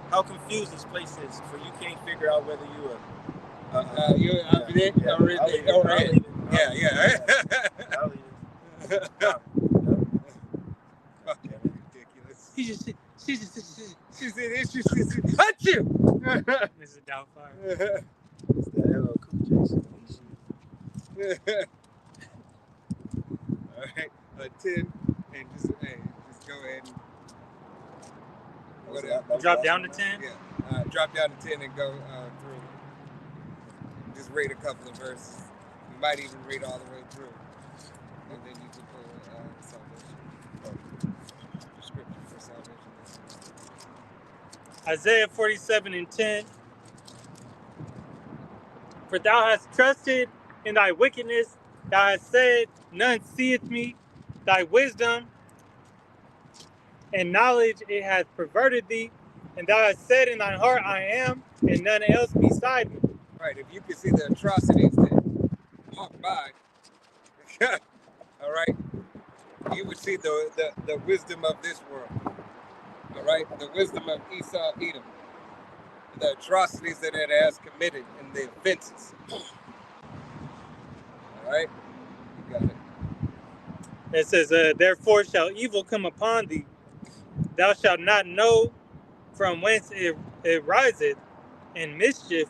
How confused this place is, for you can't figure out whether you are. I'll leave it. Fucking ridiculous. She just She said, "Achoo!" This is Doubtfire. It's that LL Cool J shit. All right, 10, and just go ahead and Drop down to 10? Yeah, drop down to 10 and go through. Just read a couple of verses. You might even read all the way through, and then you can pull salvation, scripture for salvation. Isaiah 47 and 10. For thou hast trusted in thy wickedness, thou hast said, none seeth me. Thy wisdom and knowledge it hath perverted thee, and thou hast said in thine heart, I am, and none else beside me. Right, if you can see the atrocities that walk by, all right, you would see the wisdom of this world. All right, the wisdom of Esau, Edom. the atrocities that it has committed and the offenses. All right? You got it. It says, therefore shall evil come upon thee. Thou shalt not know from whence it riseth, and mischief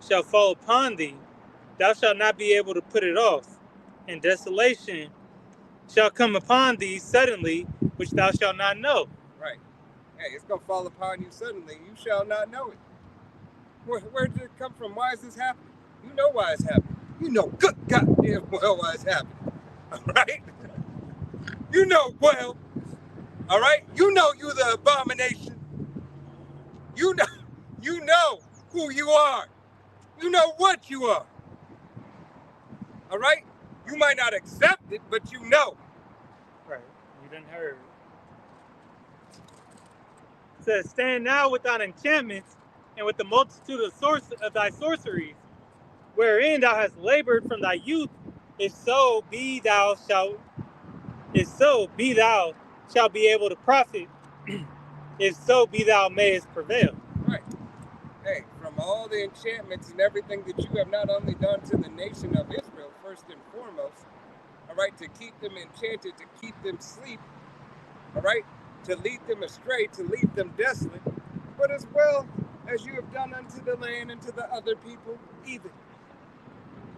shall fall upon thee. Thou shalt not be able to put it off. And desolation shall come upon thee suddenly, which thou shalt not know. Right. Hey, it's going to fall upon you suddenly. You shall not know it. Where did it come from? Why is this happening? You know why it's happening. You know good goddamn well why it's happening. All right? You know well. All right? You know you're the abomination. You know who you are. You know what you are. All right? You might not accept it, but you know. Right. You didn't hear. It says, stand now with thine enchantments and with the multitude of thy sorceries, wherein thou hast labored from thy youth, if so be thou shalt be able to profit, if so be thou mayest prevail. Right. Hey, from all the enchantments and everything that you have not only done to the nation of Israel, first and foremost, all right, to keep them enchanted, to keep them asleep, all right, to lead them astray, to leave them desolate, but as well as you have done unto the land and to the other people even.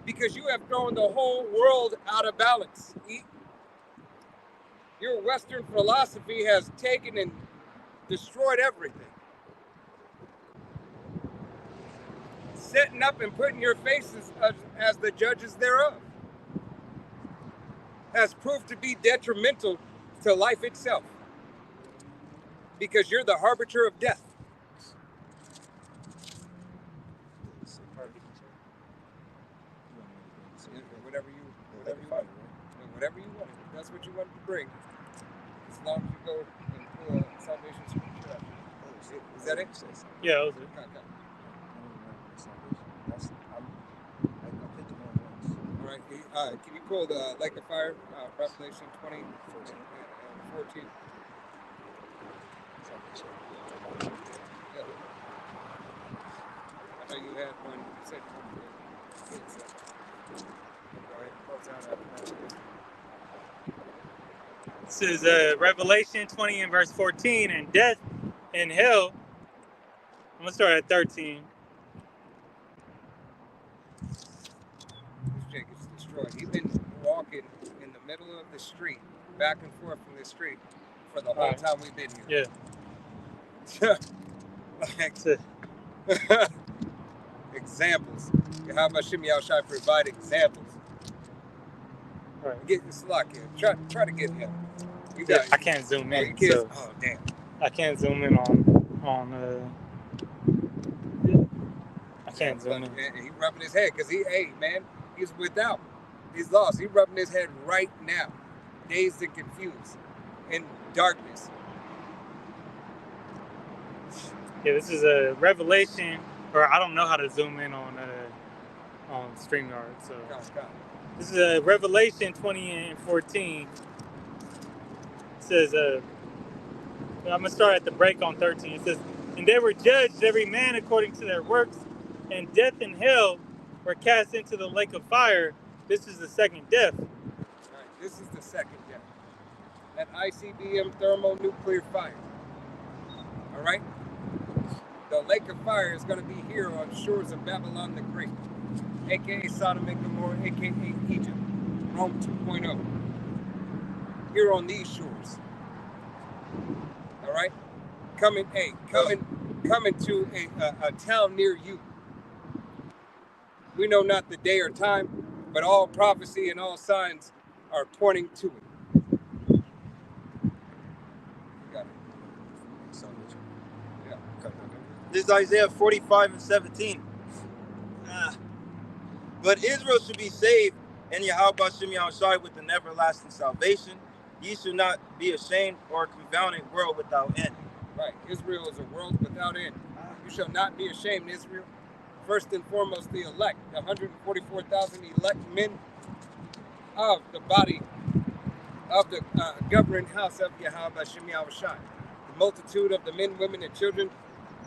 Because you have thrown the whole world out of balance. Your Western philosophy has taken and destroyed everything. Setting up and putting your faces as the judges thereof has proved to be detrimental to life itself. Because you're the harbinger of death. Whatever you want. If that's what you wanted to bring. As long as you go and pull a salvation scripture up. Is that it? Yeah, that was it. Okay. All right. Can you pull the lake of fire, Revelation 20, 14? Yeah. I know you had one. You said This is Revelation 20 and verse 14, and death and hell. I'm going to start at 13. This Jake is destroyed. He's been walking in the middle of the street, back and forth from the street, for the whole time we've been here. Yeah. Examples. How about Shimmy Al-Shai provide examples? All right. Get this lock in. Try to get him. You Yeah, got. I can't zoom in. So, So damn. I can't zoom in on. I can't zoom in. And he rubbing his head because he's without. He's lost. He's rubbing his head right now, dazed and confused, in darkness. Yeah, this is a Revelation, or I don't know how to zoom in on StreamYard. So this is a Revelation 20 and 14. It says, I'm gonna start at the break on 13. It says, and they were judged every man according to their works, and death and hell were cast into the lake of fire. This is the second death. All right, this is the second death. That ICBM thermonuclear fire. All right? The lake of fire is going to be here on shores of Babylon the Great, a.k.a. Sodom and Gomorrah, a.k.a. Egypt, Rome 2.0. Here on these shores. All right? Coming to a town near you. We know not the day or time, but all prophecy and all signs are pointing to it. Got it. Yeah. This is Isaiah 45 and 17. But Israel should be saved, and Yahweh Shem Yahushai with an everlasting salvation. Ye shall not be ashamed or a confounded world without end. Right. Israel is a world without end. You shall not be ashamed, Israel. First and foremost, the elect, the 144,000 elect men of the body of the governing house of Yahweh Shem Yahushai. The multitude of the men, women, and children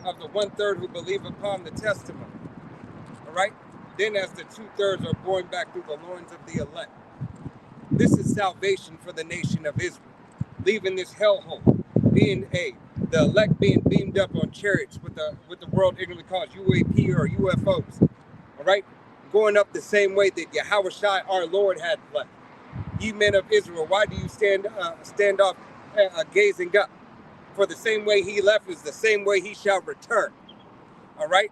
of the 1/3 who believe upon the testimony. All right? Then as the 2/3 are born back through the loins of the elect. This is salvation for the nation of Israel. Leaving this hellhole, the elect being beamed up on chariots with the world ignorantly calls UAP or UFOs. All right? Going up the same way that Yahushua our Lord had left. Ye men of Israel, why do you stand off gazing up? For the same way he left is the same way he shall return. All right?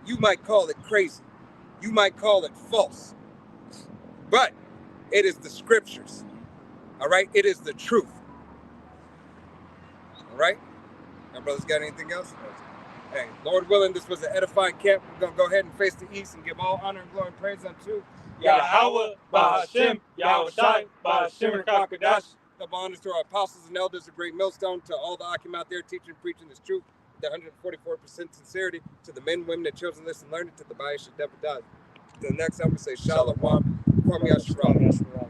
You might call it crazy. You might call it false. But it is the scriptures. All right? It is the truth. All right? My brothers got anything else? Hey, Lord willing, this was an edifying camp. We're going to go ahead and face the east and give all honor and glory and praise unto Yahweh, Bahashem, Yahushai, Bahashem, Kakadash. Double honors to our apostles and elders, a great millstone, to all the Akim out there teaching and preaching this truth, the 144% sincerity, to the men, women that chosen this and learned it, to the Ba'ish Depadah. To the next time, we say Shalom, Kwame Yasharal.